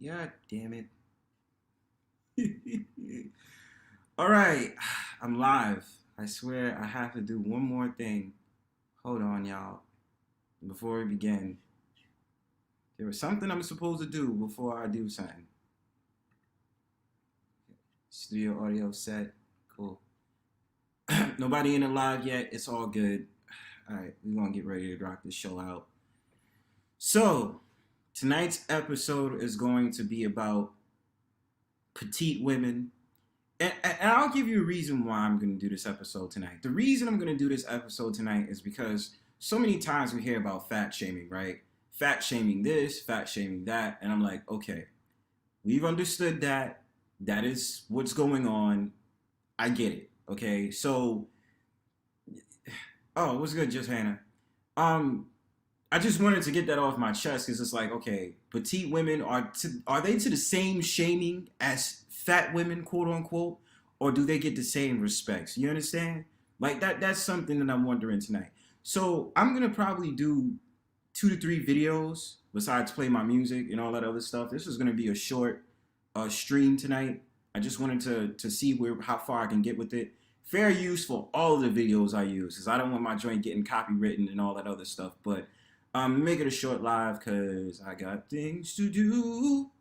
God damn it. All right, I'm live. I swear I have to do one more thing. Hold on, y'all. Before we begin, there was something I'm supposed to do before I do something. Studio audio set. Cool. Nobody in the live yet. It's all good. All right, we're going to get ready to rock this show out. So, tonight's episode is going to be about petite women. And I'll give you a reason why I'm going to do this episode tonight. The reason I'm going to do this episode tonight is because so many times we hear about fat shaming, right? Fat shaming this, fat shaming that. And I'm like, okay, we've understood that. That is what's going on. I get it. Okay, so, what's good, JustHannah? I just wanted to get that off my chest because it's like, okay, petite women are they to the same shaming as fat women, quote unquote, or do they get the same respects? You understand? Like that's something that I'm wondering tonight. So I'm gonna probably do 2 to 3 videos besides play my music and all that other stuff. This is gonna be a short stream tonight. I just wanted to see how far I can get with it. Fair use for all of the videos I use, because I don't want my joint getting copywritten and all that other stuff. But make it a short live because I got things to do.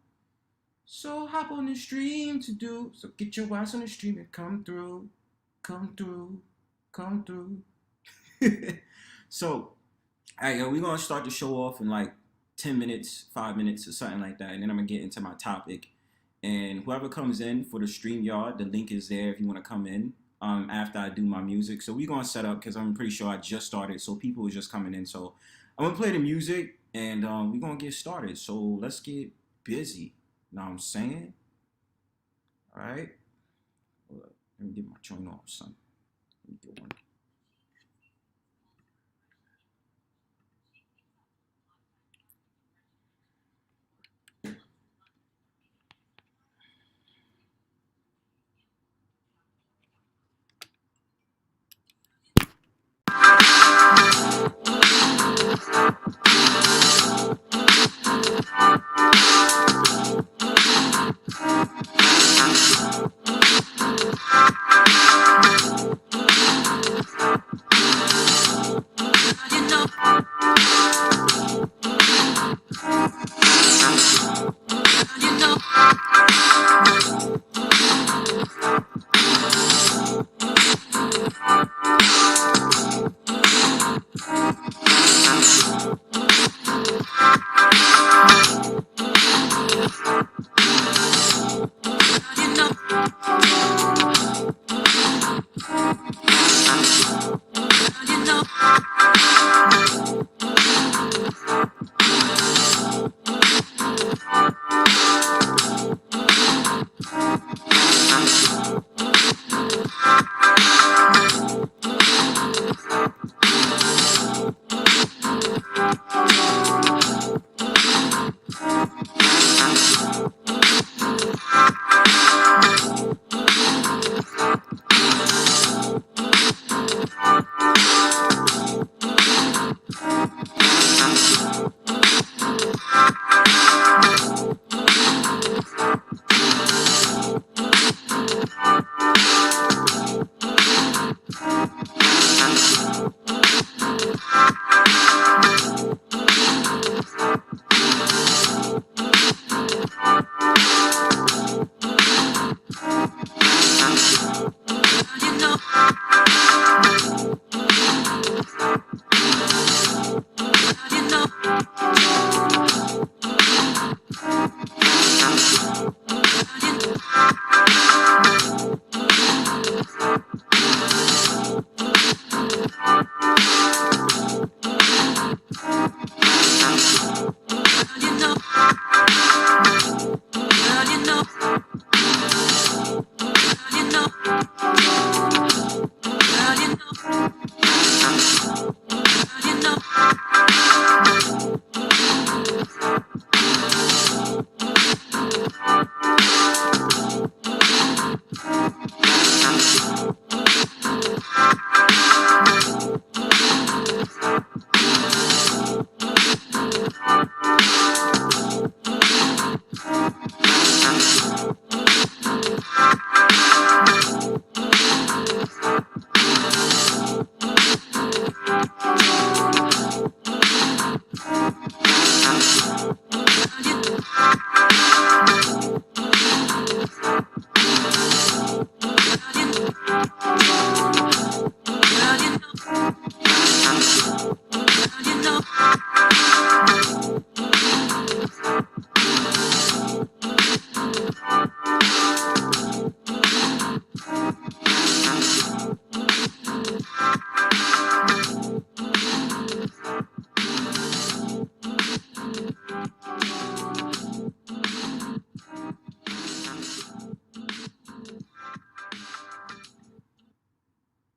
So hop on the stream to do. So get your ass on the stream and come through. Come through. Come through. So, all right, we're going to start the show off in like 10 minutes, 5 minutes or something like that. And then I'm going to get into my topic. And whoever comes in for the StreamYard, the link is there if you want to come in after I do my music. So we're going to set up because I'm pretty sure I just started. So people are just coming in. So I'm going to play the music and we're going to get started. So let's get busy. Know what I'm saying? All right. Hold up. Let me get my joint off, son. Let me get one.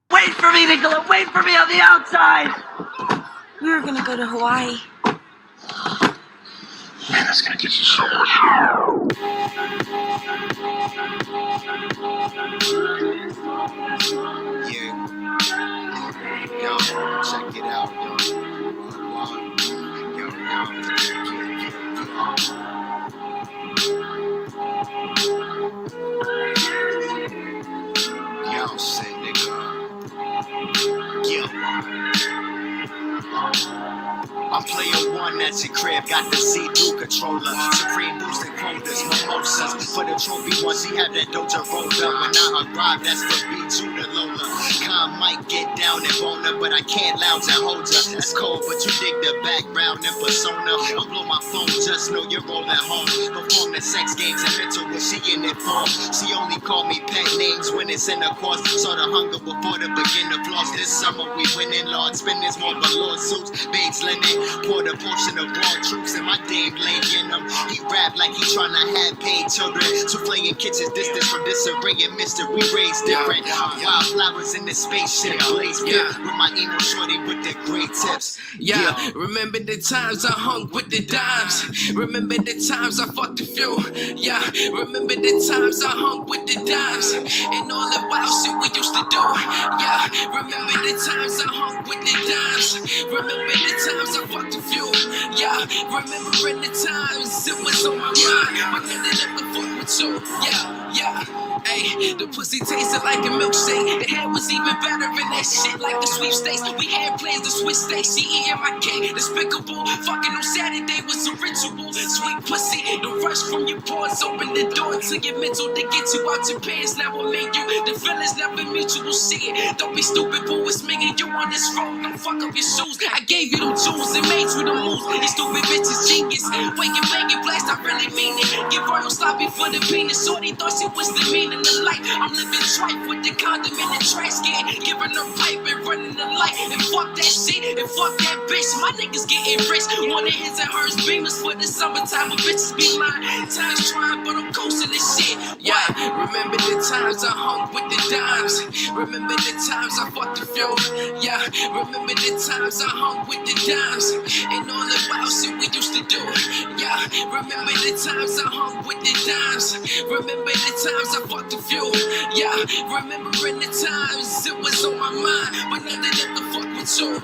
Wait for me, Nicola! Wait for me on the outside! We were gonna go to Hawaii. Man, that's gonna get you so much. Yeah. Yo, check it out, yo. Yo, say nigga. I'm player one at your crib, got the C2 controller, supreme boosting quotas, mimosas. For the trophy once he had that Doja rolled up. When I arrive, that's the B2 to Lola. Con might get down and boner, but I can't lounge and hold ya. That's cold, but you dig the background and persona. I'll blow my phone, just know you're rolling home. Perform the sex games and mental what she in it for. She only call me pet names when it's in the course. Saw the hunger before the beginner floss. This summer we winning, Lord spendings more velour suits, babes linen. Poured a portion of raw troops in my dame lane in him. He rap like he tryna have paid children. Souffle in kitchens distance from disarray and mystery raised different. Wildflowers in the spaceship blaze with my emo shorty with the great tips. Remember the times I hung with the dimes. Remember the times I fucked the few. Remember the times I hung with the dimes. And all the wild shit we used to do. Remember the times I hung with the dimes. Remember the times I fucked the few. Remembering the times it was on my mind. But then they never fuck with you. Ay, the pussy tasted like a milkshake. The head was even better than that shit, like the sweepstakes. We had plans to switch states. She eating my cake, despicable. Fucking on Saturday was a ritual. Sweet pussy, the rush from your pores open the door to your mental to get you out your pants. Now I made you. The feelings never mutual shit. Don't be stupid, boo. It's me and you on this road. Don't fuck up your shoes. I gave you them jewels and made you the moves. These stupid bitches genius. Waking, banging, blast. I really mean it. Give her no sloppy for the penis. Shorty thought she was the meaning. The light. I'm living tripe with the condom in the trash can, giving her pipe and running the light. And fuck that shit, and fuck that bitch. My niggas getting rich. One of his and hers beamers for the summertime. When bitches be mine. Times trying, but I'm coasting this shit. Remember the times I hung with the dimes. Remember the times I fucked the few. Remember the times I hung with the dimes. And all the wild shit we used to do. Remember the times I hung with the dimes. Remember the times I fucked the few. Remembering the times it was on my mind, but nothing that the fuck with you.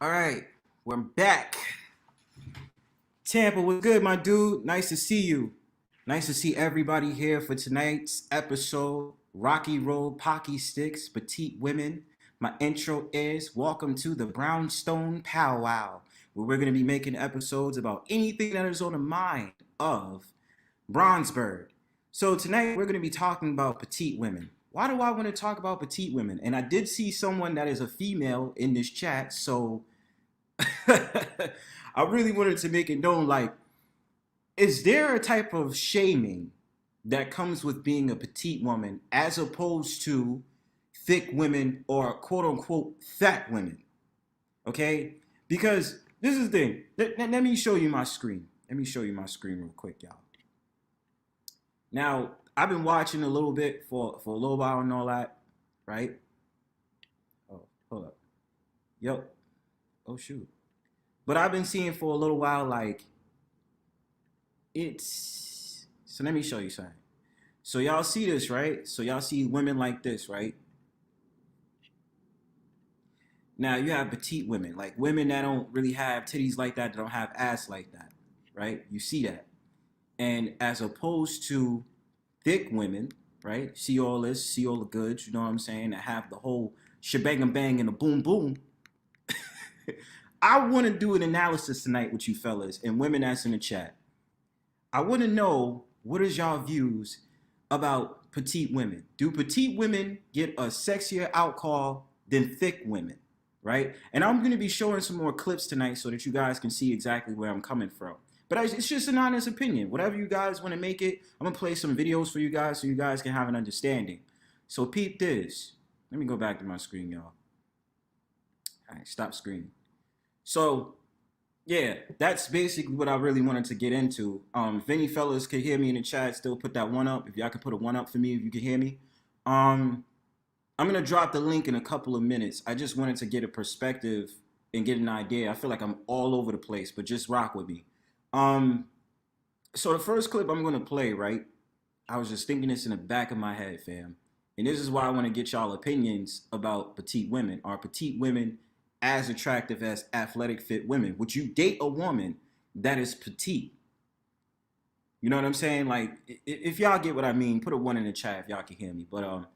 All right, we're back. Tampa, what's good, my dude? Nice to see you. Nice to see everybody here for tonight's episode. Rocky Road, Pocky Sticks, Petite Women. My intro is welcome to the Brownstone Pow, where we're going to be making episodes about anything that is on the mind of Bronzebird. So tonight we're going to be talking about petite women. Why do I want to talk about petite women? And I did see someone that is a female in this chat, so I really wanted to make it known, like, is there a type of shaming that comes with being a petite woman as opposed to thick women or quote unquote fat women? Okay? Because this is the thing. Let me show you my screen. Let me show you my screen real quick, y'all. Now, I've been watching a little bit for a little while and all that, right? Oh, hold up. Yep. Oh, shoot. But I've been seeing for a little while, like, it's... So let me show you something. So y'all see this, right? So y'all see women like this, right? Now, you have petite women, like women that don't really have titties like that don't have ass like that, right? You see that. And as opposed to thick women, right? See all this, see all the goods, you know what I'm saying? That have the whole shebang and bang and a boom boom. I want to do an analysis tonight with you fellas and women that's in the chat. I want to know, what is y'all views about petite women? Do petite women get a sexier outcall than thick women, right? And I'm going to be showing some more clips tonight so that you guys can see exactly where I'm coming from. But it's just an honest opinion. Whatever you guys want to make it, I'm going to play some videos for you guys so you guys can have an understanding. So peep this. Let me go back to my screen, y'all. All right, stop screening. So, yeah, that's basically what I really wanted to get into. If any fellas could hear me in the chat, still put that one up. If y'all could put a one up for me, if you can hear me. I'm going to drop the link in a couple of minutes. I just wanted to get a perspective and get an idea. I feel like I'm all over the place, but just rock with me. So the first clip I'm going to play, right? I was just thinking this in the back of my head, fam. And this is why I want to get y'all opinions about petite women. Are petite women as attractive as athletic fit women? Would you date a woman that is petite? You know what I'm saying? Like, if y'all get what I mean, put a one in the chat if y'all can hear me. But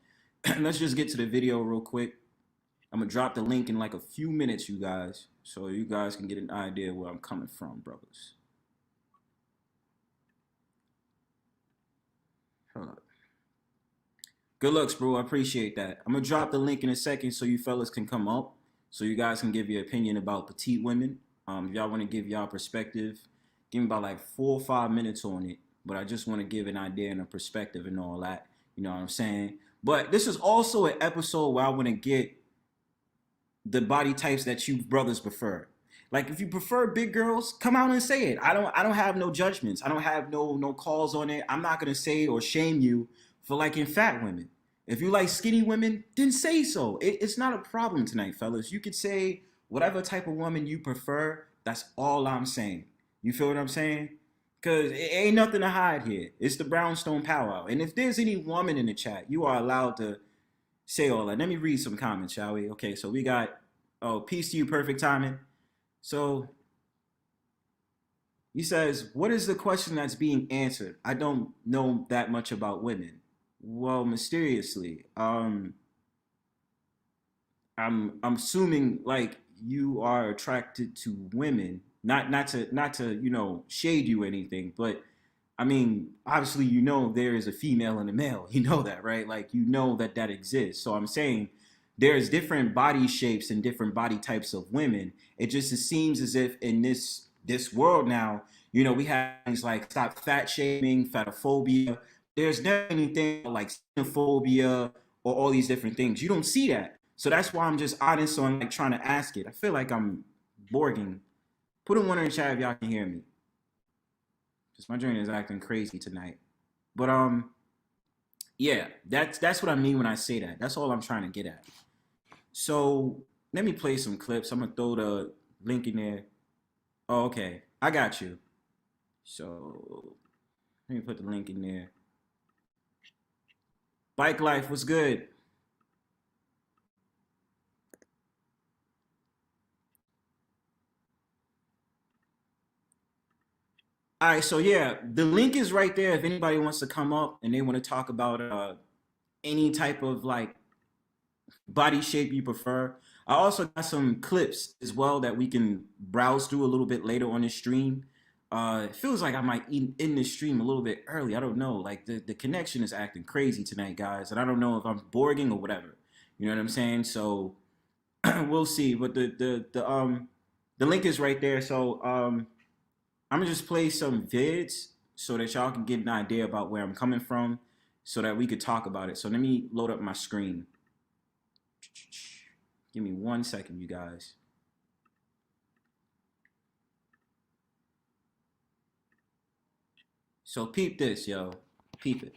let's just get to the video real quick. I'm gonna drop the link in like a few minutes, you guys, so you guys can get an idea where I'm coming from, brothers. Hold up. Good looks, bro. I appreciate that. I'm gonna drop the link in a second so you fellas can come up, so you guys can give your opinion about petite women. If y'all want to give y'all perspective, give me about like 4 or 5 minutes on it. But I just want to give an idea and a perspective and all that. You know what I'm saying? But this is also an episode where I want to get the body types that you brothers prefer. Like, if you prefer big girls, come out and say it. I don't have no judgments. I don't have no calls on it. I'm not gonna say or shame you for liking fat women. If you like skinny women, then say so. It's not a problem tonight, fellas. You could say whatever type of woman you prefer. That's all I'm saying. You feel what I'm saying? Because it ain't nothing to hide here. It's the Brownstone Pow. And if there's any woman in the chat, you are allowed to say all that. Let me read some comments, shall we? Okay, so we got, oh, peace to you, perfect timing. So he says, what is the question that's being answered? I don't know that much about women. Well, mysteriously, I'm assuming like you are attracted to women, not to you know, shade you or anything, but I mean, obviously you know there is a female and a male. You know that, right? Like, you know that exists. So I'm saying there's different body shapes and different body types of women. It seems as if in this world now, you know, we have things like stop fat shaming, fatophobia. There's never anything like xenophobia or all these different things. You don't see that. So that's why I'm just honest on like trying to ask it. I feel like I'm borging. Put a one in the chat if y'all can hear me. Because my journey is acting crazy tonight. But yeah, that's what I mean when I say that. That's all I'm trying to get at. So let me play some clips. I'm gonna throw the link in there. Oh, okay. I got you. So let me put the link in there. Bike Life, what's good? All right, so yeah, the link is right there if anybody wants to come up and they want to talk about any type of like body shape you prefer. I also got some clips as well that we can browse through a little bit later on the stream. It feels like I might end this stream a little bit early. I don't know. Like the connection is acting crazy tonight, guys, and I don't know if I'm borging or whatever. You know what I'm saying? So we'll see. But the link is right there. So I'm gonna just play some vids so that y'all can get an idea about where I'm coming from, so that we could talk about it. So let me load up my screen. Give me 1 second, you guys. So peep this, yo. Peep it.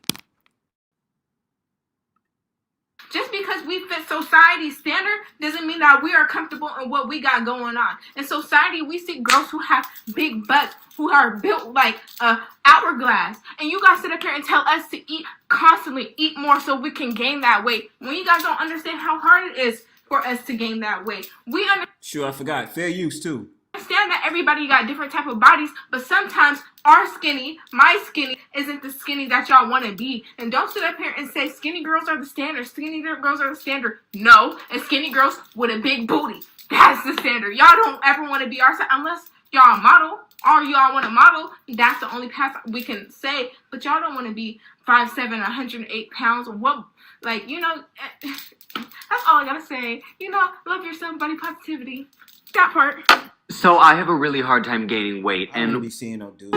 Just because we fit society's standard doesn't mean that we are comfortable in what we got going on. In society, we see girls who have big butts, who are built like a hourglass. And you guys sit up here and tell us to eat constantly, eat more so we can gain that weight. When you guys don't understand how hard it is for us to gain that weight. We Sure, I forgot. Fair use, too. understand that everybody got different type of bodies, but sometimes our skinny, my skinny, isn't the skinny that y'all want to be. And don't sit up here and say skinny girls are the standard. Skinny girls are the standard. No, and skinny girls with a big booty. That's the standard. Y'all don't ever want to be our side unless y'all model or y'all want to model. That's the only path we can say. But y'all don't want to be 5'7", 108 pounds. Or what? Like, you know, that's all I gotta say. You know, love yourself, body positivity. That part. So I have a really hard time gaining weight, I don't and be seeing no dude.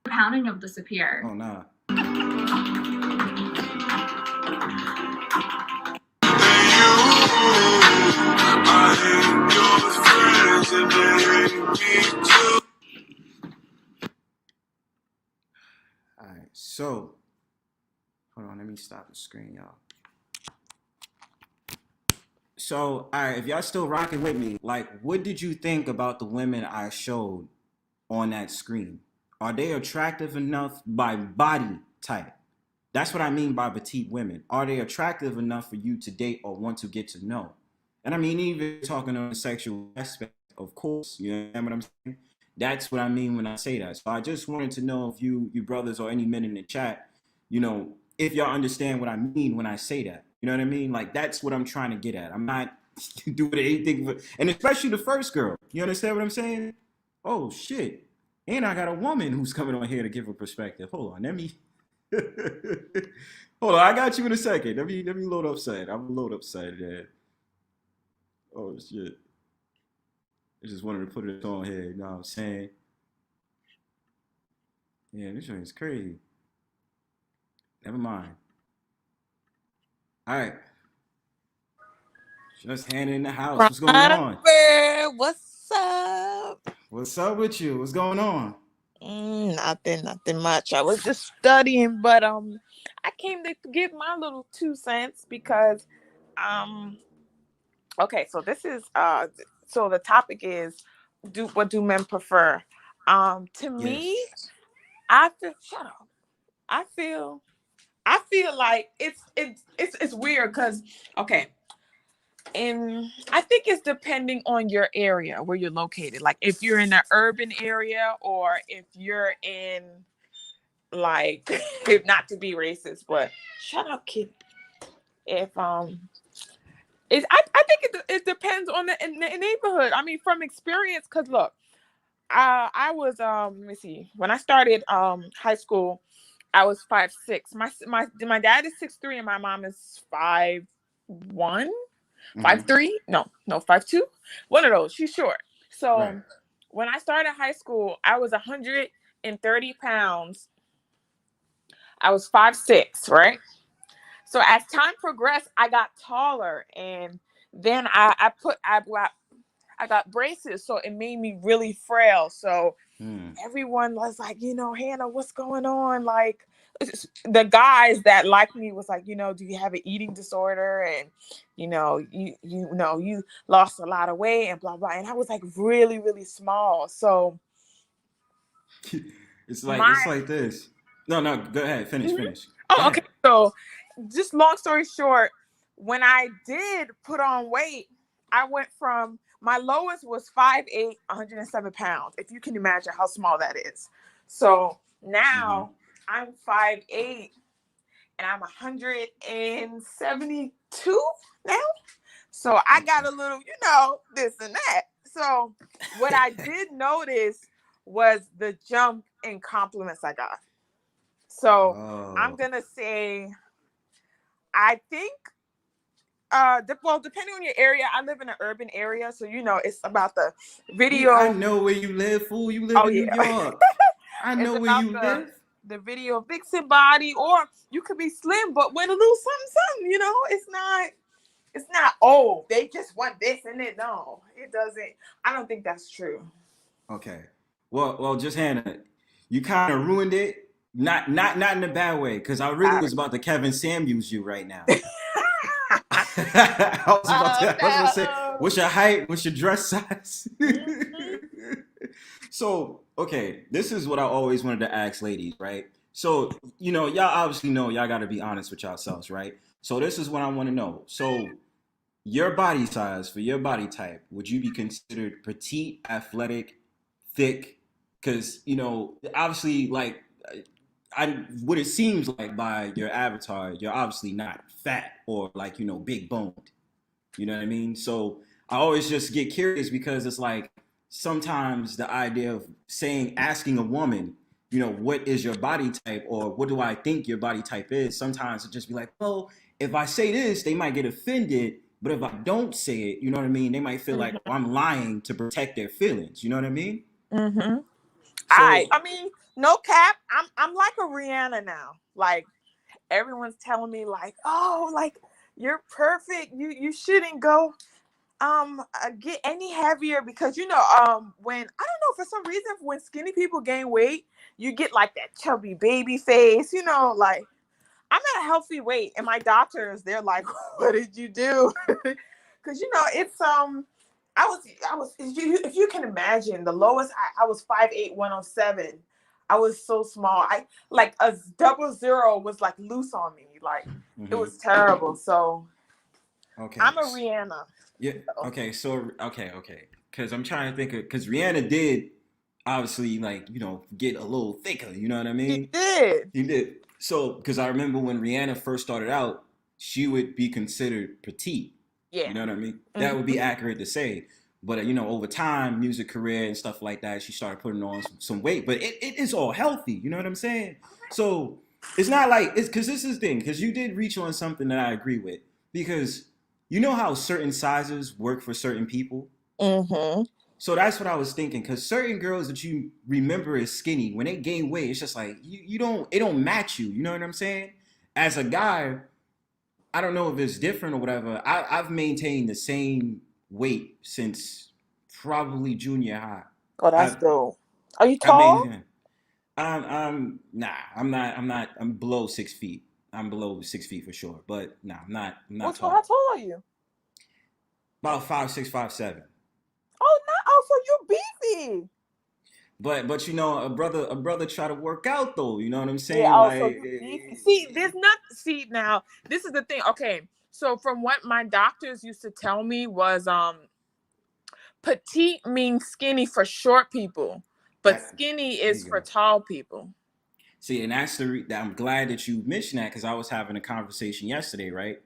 Pounding will disappear. Oh, nah. Alright, so hold on, let me stop the screen, y'all. So, alright, if y'all still rocking with me, like, what did you think about the women I showed on that screen? Are they attractive enough by body type? That's what I mean by petite women. Are they attractive enough for you to date or want to get to know? And I mean, even talking on the sexual aspect, of course, you know what I'm saying? That's what I mean when I say that. So I just wanted to know if you brothers or any men in the chat, you know, if y'all understand what I mean when I say that. You know what I mean? Like, that's what I'm trying to get at. I'm not doing anything, and especially the first girl. You understand what I'm saying? Oh, shit. And I got a woman who's coming on here to give a perspective. Hold on, let me... Hold on, I got you in a second. Let me load up side. I'm gonna load up side there. Oh, shit. I just wanted to put it on here, you know what I'm saying? Yeah, this joint is crazy. Never mind. All right. JustHannah in the house. What's going on? What's up? What's up with you? What's going on? Nothing much. I was just studying, but I came to give my little 2 cents because okay, so this is so the topic is what do men prefer? To me, Yes. I feel shut up. I feel like it's weird because okay. And I think it's depending on your area where you're located. Like if you're in an urban area or if you're in like if not to be racist, but shut up, kid. If it's I think it depends on the neighborhood. I mean, from experience, because look, I was let me see. When I started high school, I was 5'6". My dad is 6'3" and my mom is 5'1". 5'3", no 5'2", one of those. She's short. So Right. when I started high school, I was 130 pounds. I was 5'6", right? So as time progressed, I got taller, and then I got braces, so it made me really frail. So everyone was like, Hannah, what's going on? Like, the guys that liked me was like, do you have an eating disorder? And you lost a lot of weight and blah blah. And I was like really, really small. So it's like this. No, go ahead. Finish. Oh, okay. So just long story short, when I did put on weight, I went from my lowest was 5'8", 107 pounds. If you can imagine how small that is. So now I'm 5'8", and I'm 172 now. So I got a little, this and that. So what I did notice was the jump in compliments I got. So I'm going to say, I think, depending on your area, I live in an urban area. So, it's about the video. I know where you live, fool. You live in New York. I know where you live. The video vixen body, or you could be slim, but with a little something, it's not, oh, they just want this and it. No, it doesn't. I don't think that's true. Okay. Well, JustHannah, you kind of ruined it. Not in a bad way, because I really was about to Kevin Samuels you right now. I was about to say, what's your height? What's your dress size? So, okay, this is what I always wanted to ask ladies, right? So, y'all obviously know y'all got to be honest with yourselves, right? So this is what I want to know. So your body size for your body type, would you be considered petite, athletic, thick? Because, obviously, like, what it seems like by your avatar, you're obviously not fat or like, big boned. You know what I mean? So I always just get curious because it's like sometimes the idea of asking a woman, what is your body type or what do I think your body type is? Sometimes it just be like, well, if I say this, they might get offended. But if I don't say it, you know what I mean? They might feel like I'm lying to protect their feelings. You know what I mean? Mm-hmm. I mean, no cap. I'm like a Rihanna now. Like everyone's telling me like, oh, like you're perfect. You shouldn't go get any heavier because when I don't know, for some reason when skinny people gain weight, you get like that chubby baby face, like I'm at a healthy weight and my doctors, they're like, what did you do? Because it's I was if you can imagine the lowest I was 5'8", 107. I was so small. I like a 00 was like loose on me. Like it was terrible. So I'm a Rihanna. Yeah. Okay. So okay. Because I'm trying to think of because Rihanna did obviously like get a little thicker. You know what I mean? He did. So because I remember when Rihanna first started out, she would be considered petite. Yeah. You know what I mean? That would be accurate to say. But over time, music career and stuff like that, she started putting on some weight. But it is all healthy. You know what I'm saying? So it's not like it's because this is the thing. Because you did reach on something that I agree with. Because you know how certain sizes work for certain people. So that's what I was thinking. Because certain girls that you remember as skinny, when they gain weight, it's just like it don't match you. You know what I'm saying? As a guy, I don't know if it's different or whatever. I've maintained the same weight since probably junior high. Oh, that's dope. Are you tall? I'm not. I'm below 6 feet. I'm below 6 feet for sure. But I'm not tall. How tall are you? About 5'6", 5'7". Oh, so you're beefy. But a brother try to work out though. You know what I'm saying? Yeah, like, see, there's not. See, now this is the thing. Okay, so from what my doctors used to tell me was, petite means skinny for short people, but skinny is for tall people. See, and that's I'm glad that you mentioned that because I was having a conversation yesterday, right?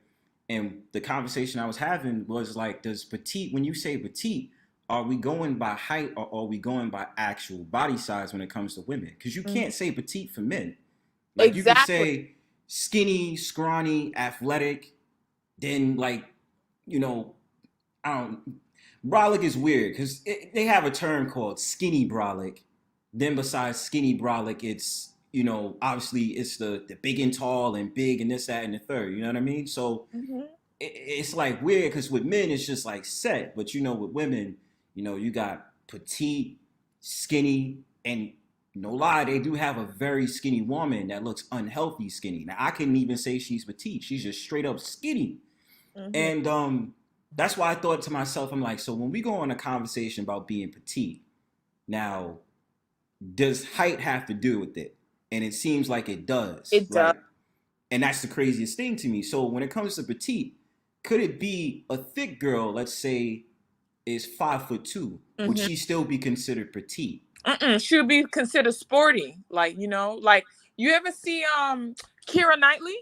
And the conversation I was having was like, does petite? When you say petite, are we going by height or are we going by actual body size when it comes to women? Because you can't say petite for men. Like you can say skinny, scrawny, athletic. Then like, brolic is weird because they have a term called skinny brolic. Then besides skinny brolic, it's obviously it's the big and tall and big and this, that, and the third. You know what I mean? So it's like weird because with men it's just like set, but with women. You got petite, skinny, and no lie, they do have a very skinny woman that looks unhealthy skinny. Now, I couldn't even say she's petite. She's just straight up skinny. And that's why I thought to myself, I'm like, so when we go on a conversation about being petite, now, does height have to do with it? And it seems like it does. It does. And that's the craziest thing to me. So when it comes to petite, could it be a thick girl, let's say, is 5'2", would Mhm. she still be considered petite? She'll be considered sporty. Like, you know, like you ever see Keira Knightley?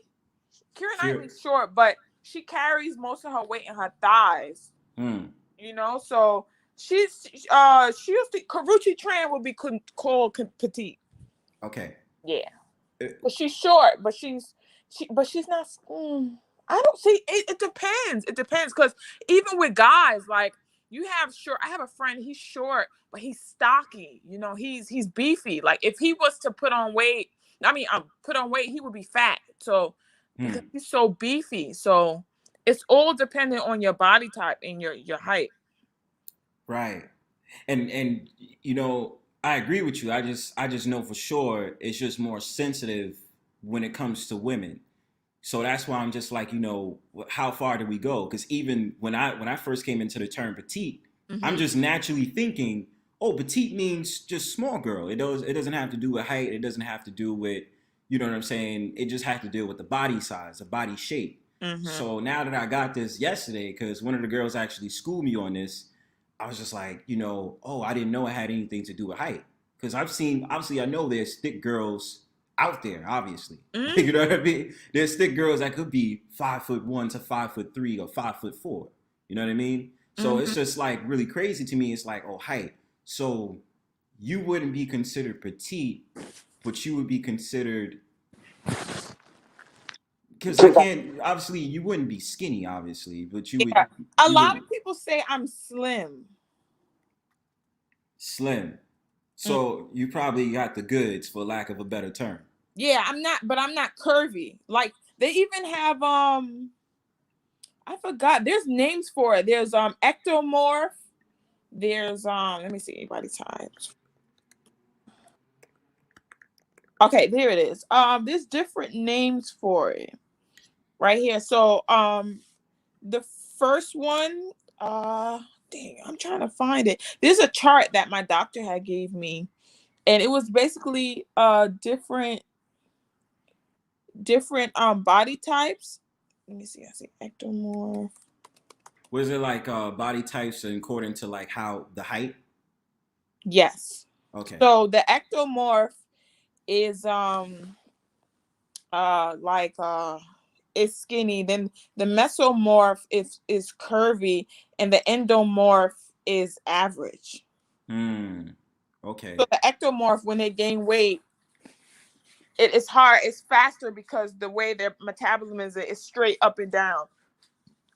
Keira Knightley's short, but she carries most of her weight in her thighs. You know, so she used to Karuchi Tran would be called petite. Okay. Yeah. But she's short, but she's not. I don't see. It depends. It depends because even with guys, like you have short. I have a friend. He's short, but he's stocky. You know, he's beefy. Like if he was to put on weight, put on weight, he would be fat. So because he's so beefy, so it's all dependent on your body type and your height. Right. And you know, I agree with you. I just know for sure it's just more sensitive when it comes to women. So that's why I'm just like, you know, how far do we go? Because even when I first came into the term petite, I'm just naturally thinking, oh, petite means just small girl. It doesn't have to do with height. It doesn't have to do with, you know what I'm saying? It just has to deal with the body size, the body shape. So now that I got this yesterday, because one of the girls actually schooled me on this, I was just like, you know, oh, I didn't know it had anything to do with height. Because obviously I know there's thick girls out there, obviously. You know what I mean? There's thick girls that could be 5'1" to 5'3" or 5'4". You know what I mean? So it's just like really crazy to me. It's like, oh, height. So you wouldn't be considered petite, but you would be considered, because I can't, obviously you wouldn't be skinny, obviously, but you would. A lot of people say I'm slim. Slim. So you probably got the goods, for lack of a better term. Yeah, I'm not curvy. Like they even have I forgot. There's names for it. There's ectomorph. There's let me see body types. Okay, there it is. There's different names for it. Right here. So the first one, dang, I'm trying to find it. There's a chart that my doctor had gave me, and it was basically different body types. Let me see. I see ectomorph. Was it like body types according to like how the height? Yes. Okay. So the ectomorph is is skinny. Then the mesomorph is curvy, and the endomorph is average. Okay. So the ectomorph, when they gain weight, it's hard. It's faster because the way their metabolism is straight up and down.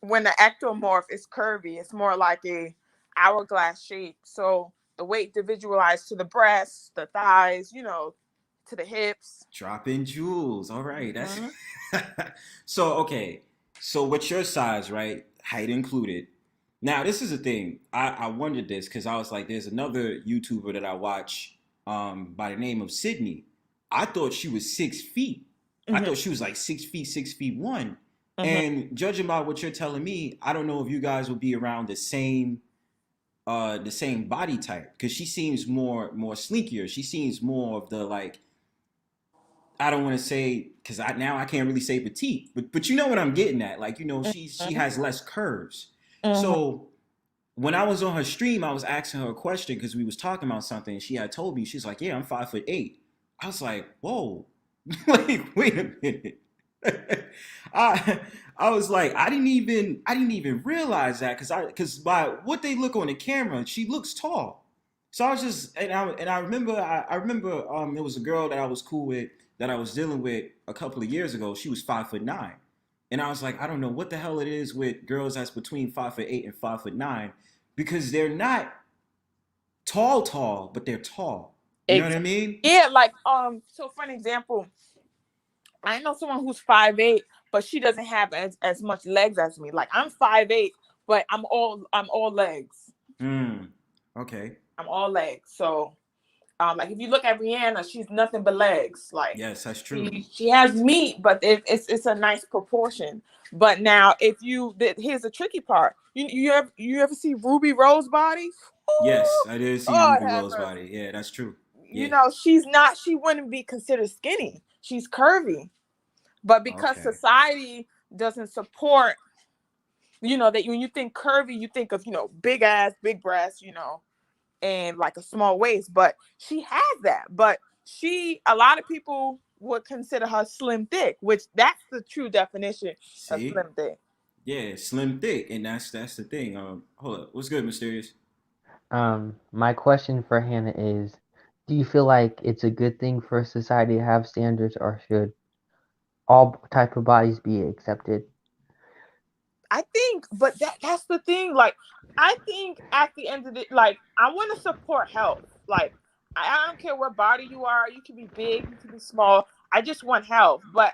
When the ectomorph is curvy, it's more like a hourglass shape. So the weight individualized to the breasts, the thighs, you know, to the hips. Dropping jewels. All right. That's so okay. So what's your size, right? Height included. Now this is the thing. I wondered this because I was like, there's another YouTuber that I watch by the name of Sydney. I thought she was 6 feet. I thought she was like 6 feet, 6'1". And judging by what you're telling me, I don't know if you guys would be around the same body type, because she seems more sleekier. She seems more of the, like, I don't want to say, because I can't really say petite, but you know what I'm getting at. Like, you know, she has less curves. So when I was on her stream, I was asking her a question because we was talking about something, and she had told me, she's like, yeah, I'm 5'8". I was like, whoa, like, wait a minute. I was like, I didn't even realize that, because by what they look on the camera, she looks tall. So I was just, and I remember there was a girl that I was cool with, that I was dealing with a couple of years ago. She was 5'9", and I was like, I don't know what the hell it is with girls that's between 5'8" and 5'9", because they're not tall, but they're tall. You know what I mean? Yeah, like so for an example, I know someone who's 5'8", but she doesn't have as much legs as me. Like I'm 5'8", but I'm all legs. Okay. I'm all legs. So like if you look at Rihanna, she's nothing but legs. Like, yes, that's true. She has meat, but it's a nice proportion. But now, here's the tricky part. You ever see Ruby Rose body? Yes, I did see Ruby Rose body. Yeah, that's true. Yeah. You know, she wouldn't be considered skinny. She's curvy, but because society doesn't support you know, that when you think curvy, you think of, you know, big ass, big breasts, you know, and like a small waist. But she has that. But a lot of people would consider her slim thick, which that's the true definition of See, slim thick. yeah, slim thick, and that's the thing. Hold up, what's good, Mysterious? My question for Hannah is, do you feel like it's a good thing for society to have standards, or should all type of bodies be accepted? I think, but that's the thing. Like, I think at the end of it, like, I want to support health. Like, I don't care what body you are. You can be big, you can be small. I just want health. But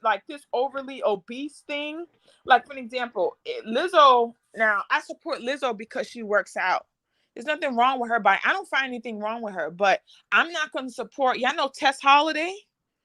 like this overly obese thing, like for an example, Lizzo. Now, I support Lizzo because she works out. There's nothing wrong with her body. I don't find anything wrong with her, but I'm not going to support. Y'all know Tess Holiday?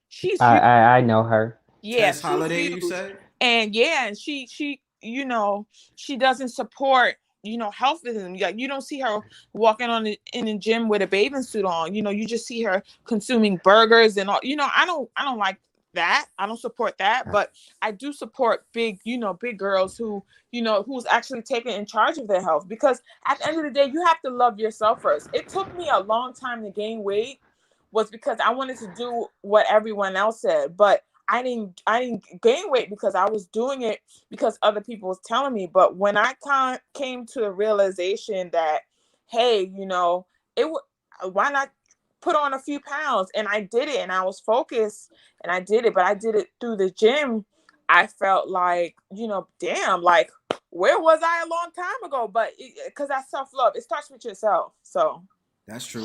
She's huge. I know her. Yeah, Tess she's Holiday, huge. you said? And yeah, and she you know, she doesn't support, you know, healthism. Like, you don't see her walking in the gym with a bathing suit on. You know, you just see her consuming burgers and all. You know, I don't like that. I don't support that, but I do support big, you know, big girls who, you know, who's actually taking in charge of their health, because at the end of the day, you have to love yourself first. It took me a long time to gain weight, was because I wanted to do what everyone else said, but I didn't gain weight because I was doing it because other people was telling me. But when I came to the realization that, hey, you know, why not put on a few pounds? And I did it, and I was focused, and I did it, but I did it through the gym. I felt like, you know, damn, like, where was I a long time ago? But because that's self-love, it starts with yourself. So That's true.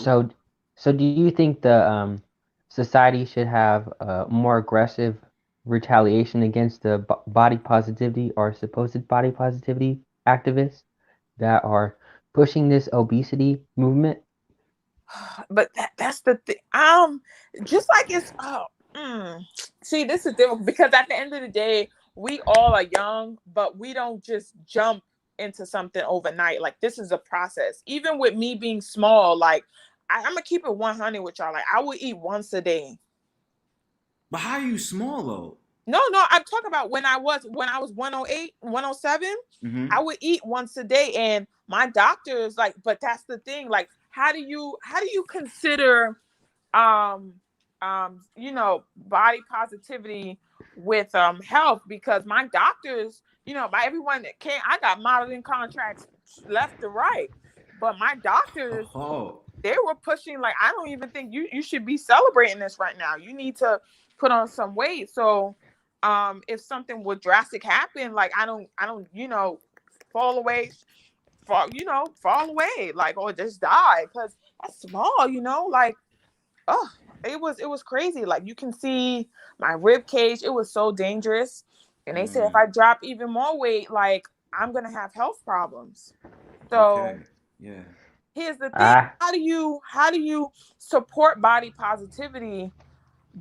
So do you think the society should have more aggressive retaliation against the body positivity or supposed body positivity activists that are pushing this obesity movement? but that's the thing. Just like it's see, this is difficult because at the end of the day, we all are young, but we don't just jump into something overnight. Like, this is a process. Even with me being small, like, I'm gonna keep it 100 with y'all. Like, I would eat once a day. But how are you small though? No, I'm talking about when I was 108, 107, Mm-hmm. I would eat once a day. And my doctor's like, but that's the thing. Like, how do you consider you know, body positivity with health? Because my doctors, you know, by everyone that came, I got modeling contracts left to right. But my doctors, they were pushing, like, I don't even think you should be celebrating this right now. You need to put on some weight. So if something would drastic happen, like, I don't, you know, fall away, like, or just die, because that's small, you know, like, oh, it was crazy. Like, you can see my rib cage. It was so dangerous. And they said if I drop even more weight, like, I'm gonna have health problems. So yeah, here's the thing. How do you support body positivity,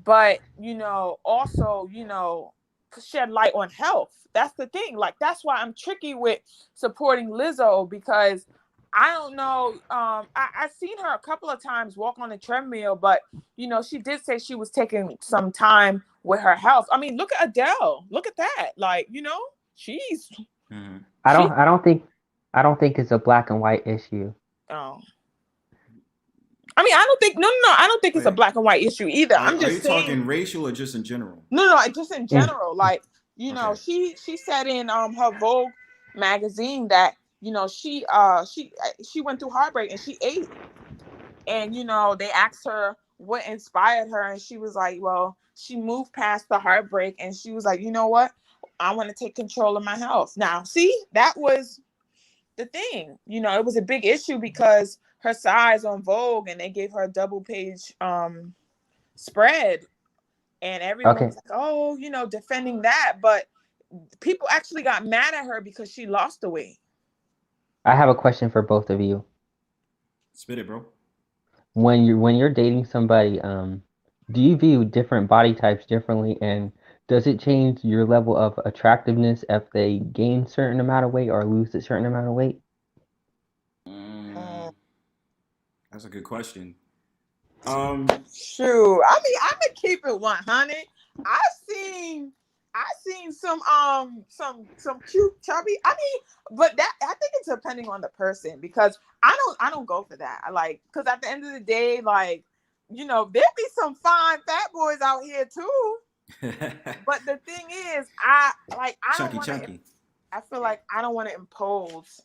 but, you know, also, you know, shed light on health? That's the thing. Like, that's why I'm tricky with supporting Lizzo, because I don't know. I've seen her a couple of times walk on the treadmill, but, you know, she did say she was taking some time with her health. I mean, look at Adele. Look at that. Like, you know, she's. I don't think it's a black and white issue. Oh. I mean, I don't think I don't think it's a black and white issue either. I'm just saying. Are you talking racial or just in general? No, just in general. Like, you know, she said in her Vogue magazine that, you know, she went through heartbreak and she ate. And, you know, they asked her what inspired her, and she was like, well, she moved past the heartbreak, and she was like, you know what? I want to take control of my health. Now, see, that was the thing. You know, it was a big issue because her size on Vogue, and they gave her a double page spread, and everyone was like, oh, you know, defending that. But people actually got mad at her because she lost the weight. I have a question for both of you. Spit it, bro. When you're dating somebody, do you view different body types differently, and does it change your level of attractiveness if they gain a certain amount of weight or lose a certain amount of weight? That's a good question. Sure. I mean, I'm gonna keep it 100. I've seen I seen some cute chubby. I mean, but that I think it's depending on the person because I don't go for that. I like because at the end of the day, like there be some fine fat boys out here too. But the thing is, I don't want to. I feel like I don't want to impose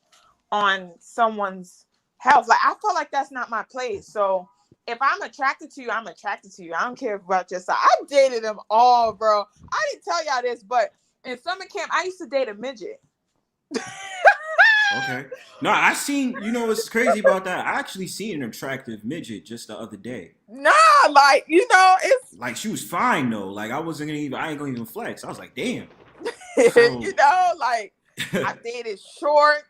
on someone's health. Like I feel like that's not my place. So if I'm attracted to you, I'm attracted to you. I don't care about your size. I've dated them all, bro. I didn't tell y'all this, but in summer camp, I used to date a midget. Okay. No, I seen. You know what's crazy about that? I actually seen an attractive midget just the other day. Nah, like it's like she was fine though. Like I ain't gonna even flex. I was like, damn. So... like I dated short,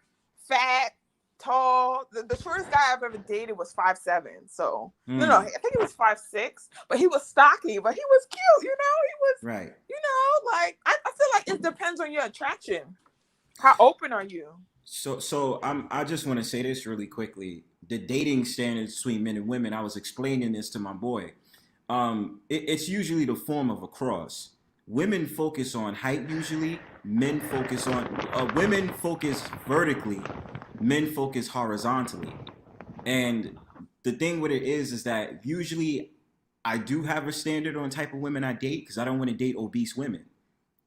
fat, tall. The shortest guy I've ever dated was 5'7". So no, I think he was 5'6", but he was stocky, but he was cute. He was right. Like I feel like it depends on your attraction. How open are you? So I just want to say this really quickly. The dating standards between men and women. I was explaining this to my boy. It's usually the form of a cross. Women focus on height usually. Women focus vertically. Men focus horizontally. And the thing with it is that usually I do have a standard on type of women I date because I don't want to date obese women.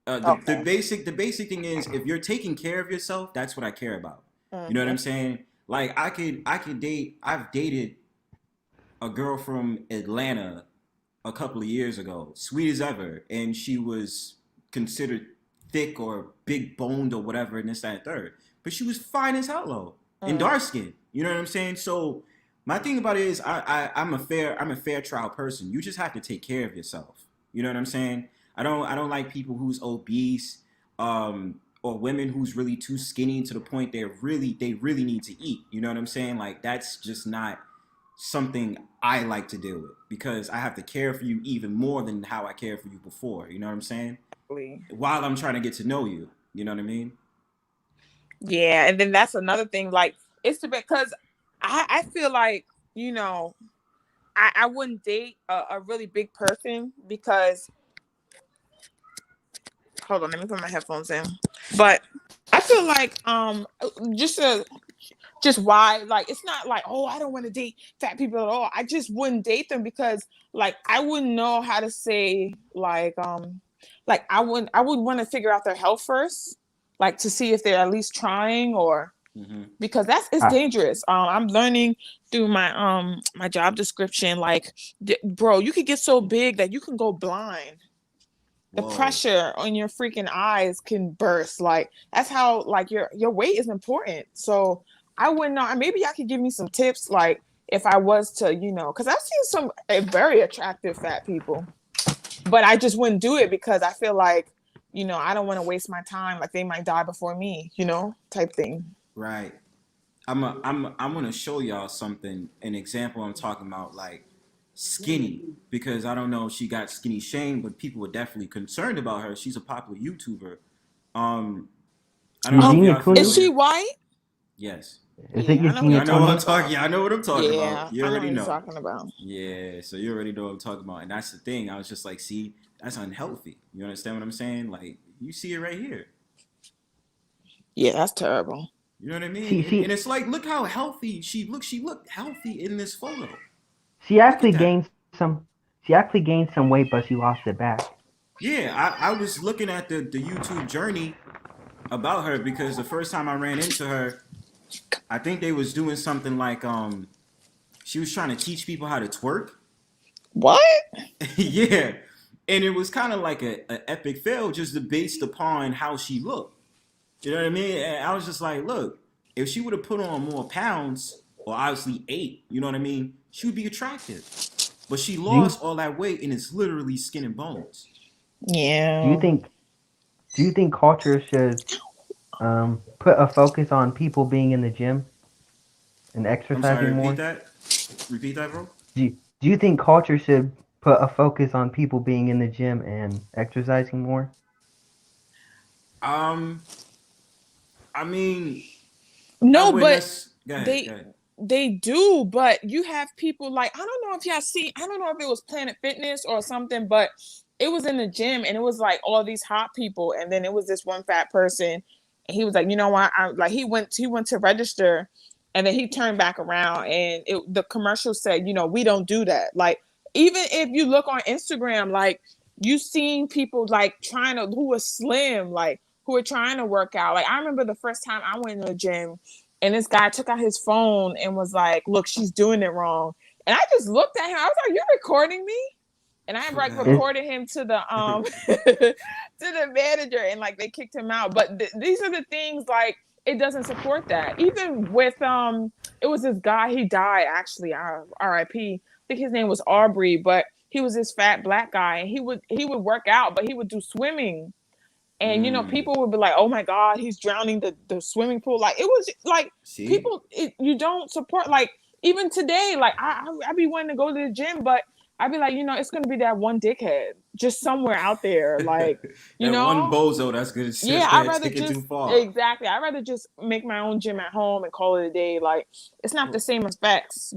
The basic thing is if you're taking care of yourself, that's what I care about. You know what I'm saying? Like I've dated a girl from Atlanta a couple of years ago, sweet as ever, and she was considered thick or big boned or whatever, and this, that, and third. But she was fine as hell though, and dark skinned. You know what I'm saying? So my thing about it is I'm a fair trial person. You just have to take care of yourself. You know what I'm saying? I don't like people who's obese, or women who's really too skinny to the point they really need to eat. You know what I'm saying? Like that's just not something I like to deal with because I have to care for you even more than how I cared for you before. You know what I'm saying? While I'm trying to get to know you. You know what I mean? Yeah, and then that's another thing. Like it's because I feel like I wouldn't date a really big person because. Hold on, let me put my headphones in. But I feel like just why, like it's not like, oh, I don't want to date fat people at all. I just wouldn't date them because like I wouldn't know how to say like I would want to figure out their health first, like to see if they're at least trying or because it's dangerous. I'm learning through my my job description, like bro, you could get so big that you can go blind. The pressure on your freaking eyes can burst. Like that's how like your weight is important. So I wouldn't know. Maybe y'all could give me some tips, like if I was to, because I've seen some very attractive fat people, but I just wouldn't do it because I feel like, I don't want to waste my time. Like they might die before me, type thing. Right. I'm gonna show y'all something, an example I'm talking about, like skinny, because I don't know if she got skinny shame, but people were definitely concerned about her. She's a popular YouTuber. I don't know. Is she white? Yes. I know what I'm talking. Yeah, I know what I'm talking about. You already know. Talking about. Yeah, so you already know what I'm talking about, and that's the thing. I was just like, see, that's unhealthy. You understand what I'm saying? Like, you see it right here. Yeah, that's terrible. You know what I mean? And it's like, look how healthy she looked. She looked healthy in this photo. She actually gained some. She actually gained some weight, but she lost it back. Yeah, I was looking at the YouTube journey about her because the first time I ran into her, I think they was doing something like she was trying to teach people how to twerk. What? Yeah, and it was kind of like an epic fail just based upon how she looked. You know what I mean? And I was just like, look, if she would have put on more pounds, or obviously ate, you know what I mean, she would be attractive. But she lost all that weight and it's literally skin and bones. Yeah. Do you think culture should put a focus on people being in the gym and exercising more? Repeat that, bro. Do you think culture should put a focus on people being in the gym and exercising more? I mean, no, but they do, but you have people like, I don't know if y'all see, I don't know if it was Planet Fitness or something, but it was in the gym, and it was like all these hot people, and then it was this one fat person, and he was like, you know what, he went to register, and then he turned back around, and the commercial said, we don't do that. Like, even if you look on Instagram, like, you seen people like who were slim, like, who were trying to work out. Like, I remember the first time I went to the gym, and this guy took out his phone and was like, look, she's doing it wrong. And I just looked at him. I was like, you're recording me? And I like reported him to the to the manager, and like they kicked him out. But these are the things, like, it doesn't support that. Even with it was this guy, he died actually, R.I.P. I think his name was Ohbliv, but he was this fat black guy, and he would work out, but he would do swimming. And people would be like, "Oh my God, he's drowning the swimming pool!" Like, it was like people, you don't support. Like, even today, like I be wanting to go to the gym, but I'd be like, it's gonna be that one dickhead just somewhere out there, like one bozo that's gonna I'd rather take it too far. Exactly. I'd rather just make my own gym at home and call it a day. Like, it's not the same effects,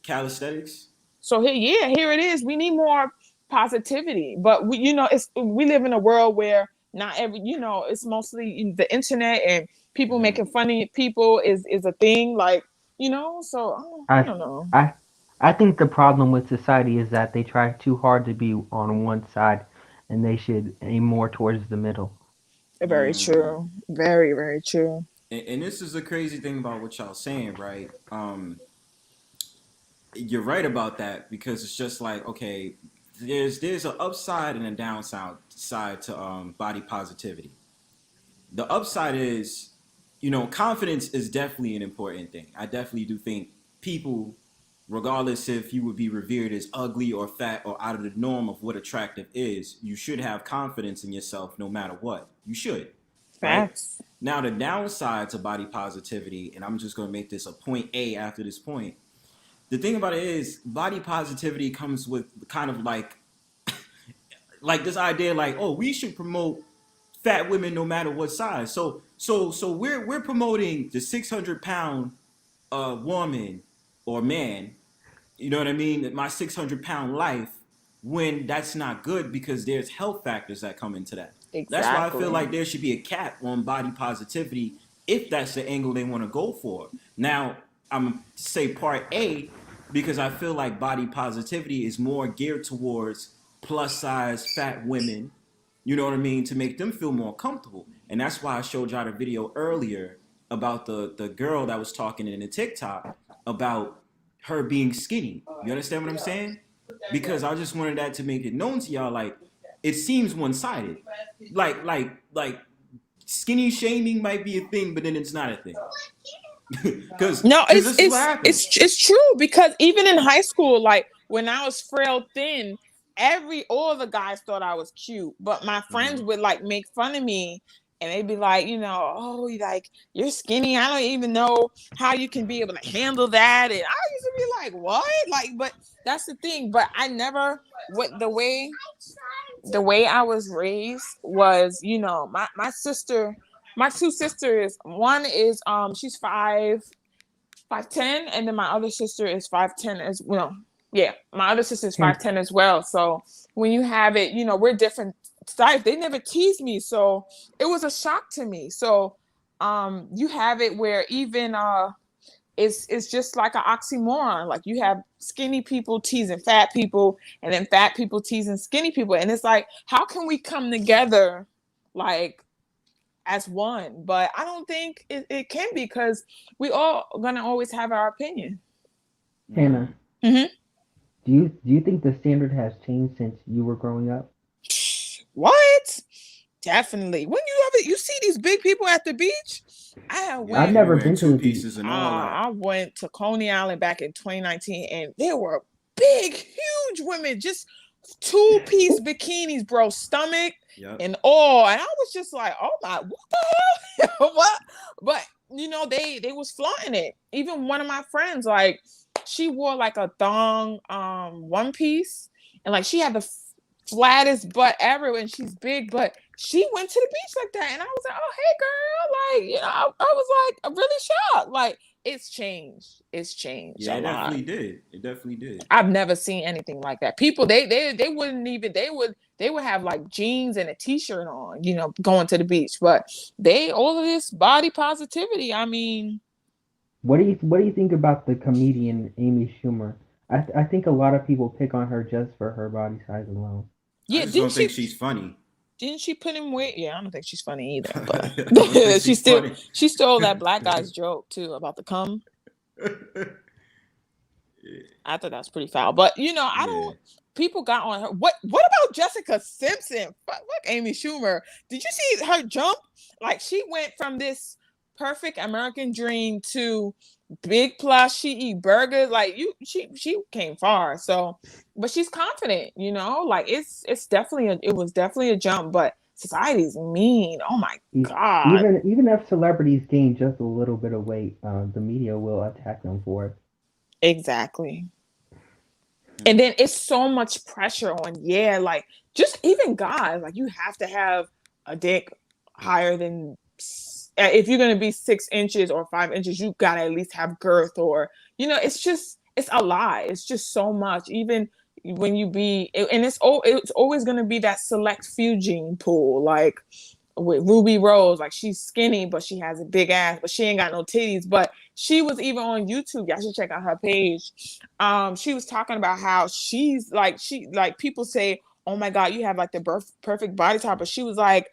Calisthenics. So here it is. We need more positivity, but we live in a world where not every, it's mostly the internet, and people making fun of people is a thing, like, so I don't know. I think the problem with society is that they try too hard to be on one side, and they should aim more towards the middle. Very true. Very, very true. And this is the crazy thing about what y'all saying, right? You're right about that, because it's just like, okay, there's an upside and a downside to body positivity. The upside is, confidence is definitely an important thing. I definitely do think people, regardless if you would be revered as ugly or fat or out of the norm of what attractive is, you should have confidence in yourself no matter what. You should. Facts. Right? Now, the downside to body positivity, and I'm just going to make this a point A after this point. The thing about it is, body positivity comes with kind of like this idea, like, oh, we should promote fat women no matter what size. So we're promoting the 600-pound woman or man. You know what I mean? My 600-pound life, when that's not good, because there's health factors that come into that. Exactly. That's why I feel like there should be a cap on body positivity if that's the angle they want to go for. Now, I'm going to say part A, because I feel like body positivity is more geared towards plus size fat women, you know what I mean, to make them feel more comfortable. And that's why I showed y'all the video earlier about the girl that was talking in the TikTok about her being skinny. You understand what I'm saying? Because I just wanted that to make it known to y'all, like, it seems one-sided. Like skinny shaming might be a thing, but then it's not a thing. It's true, because even in high school, like, when I was frail thin, all the guys thought I was cute, but my friends would like make fun of me, and they'd be like, oh, like, you're skinny, I don't even know how you can be able to handle that. And I used to be like, what? Like, but that's the thing. But I never, the way I was raised was, my sister, my two sisters, one is she's 5'10", and then my other sister is 5'10" as well. Yeah, my other sister is 5'10" as well. So when you have it, we're different size. They never teased me, so it was a shock to me. So you have it where even it's just like an oxymoron. Like, you have skinny people teasing fat people, and then fat people teasing skinny people, and it's like, how can we come together like as one? But I don't think it can be, because we all gonna always have our opinion. Hannah, mm-hmm. do you think the standard has changed since you were growing up? What? Definitely. When you see these big people at the beach, I've never been to the beach. I went to Coney Island back in 2019, and there were big, huge women, just 2-piece bikinis, bro, stomach and all. And I was just like, oh my, what the hell? What? But they was flaunting it. Even one of my friends, like, she wore like a thong one piece, and like she had the flattest butt ever, and she's big, but she went to the beach like that. And I was like, oh, hey girl, like, I was like, I'm really shocked. Like, it's changed. It's changed Yeah, a it lot. definitely did. It definitely did. I've never seen anything like that. People, they wouldn't even, they would have like jeans and a t-shirt on, you know, going to the beach. But all of this body positivity, I mean, What do you think about the comedian Amy Schumer? I think a lot of people pick on her just for her body size alone. yeah, I just don't think she's funny. didn't she put him weight? Yeah, I don't think she's funny either. I But don't think she's funny. she stole that black guy's joke too about the cum. I thought that was pretty foul. But you know, I don't. People got on her. What about Jessica Simpson? Fuck Amy Schumer. Did you see her jump? Like she went from this perfect American dream to big plus. She eat burgers. Like she came far. So, but she's confident. You know, like it was definitely a jump. But society's mean. Oh my god. Even if celebrities gain just a little bit of weight, the media will attack them for it. Exactly. And then it's so much pressure on, like just even guys, like you have to have a dick higher than, if you're going to be 6 inches or 5 inches, you got to at least have girth, or, you know, it's a lie. It's just so much. Even when you and it's always going to be that select few gene pool, like with Ruby Rose, like she's skinny, but she has a big ass, but she ain't got no titties. But she was even on YouTube. Y'all should check out her page. She was talking about how she's like, people say, oh my God, you have like the perfect body type. But she was like,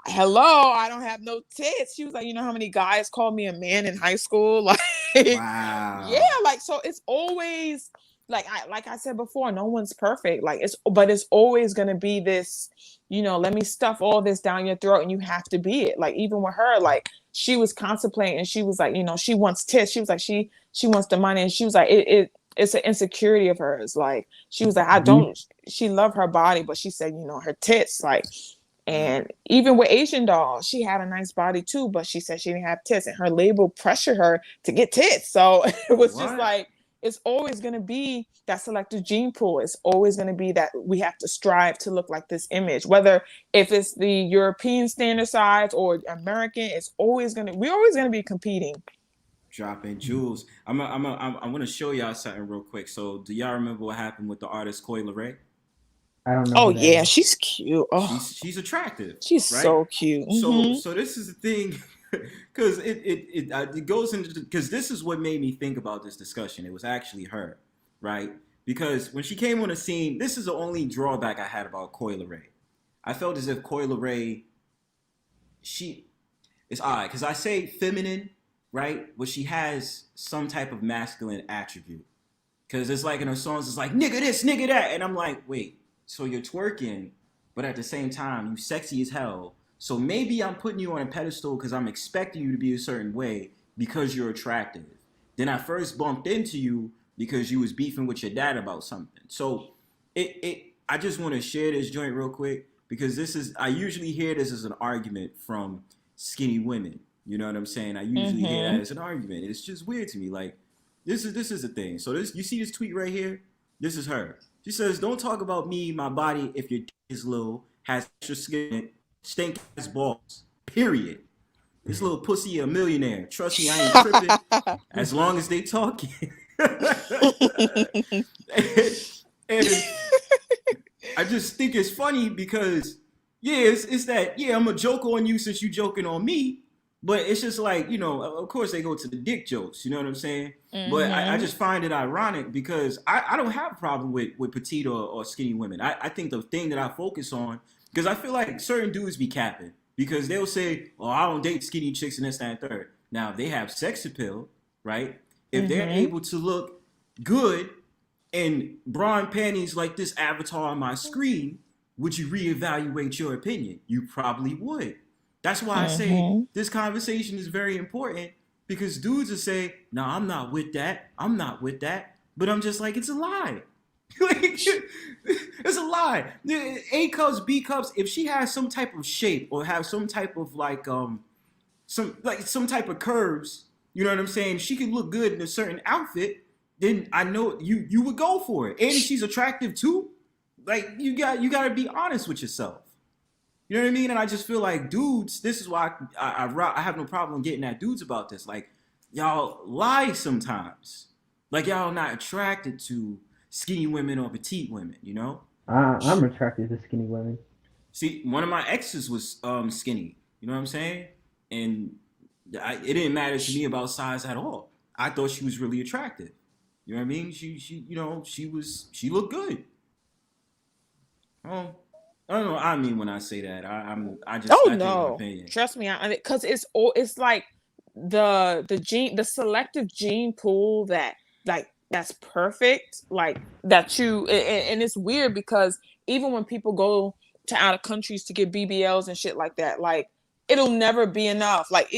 hello, I don't have no tits. She was like, you know how many guys called me a man in high school? Like, wow. Yeah, like, so it's always like I said before, no one's perfect. Like it's always gonna be this, you know, let me stuff all this down your throat and you have to be it. Like even with her, like she was contemplating and she was like, you know, she wants tits. She was like, she wants the money, and she was like, it's an insecurity of hers. Like she was like, she loved her body, but she said, you know, her tits, like. And even with Asian Doll, she had a nice body too, but she said she didn't have tits, and her label pressured her to get tits. So it was just like, it's always going to be that selective gene pool. It's always going to be that we have to strive to look like this image, whether if it's the European standard size or American, we're always going to be competing. Dropping jewels. I'm going to show y'all something real quick. So do y'all remember what happened with the artist Coi Leray? I don't know. Oh yeah, she's cute. Oh, she's attractive. She's right? so cute. Mm-hmm. So this is the thing, because it goes into, because this is what made me think about this discussion. It was actually her, right? Because when she came on the scene, this is the only drawback I had about Coi Leray. I felt as if Coi Leray, it's odd because I say feminine, right? But she has some type of masculine attribute. Because it's like in her songs, it's like nigga this, nigga that, and I'm like, wait. So you're twerking, but at the same time, you sexy as hell. So maybe I'm putting you on a pedestal because I'm expecting you to be a certain way because you're attractive. Then I first bumped into you because you was beefing with your dad about something. So I just want to share this joint real quick because I usually hear this as an argument from skinny women. You know what I'm saying? I usually hear that as an argument. It's just weird to me. Like, this is the thing. So you see this tweet right here? This is her. She says, don't talk about me, my body, if your dick is little, has extra skin, stink ass balls, period. This little pussy a millionaire. Trust me, I ain't tripping as long as they talking. and I just think it's funny because, it's that, I'm a joke on you since you joking on me. But it's just like, you know, of course they go to the dick jokes, you know what I'm saying? Mm-hmm. But I just find it ironic because I don't have a problem with petite or skinny women. I think the thing that I focus on, because I feel like certain dudes be capping because they'll say, oh, I don't date skinny chicks and this, that, and third. Now, they have sex appeal, right? If they're able to look good in bra and panties like this avatar on my screen, would you reevaluate your opinion? You probably would. That's why I say this conversation is very important because dudes will say, no, I'm not with that. I'm not with that. But I'm just like, it's a lie. It's a lie. A cups, B cups, if she has some type of shape or have some type of some type of curves, you know what I'm saying? She can look good in a certain outfit, then I know you would go for it. And if she's attractive too, like you got to be honest with yourself. You know what I mean? And I just feel like dudes, this is why I have no problem getting at dudes about this. Like, y'all lie sometimes. Like y'all not attracted to skinny women or petite women, you know? I'm attracted to skinny women. See, one of my exes was skinny. You know what I'm saying? And it didn't matter to me about size at all. I thought she was really attractive. You know what I mean? She looked good. Oh, I don't know what I mean when I say that. I just Oh that's my no, opinion. trust me, because it's like the selective gene pool that's perfect, like that and it's weird because even when people go to out of countries to get BBLs and shit like that, like it'll never be enough. Like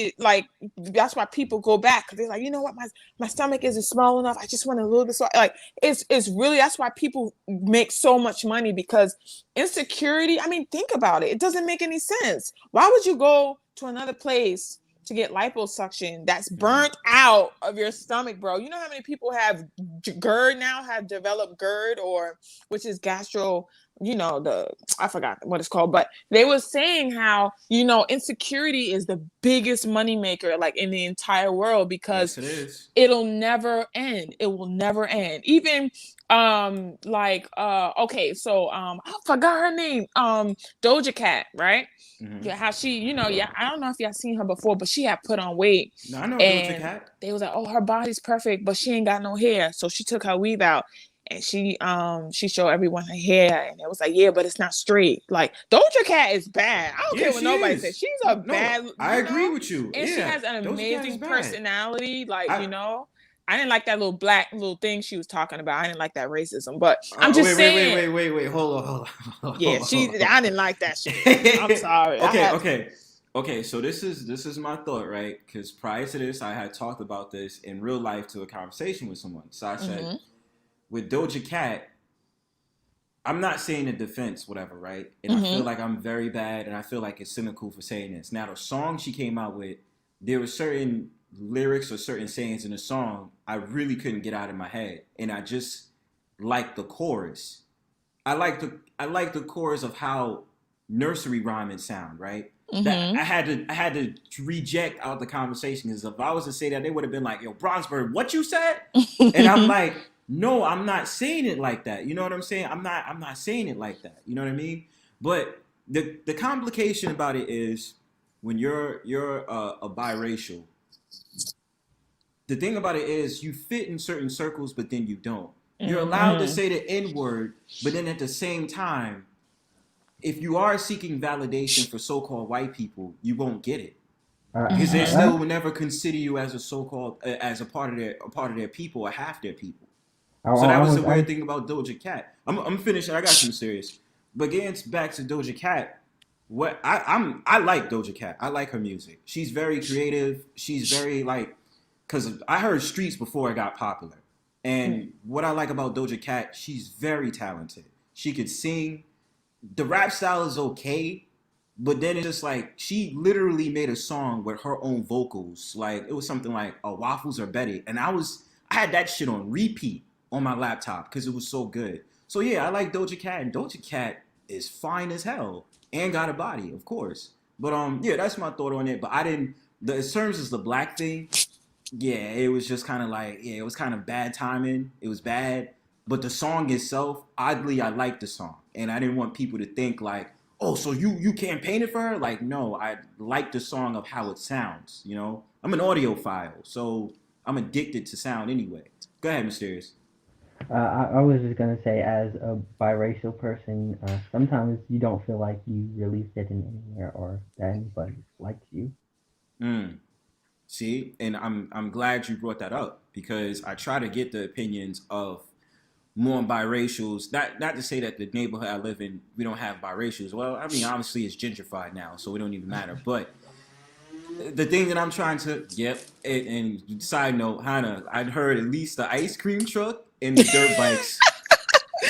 that's why people go back because they're like, you know what, my stomach isn't small enough. I just want a little bit small. Like it's really, that's why people make so much money, because insecurity. I mean, think about it. It doesn't make any sense. Why would you go to another place to get liposuction that's burnt out of your stomach, bro? You know how many people have GERD now, have developed GERD, or which is gastro, I forgot what it's called, but they were saying how, insecurity is the biggest moneymaker like in the entire world, because yes, it is. It'll never end. It will never end. Even okay, so I forgot her name. Doja Cat, right? Mm-hmm. Yeah, how she, I don't know if y'all seen her before, but she had put on weight. No, I know Doja Cat. They was like, oh, her body's perfect, but she ain't got no hair. So she took her weave out and she showed everyone her hair, and it was like, yeah, but it's not straight. Like Doja Cat is bad. I don't care what nobody says. She's bad. I agree with you. And she has an amazing personality. Like, I didn't like that little black little thing she was talking about. I didn't like that racism, but I'm just saying. Wait. Hold on. Yeah, I didn't like that shit. I'm sorry. Okay. So this is my thought, right? Because prior to this, I had talked about this in real life to a conversation with someone. So I said, with Doja Cat, I'm not saying in defense, whatever, right? And I feel like I'm very bad, and I feel like it's cynical for saying this. Now, the song she came out with, there were certain lyrics or certain sayings in the song I really couldn't get out of my head, and I just like the chorus. I like the chorus of how nursery rhyming sound, right? That I had to reject out the conversation, because if I was to say that, they would have been like, "Yo, Bronzebird, what you said?" And I'm like, "No, I'm not saying it like that." You know what I'm saying? I'm not saying it like that. You know what I mean? But the complication about it is when you're a biracial. The thing about it is you fit in certain circles, but then you don't. You're allowed to say the N-word, but then at the same time, if you are seeking validation for so-called white people, you won't get it, because they still will never consider you as a so-called as a part of their people or half their people. So that was the weird thing about Doja Cat. I'm finishing. I got some serious, but getting back to Doja Cat, what I like Doja Cat. I like her music. She's very creative. She's very because I heard Streets before it got popular. And what I like about Doja Cat, she's very talented. She could sing. The rap style is okay, but then it's just like she literally made a song with her own vocals. Like it was something like Waffles Are Betty. And I had that shit on repeat on my laptop because it was so good. So yeah, I like Doja Cat, and Doja Cat is fine as hell and got a body, of course. But yeah, that's my thought on it. But I didn't, as terms as the black thing, yeah, it was just kind of like, it was kind of bad timing. It was bad. But the song itself, oddly, I liked the song. And I didn't want people to think like, oh, so you campaigned for her? Like, no, I like the song of how it sounds, you know? I'm an audiophile, so I'm addicted to sound anyway. Go ahead, Mysterious. I was just going to say, as a biracial person, sometimes you don't feel like you really fit in anywhere or that anybody likes you. See, and I'm glad you brought that up, because I try to get the opinions of more biracials. Not to say that the neighborhood I live in, we don't have biracials. Well, I mean, obviously it's gentrified now, so it don't even matter. But the thing that I'm trying to and side note, Hannah, I'd heard at least the ice cream truck and the dirt bikes.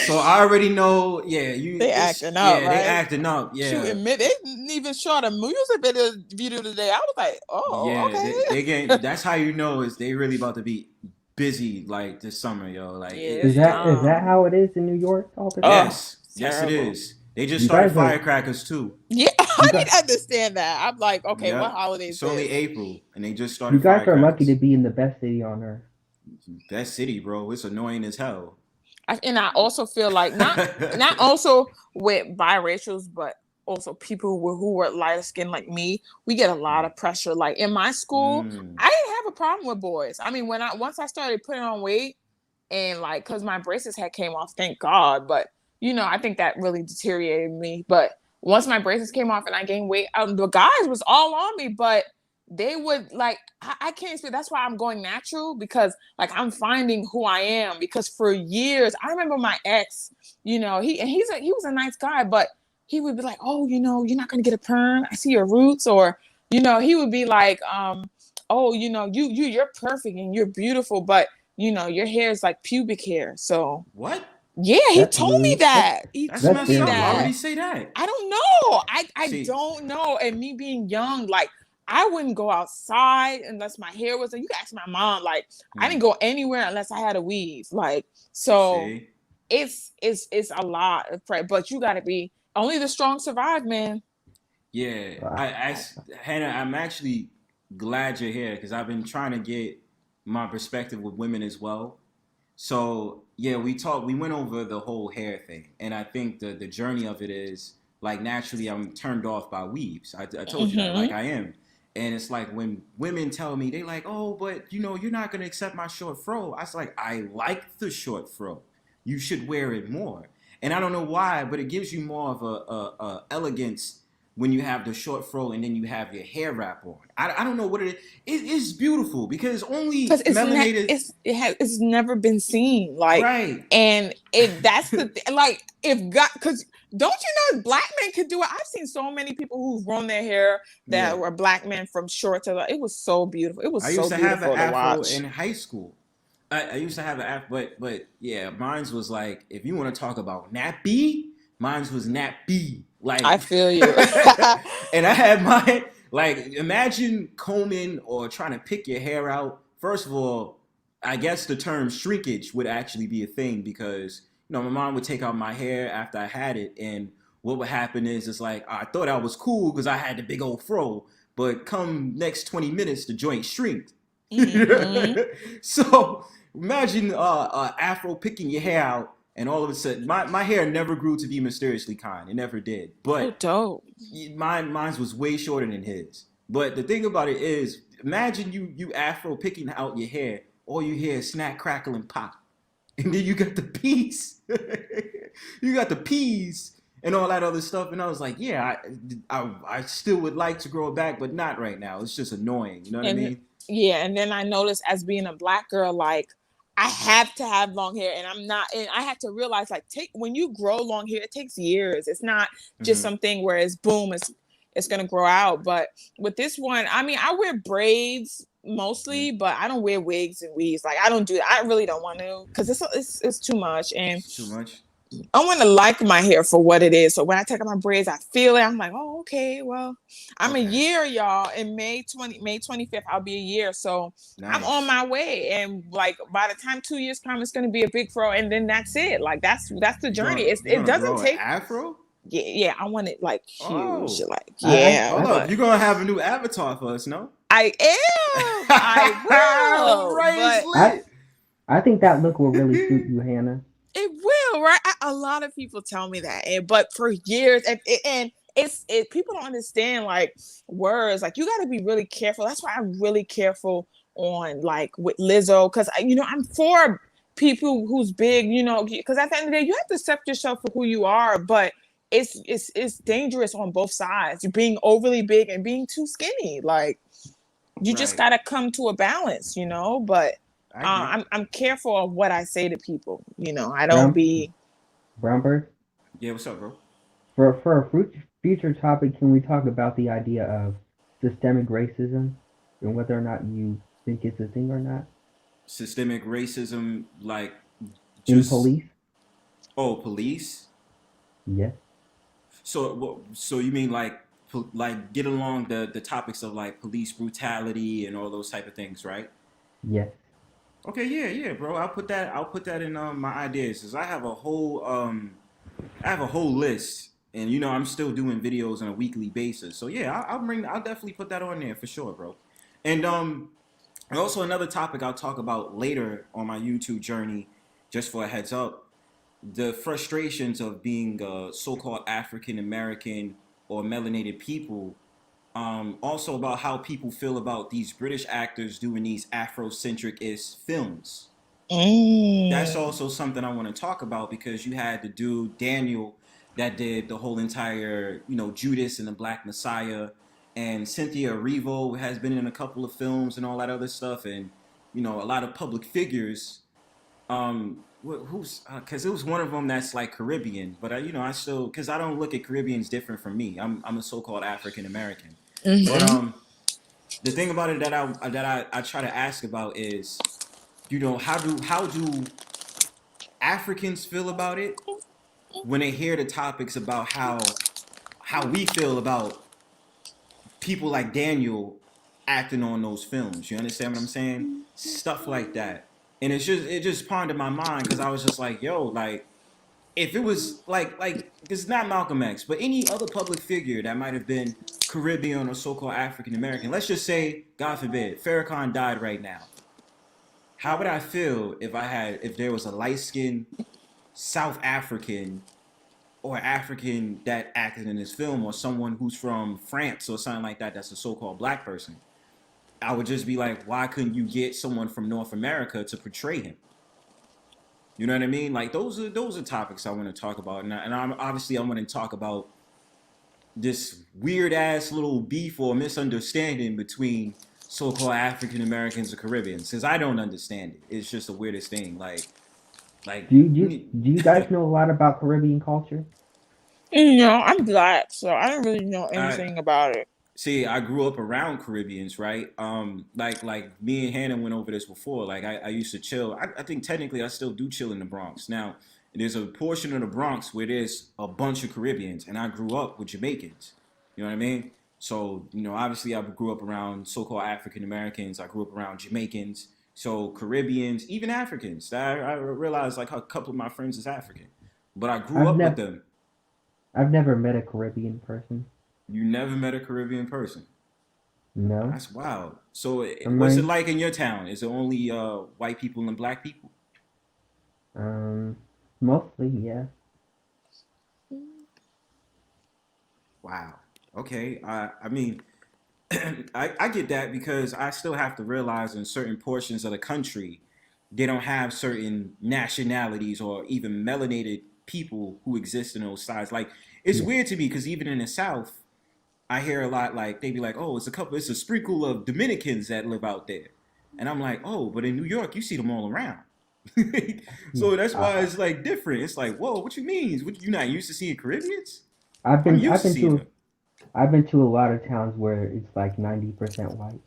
So I already know, they acting up, right? They acting up, yeah. Shoot, they didn't even shot a music video today. I was like, okay. They getting, that's how you know is they really about to be busy like this summer, yo. Like, is that how it is in New York all the time? Yes, it is. They just You started guys are firecrackers too. Yeah, I you didn't guys understand that. I'm like, okay, what Yep. holiday is It's only this? April, and they just you started guys are lucky to firecrackers. be in the best city on earth. That city, bro, it's annoying as hell. And I also feel like not also with biracials, but also people who were lighter skinned like me, we get a lot of pressure. Like in my school, Mm. I didn't have a problem with boys. I mean, once I started putting on weight and like because my braces had came off, thank God. But I think that really deteriorated me. But once my braces came off and I gained weight, the guys was all on me, but they would like I can't speak. That's why I'm going natural because like I'm finding who I am. Because for years, I remember my ex. He was a nice guy, but he would be like, "Oh, you're not gonna get a perm. I see your roots," or he would be like, "Oh, you're perfect and you're beautiful, but your hair is like pubic hair." So What? yeah, he That's told me rude. that. He That's told That's me messed very up. Why would that. he rude. say that? I don't know. I See, don't know. And me being young, like I wouldn't go outside unless my hair was. You can ask my mom. Like I didn't go anywhere unless I had a weave. Like so, see, it's a lot of pressure. But you got to be only the strong survive, man. yeah. Wow. Hannah, I'm actually glad you're here because I've been trying to get my perspective with women as well. So yeah, we went over the whole hair thing, and I think the journey of it is like naturally I'm turned off by weaves. I told you that, like Mm-hmm. I am, and it's like when women tell me they like, oh, but you're not gonna accept my short fro. I was like, I like the short fro. You should wear it more, and I don't know why, but it gives you more of a elegance when you have the short fro and then you have your hair wrap on. I don't know what it is. It is beautiful because Because only melanated. it's never been seen like, Right. and that's the like if God, because don't you know black men could do it. I've seen so many people who've grown their hair that Yeah. were black men from short to it was so beautiful. It was I so used to have an beautiful to afro watch. in high school. I used to have an afro, but yeah, mine's was like, if you want to talk about nappy, mine's was nappy. Like, I feel you. and I had mine, like, imagine combing or trying to pick your hair out. First of all, I guess the term shrinkage would actually be a thing because, my mom would take out my hair after I had it. And what would happen is, it's like, I thought I was cool because I had the big old fro. But come next 20 minutes, the joint shrinked. Hmm. So imagine afro picking your hair out, and all of a sudden, my hair never grew to be mysteriously kind. It never did. Oh, But dope. mine was way shorter than his. But the thing about it is, imagine you afro picking out your hair, all you hear is snack, crackle, and pop, and then you got the peas, you got the peas, and all that other stuff. And I was like, yeah, I still would like to grow it back, but not right now. It's just annoying. You know what I And mean? yeah, and then I noticed as being a black girl, like I have to have long hair, and I'm not, and I have to realize like when you grow long hair, it takes years. It's not just Mm-hmm. something where it's boom, it's gonna grow out. But with this one, I mean, I wear braids mostly, but I don't wear wigs and weaves. Like I don't do that. I really don't want to because it's too much, and It's too much. I want to like my hair for what it is. So when I take out my braids, I feel it. I'm like, oh, okay, well, I'm a Okay. year, y'all. In May 25th, I'll be a year. So I'm on Nice. my way. And like by the time 2 years come, it's gonna be a big fro, and then that's it. Like that's the journey. You It gonna doesn't grow an take. afro? Yeah. I want it like huge. Oh. Like I, yeah, Hold I, up. but You're gonna have a new avatar for us, no? I am. I will. Right, But it's I lit. I think that look will really suit you, Hannah. it will, right? A lot of people tell me that, but for years, and people don't understand like words. Like you got to be really careful. That's why I'm really careful on like with Lizzo because I'm for people who's big. Because at the end of the day, you have to accept yourself for who you are, but it's dangerous on both sides. You're being overly big and being too skinny. Like you just Right. got to come to a balance, But I agree. I'm careful of what I say to people. I don't Brown be. Brownbird. Yeah, what's up, bro? For a future topic, can we talk about the idea of systemic racism and whether or not you think it's a thing or not Systemic racism, like in just police? police. Yes. So you mean like get along the topics of like police brutality and all those type of things, right? Yes. Okay, yeah, bro. I'll put that in my ideas. Cause I have a whole list And I'm still doing videos on a weekly basis. So yeah, I'll definitely put that on there for sure, bro. And also another topic I'll talk about later on my YouTube journey, just for a heads up, the frustrations of being so-called African American or melanated people. Also about how people feel about these British actors doing these Afrocentric-ish films. That's also something I want to talk about because you had the dude Daniel that did the whole entire, Judas and the Black Messiah, and Cynthia Erivo has been in a couple of films and all that other stuff, and a lot of public figures. Who's because it was one of them that's like Caribbean, but I still, because I don't look at Caribbeans different from me. I'm a so-called African American, but the thing about it that I try to ask about is, how do Africans feel about it when they hear the topics about how we feel about people like Daniel acting on those films. You understand what I'm saying? Stuff like that. And it just pondered my mind because I was just like, yo, like, if it was like it's not Malcolm X, but any other public figure that might have been Caribbean or so-called African American, let's just say, God forbid, Farrakhan died right now. How would I feel if there was a light-skinned South African or African that acted in this film, or someone who's from France or something like that that's a so-called black person? I would just be like, why couldn't you get someone from North America to portray him? You know what I mean? Like, those are topics I want to talk about. And I'm obviously I want to talk about this weird-ass little beef or misunderstanding between so-called African Americans and Caribbeans, because I don't understand it. It's just the weirdest thing. Like do you guys know a lot about Caribbean culture? I'm black, so I don't really know anything about it. See, I grew up around Caribbeans, right? Like me and Hannah went over this before. Like I used to chill. I think technically I still do chill in the Bronx. Now, there's a portion of the Bronx where there's a bunch of Caribbeans, and I grew up with Jamaicans. You know what I mean? So, obviously I grew up around so-called African Americans. I grew up around Jamaicans. So Caribbeans, even Africans. I realized like a couple of my friends is African, but I grew up with them. I've never met a Caribbean person. You never met a Caribbean person? No. That's wild. So what's it like in your town? Is it only white people and black people? Mostly, yeah. Wow. Okay. I mean, I get that because I still have to realize in certain portions of the country, they don't have certain nationalities or even melanated people who exist in those sides. Like, it's weird to me because even in the South, I hear a lot like they be like, oh, it's a sprinkle of Dominicans that live out there. And I'm like, oh, but in New York, you see them all around. So that's why it's like different. It's like, whoa, what you mean? You not used to seeing Caribbeans? I've been to a lot of towns where it's like 90% white.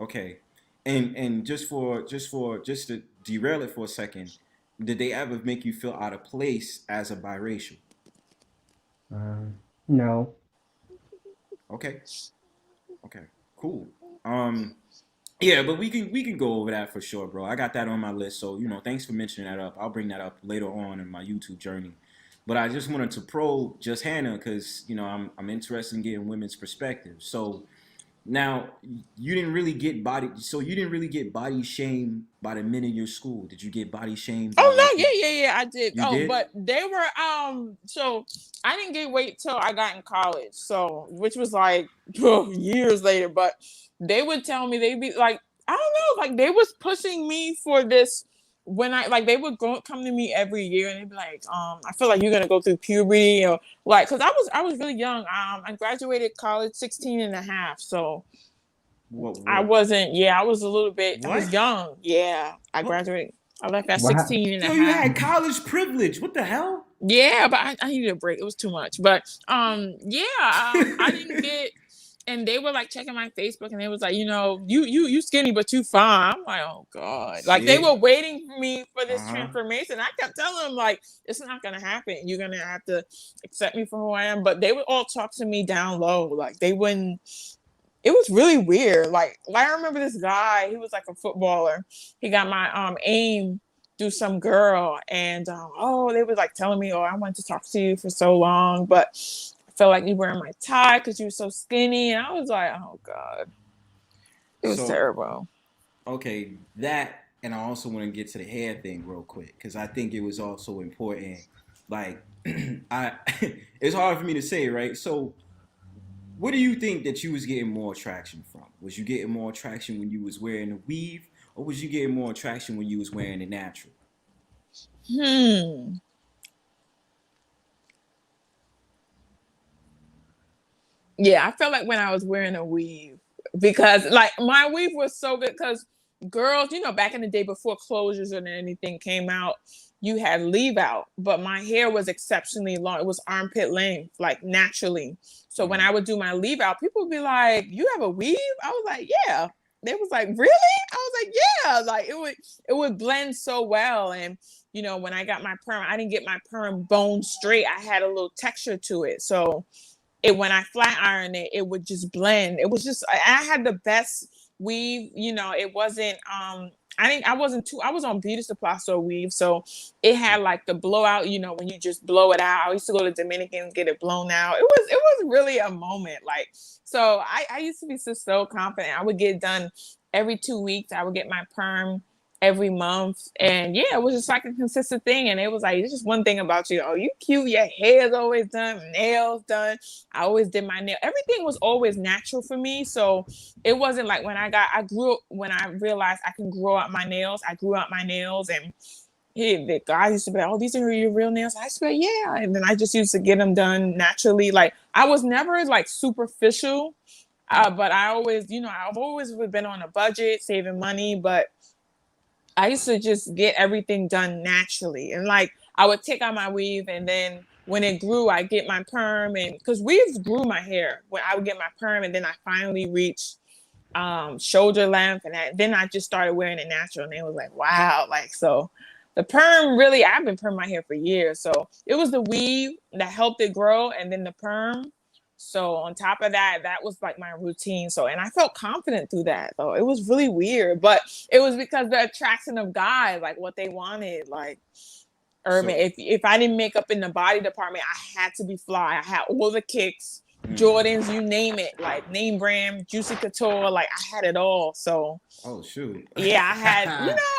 Okay. And just to derail it for a second, did they ever make you feel out of place as a biracial? No. Okay. Cool. Yeah, but we can go over that for sure, bro. I got that on my list. So, thanks for mentioning that up. I'll bring that up later on in my YouTube journey. But I just wanted to probe JustHannah because, I'm interested in getting women's perspective. So now you didn't really get body shamed by the men in your school. Did you get body shamed? Oh no, yeah, I did. You did? But they were so I didn't get weight till I got in college. So which was like years later. But they would tell me, they'd be like, I don't know, like they was pushing me for this when they would come to me every year and they'd be like, I feel like you're gonna go through puberty, or like, because I was really young. I graduated college 16 and a half, so what? I wasn't. Yeah, I was a little bit. What? I was young. Yeah, I graduated. I left at 16 and a half. You had college privilege. What the hell? Yeah, but I needed a break. It was too much. But I didn't get. And they were like checking my Facebook, and they was like, you skinny, but you fine. I'm like, oh God. Like they were waiting for me for this transformation. I kept telling them like, it's not gonna happen. You're gonna have to accept me for who I am. But they would all talk to me down low. Like they wouldn't. It was really weird. Like I remember this guy. He was like a footballer. He got my AIM do some girl, and they was like telling me, I wanted to talk to you for so long, but I felt like you weren't my type because you were so skinny, and I was like, oh God, it was terrible. Okay, that, and I also want to get to the hair thing real quick because I think it was also important. Like, it's hard for me to say, right? So, what do you think that you was getting more attraction from? Was you getting more attraction when you was wearing a weave, or was you getting more attraction when you was wearing it natural? Yeah, I felt like when I was wearing a weave, because like my weave was so good, because girls, back in the day before closures or anything came out, you had leave out, but my hair was exceptionally long. It was armpit length, like naturally. So when I would do my leave out, people would be like, "You have a weave?" I was like, "Yeah." They was like, "Really?" I was like, "Yeah." Like it would blend so well. And when I got my perm, I didn't get my perm bone straight. I had a little texture to it. So when I flat ironed it, it would just blend. It was just, I had the best weave. It wasn't I was on Beauty Supply Store weave, so it had like the blowout, when you just blow it out. I used to go to Dominicans, get it blown out. It was really a moment. Like, so I used to be so confident. I would get done every 2 weeks. I would get my perm every month, and yeah, it was just like a consistent thing. And it was like, it's just one thing about you. Oh, you cute. Your hair's always done, nails done. I always did my nail. Everything was always natural for me. So it wasn't like when I realized I can grow out my nails. I grew out my nails, and the guy used to be like, "Oh, these are your real nails." I used to be like, "Yeah," and then I just used to get them done naturally. Like, I was never like superficial, but I always, I've always been on a budget, saving money, but I used to just get everything done naturally. And like, I would take out my weave, and then when it grew, I get my perm, and because weaves grew my hair, when I would get my perm, and then I finally reached shoulder length, and then I just started wearing it natural, and it was like, wow. Like, so the perm, really, I've been perming my hair for years. So it was the weave that helped it grow, and then the perm. So on top of that, that was like my routine. So, and I felt confident through that, though. It was really weird, but it was because the attraction of guys, like what they wanted. Like, Urban, if I didn't make up in the body department, I had to be fly. I had all the kicks, Jordans, you name it, like name brand, Juicy Couture, like I had it all. So, oh shoot, yeah, I had,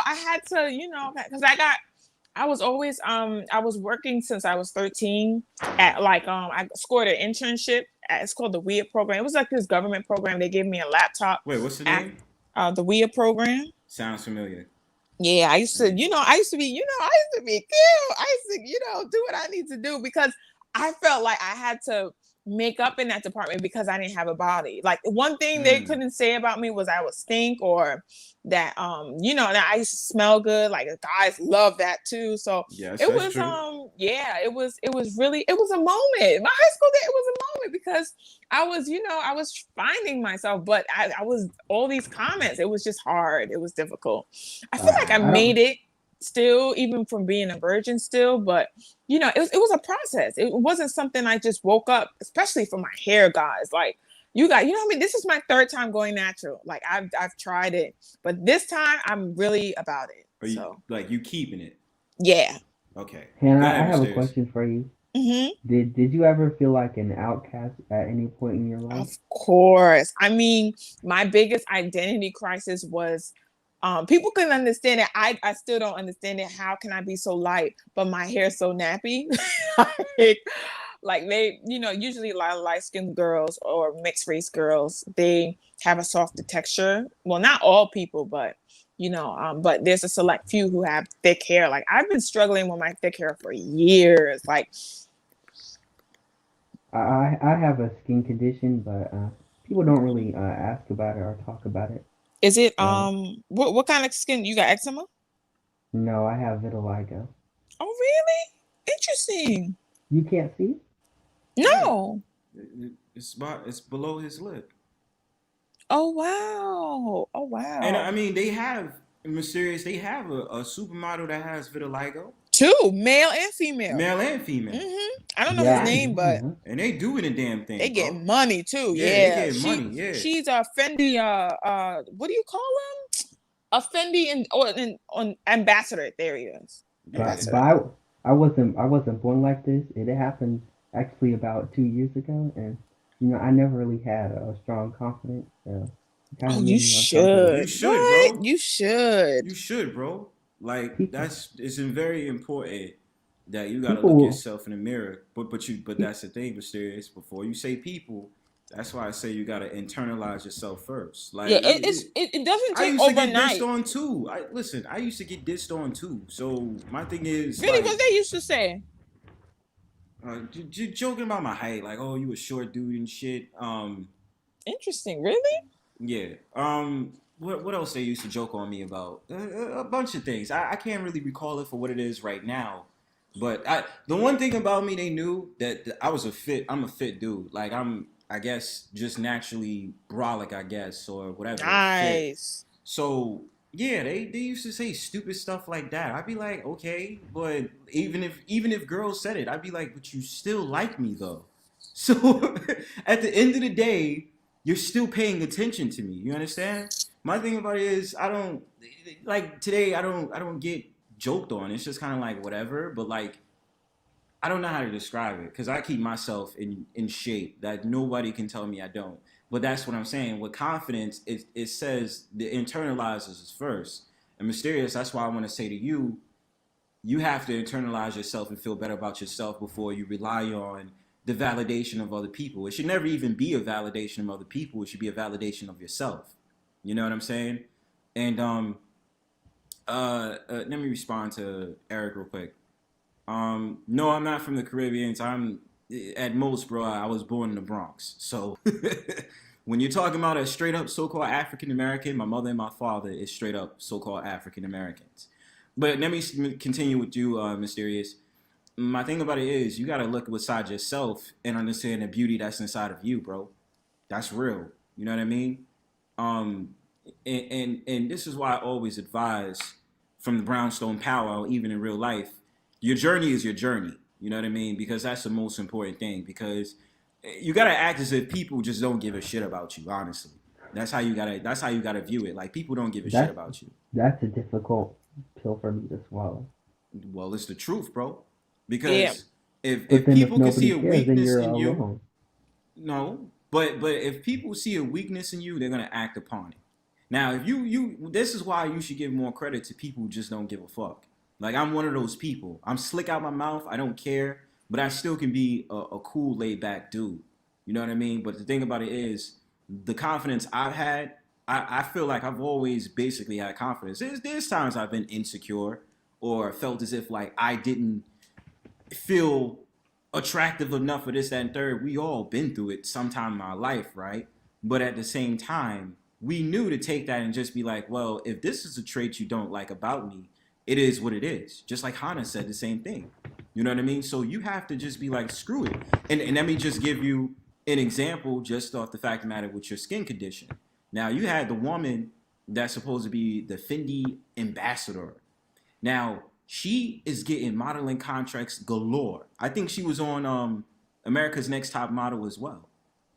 I had to, because I was always I was working since I was 13 at like I scored an internship it's called the WIA program. It was like this government program. They gave me a laptop. Wait, what's the name? The WIA program. Sounds familiar. Yeah, I used to be cute. I used to, do what I need to do because I felt like I had to make up in that department because I didn't have a body. Like one thing they couldn't say about me was I would stink, or that that I used to smell good. Like guys love that too. So yes, it was true. it was really a moment. My high school day, it was a moment because I was I was finding myself, but I was all these comments. It was just hard. It was difficult. I feel like I made it still, even from being a virgin still, but it was a process. It wasn't something I just woke up, especially for my hair, guys. Like this is my third time going natural. Like I've tried it, but this time I'm really about it. You keeping it? Yeah. Okay. Hannah, I have a question for you. Mm-hmm. Did you ever feel like an outcast at any point in your life? Of course. I mean, my biggest identity crisis was people couldn't understand it. I still don't understand it. How can I be so light, but my hair's so nappy? like they, usually a lot of light-skinned girls or mixed race girls, they have a softer texture. Well, not all people, but but there's a select few who have thick hair. Like I've been struggling with my thick hair for years. Like I have a skin condition, but people don't really ask about it or talk about it. Is it what kind of skin? You got eczema? No, I have vitiligo. Oh, really? Interesting. You can't see? No. It's below his lip. Oh wow. Oh wow. And I mean, they have a supermodel that has vitiligo. Two, male and female. Male and female. Mm-hmm. I don't know his name, but and they doing the damn thing. They get money too. Yeah, they get money. Yeah. She's a Fendi. What do you call them? a Fendi and on ambassador. There he is. But I wasn't born like this. It happened actually about 2 years ago, and I never really had a strong confidence. So Oh, you should. You should, bro. You should. You should, bro. Like People- it's very important that you gotta People look will- yourself in the mirror. But that's the thing, Mysterious. Before you say people, that's why I say you gotta internalize yourself first. Like Yeah, it doesn't I take used to get overnight. dissed on too. I used to get dissed on too. So my thing is Really, like, what they used to say? joking about my height, like, oh, you a short dude and shit. Interesting, really? Yeah. What else they used to joke on me about? A bunch of things. I can't really recall it for what it is right now. But the one thing about me, they knew that I'm a fit dude. Like I guess just naturally brolic, I guess, or whatever. Nice. Fit. So yeah, they used to say stupid stuff like that. I'd be like, okay, but even if girls said it, I'd be like, but you still like me though. So at the end of the day, you're still paying attention to me. You understand? My thing about it is I don't like today. I don't get joked on. It's just kind of like whatever. But like I don't know how to describe it because I keep myself in shape that nobody can tell me I don't. But that's what I'm saying. With confidence, it says the internalizers is first. And Mysterious, that's why I want to say to you, you have to internalize yourself and feel better about yourself before you rely on the validation of other people. It should never even be a validation of other people. It should be a validation of yourself. You know what I'm saying? And let me respond to Eric real quick. No, I'm not from the Caribbean. I'm at most, bro. I was born in the Bronx. So when you're talking about a straight up so-called African American, my mother and my father is straight up so-called African Americans. But let me continue with you, Mysterious. My thing about it is you gotta look inside yourself and understand the beauty that's inside of you, bro. That's real. You know what I mean? And this is why I always advise from the Brownstone Pow, even in real life, your journey is your journey. You know what I mean? Because that's the most important thing. Because you gotta act as if people just don't give a shit about you. Honestly, that's how you gotta view it. Like people don't give a shit about you. That's a difficult pill for me to swallow. Well, it's the truth, bro. Because if people can see a weakness in you, alone. no. But if people see a weakness in you, they're gonna act upon it. Now, if you this is why you should give more credit to people who just don't give a fuck. Like I'm one of those people. I'm slick out my mouth. I don't care, but I still can be a cool, laid back dude. You know what I mean? But the thing about it is, the confidence I've had, I feel like I've always basically had confidence. There's times I've been insecure or felt as if like I didn't feel attractive enough for this, that, and third. We all been through it sometime in our life, right? But at the same time, we knew to take that and just be like, well, if this is a trait you don't like about me, it is what it is. Just like Hannah said the same thing. You know what I mean? So you have to just be like, screw it. And let me just give you an example just off the fact of the matter with your skin condition. Now, you had the woman that's supposed to be the Fendi ambassador. Now, she is getting modeling contracts galore. I think she was on America's Next Top Model as well.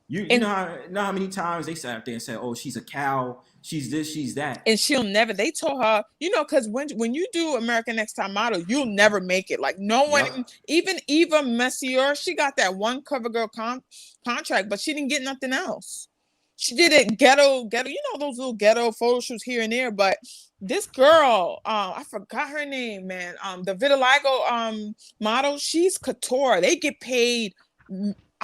You know how many times they sat up there and said, oh, she's a cow, she's this, she's that. And she'll never, they told her, because when you do American Next Top Model, you'll never make it. Like no one, even Eva Messier, she got that one CoverGirl contract, but she didn't get nothing else. She did it ghetto, those little ghetto photo shoots here and there. But this girl, I forgot her name, man. The vitiligo model, she's couture. They get paid.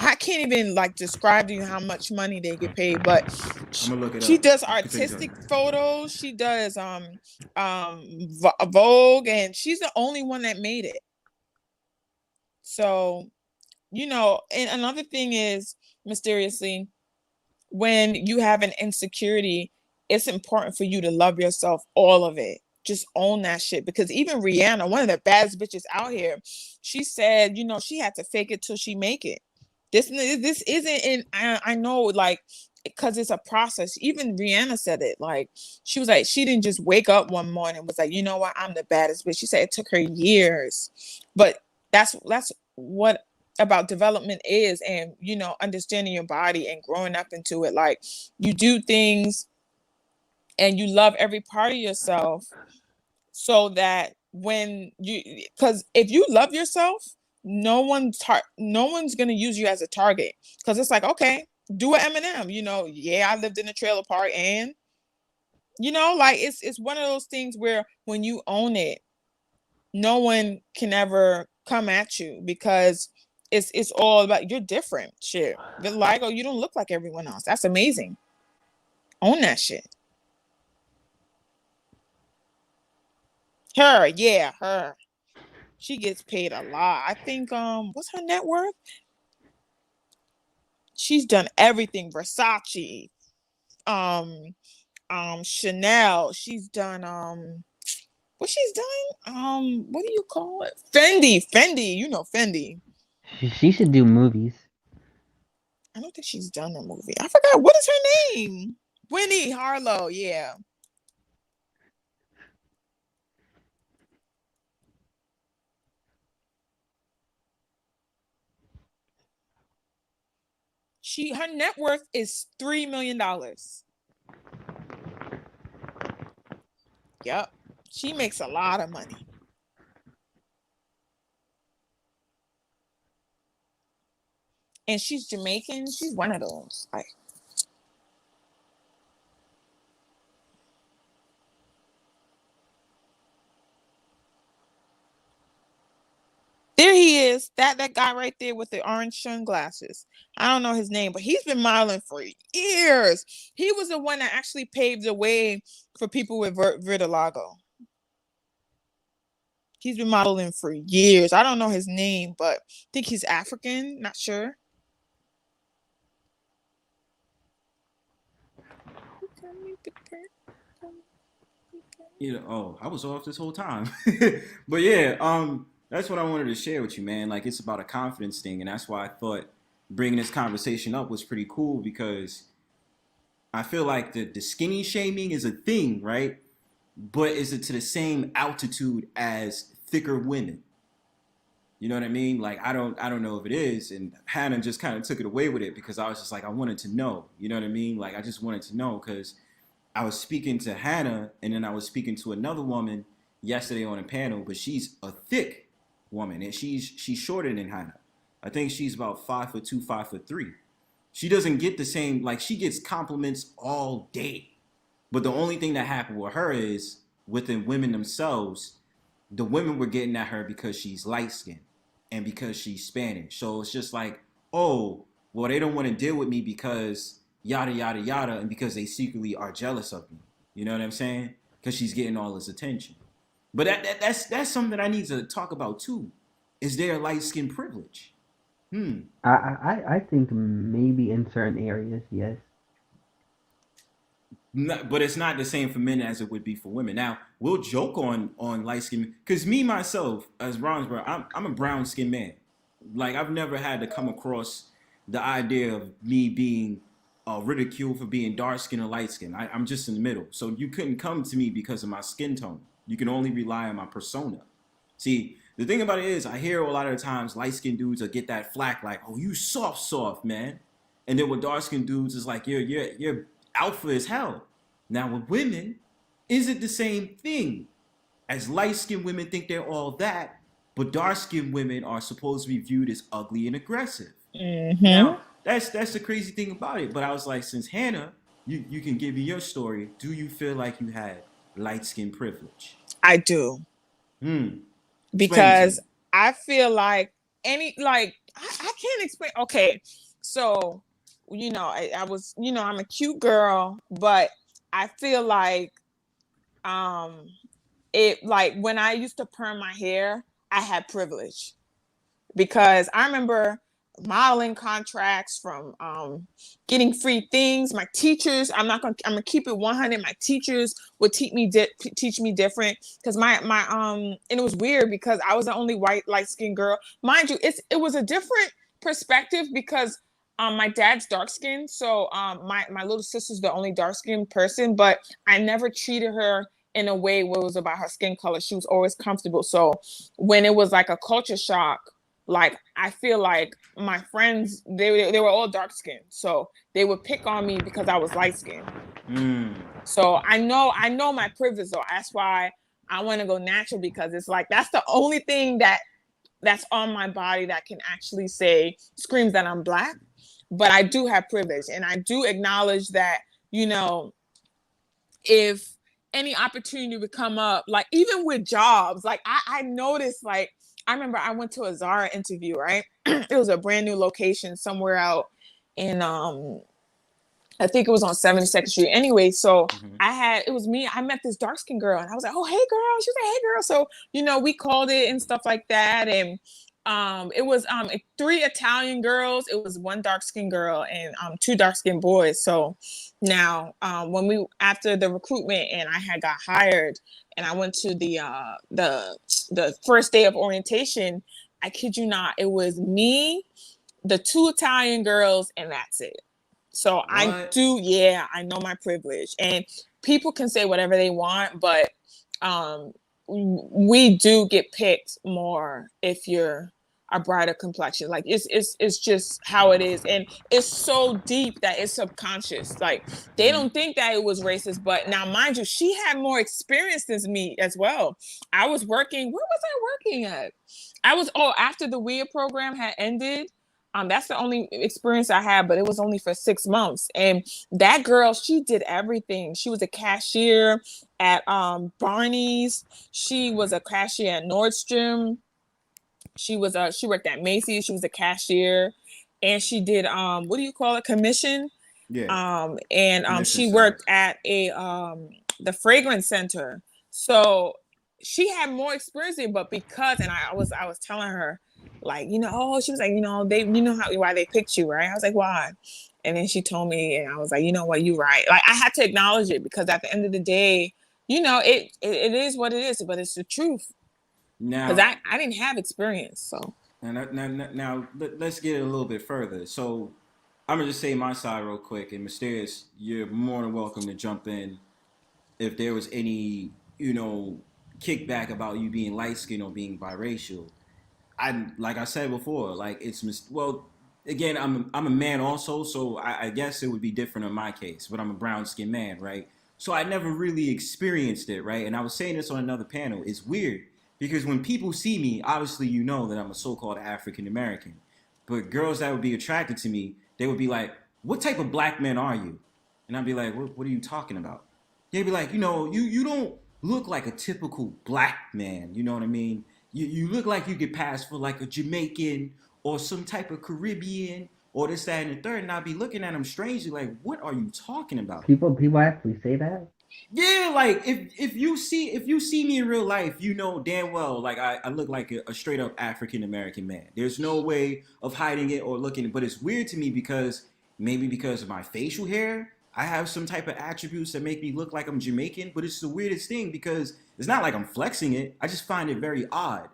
I can't even describe to you how much money they get paid, but she does artistic photos. She does Vogue, and she's the only one that made it. So, and another thing is, mysteriously, when you have an insecurity, it's important for you to love yourself, all of it. Just own that shit. Because even Rihanna, one of the baddest bitches out here, she said, she had to fake it till she make it. This isn't, I know, because it's a process. Even Rihanna said it. She was like, she didn't just wake up one morning and was like, you know what, I'm the baddest bitch. She said it took her years. But that's what about development is, and understanding your body and growing up into it. You do things and you love every part of yourself, so that when you, because if you love yourself, no one's gonna use you as a target, because it's like, okay, do an Eminem, you know, yeah, I lived in a trailer park, and you know, like it's one of those things where when you own it, no one can ever come at you, because it's all about, you're different. Shit, they're like, oh, you don't look like everyone else. That's amazing. Own that shit. Her. She gets paid a lot. I think what's her net worth? She's done everything. Versace, Chanel. She's done what she's done? What do you call it? Fendi. You know Fendi. She should do movies. I don't think she's done a movie. I forgot, what is her name? Winnie Harlow. Yeah. Her net worth is $3 million. Yep. She makes a lot of money. And she's Jamaican. She's one of those. Like, there he is. That guy right there with the orange sunglasses. I don't know his name, but he's been modeling for years. He was the one that actually paved the way for people with vitiligo. He's been modeling for years. I don't know his name, but I think he's African. Not sure. You know, oh, I was off this whole time. But yeah, that's what I wanted to share with you, man. Like, it's about a confidence thing, and that's why I thought bringing this conversation up was pretty cool, because I feel like the skinny shaming is a thing, right? But is it to the same altitude as thicker women? You know what I mean? Like, I don't know if it is, and Hannah just kind of took it away with it, because I was just like, I wanted to know. You know what I mean? Like, I just wanted to know, because I was speaking to Hannah, and then I was speaking to another woman yesterday on a panel, but she's a thick woman, and she's shorter than Hannah. I think she's about 5'2", 5'3". She doesn't get the same, like, she gets compliments all day. But the only thing that happened with her is, within women themselves, the women were getting at her because she's light-skinned and because she's Spanish. So it's just like, oh, well, they don't want to deal with me because yada, yada, yada, and because they secretly are jealous of me. You know what I'm saying? Because she's getting all this attention. But that's something that I need to talk about too. Is there light skin privilege? I think maybe in certain areas, yes. But it's not the same for men as it would be for women. Now, we'll joke on light skin, because me, myself, as Bronzebird, I'm a brown skin man. Like, I've never had to come across the idea of me being ridiculed for being dark skin or light skin. I'm just in the middle. So you couldn't come to me because of my skin tone. You can only rely on my persona. See, the thing about it is, I hear a lot of the times light skinned dudes will get that flack, like, oh, you soft, man. And then with dark skinned dudes, it's like, you're alpha as hell. Now with women, is it the same thing? As light skinned women think they're all that, but dark skinned women are supposed to be viewed as ugly and aggressive. Mm-hmm. Now, that's the crazy thing about it. But I was like, since Hannah, you can give me your story. Do you feel like you had light skin privilege? I do. Because I feel like I can't explain. Okay, so you know, I was, you know, I'm a cute girl, but I feel like it, like, when I used to perm my hair, I had privilege, because I remember modeling contracts, from getting free things. My teachers, I'm gonna keep it 100. My teachers would teach me different, because my and it was weird because I was the only white light-skinned girl. Mind you, it was a different perspective, because my dad's dark skinned, so my little sister's the only dark skinned person, but I never treated her in a way where it was about her skin color. She was always comfortable. So when it was like a culture shock, like, I feel like my friends, they were all dark skinned, so they would pick on me because I was light skinned. So I know my privilege, though. That's why I want to go natural, because it's like that's the only thing that's on my body that can actually screams that I'm Black. But I do have privilege, and I do acknowledge that, you know, if any opportunity would come up, like even with jobs, like I noticed, like I remember I went to a Zara interview, right? It was a brand new location somewhere out in I think it was on 72nd Street. Anyway, so it was me. I met this dark skinned girl, and I was like, "Oh, hey, girl." She was like, "Hey, girl." So, you know, we called it and stuff like that. And it was 3 Italian girls. It was 1 dark skinned girl and 2 dark skinned boys. So now, after the recruitment and I had got hired, and I went to the first day of orientation, I kid you not, it was me, the 2 Italian girls, and that's it. So what? I know my privilege, and people can say whatever they want, but we do get picked more if you're a brighter complexion. Like it's just how it is, and it's so deep that it's subconscious. Like they don't think that it was racist, but now mind you, she had more experience than me as well. I was working. Where was I working at? After the WIA program had ended. That's the only experience I had, but it was only for 6 months. And that girl, she did everything. She was a cashier at Barney's. She was a cashier at Nordstrom. She worked at Macy's. She was a cashier, and she did what do you call it? Commission. Yeah. She worked at the fragrance center. So she had more experience, but I was telling her, like, you know, she was like, you know, why they picked you, right? I was like, why? And then she told me, and I was like, you know what, you're right. Like I had to acknowledge it, because at the end of the day, you know, it is what it is, but it's the truth. Now, because I didn't have experience, so. Now let's get it a little bit further. So I'm gonna just say my side real quick, and Mysterious, you're more than welcome to jump in if there was any, you know, kickback about you being light skinned or being biracial. Like I said before, like again, I'm a man also, so I guess it would be different in my case, but I'm a brown skinned man, right? So I never really experienced it, right? And I was saying this on another panel. It's weird because when people see me, obviously you know that I'm a so-called African American, but girls that would be attracted to me, they would be like, "What type of Black man are you?" And I'd be like, "What are you talking about?" They'd be like, "You know, you don't look like a typical Black man. You know what I mean? You look like you get passed for like a Jamaican or some type of Caribbean or this, that, and the third." And I'll be looking at them strangely like, "What are you talking about?" People actually say that? Yeah, like if you see me in real life, you know damn well like I look like a straight up African American man. There's no way of hiding it or looking, but it's weird to me because maybe because of my facial hair, I have some type of attributes that make me look like I'm Jamaican, but it's the weirdest thing because it's not like I'm flexing it. I just find it very odd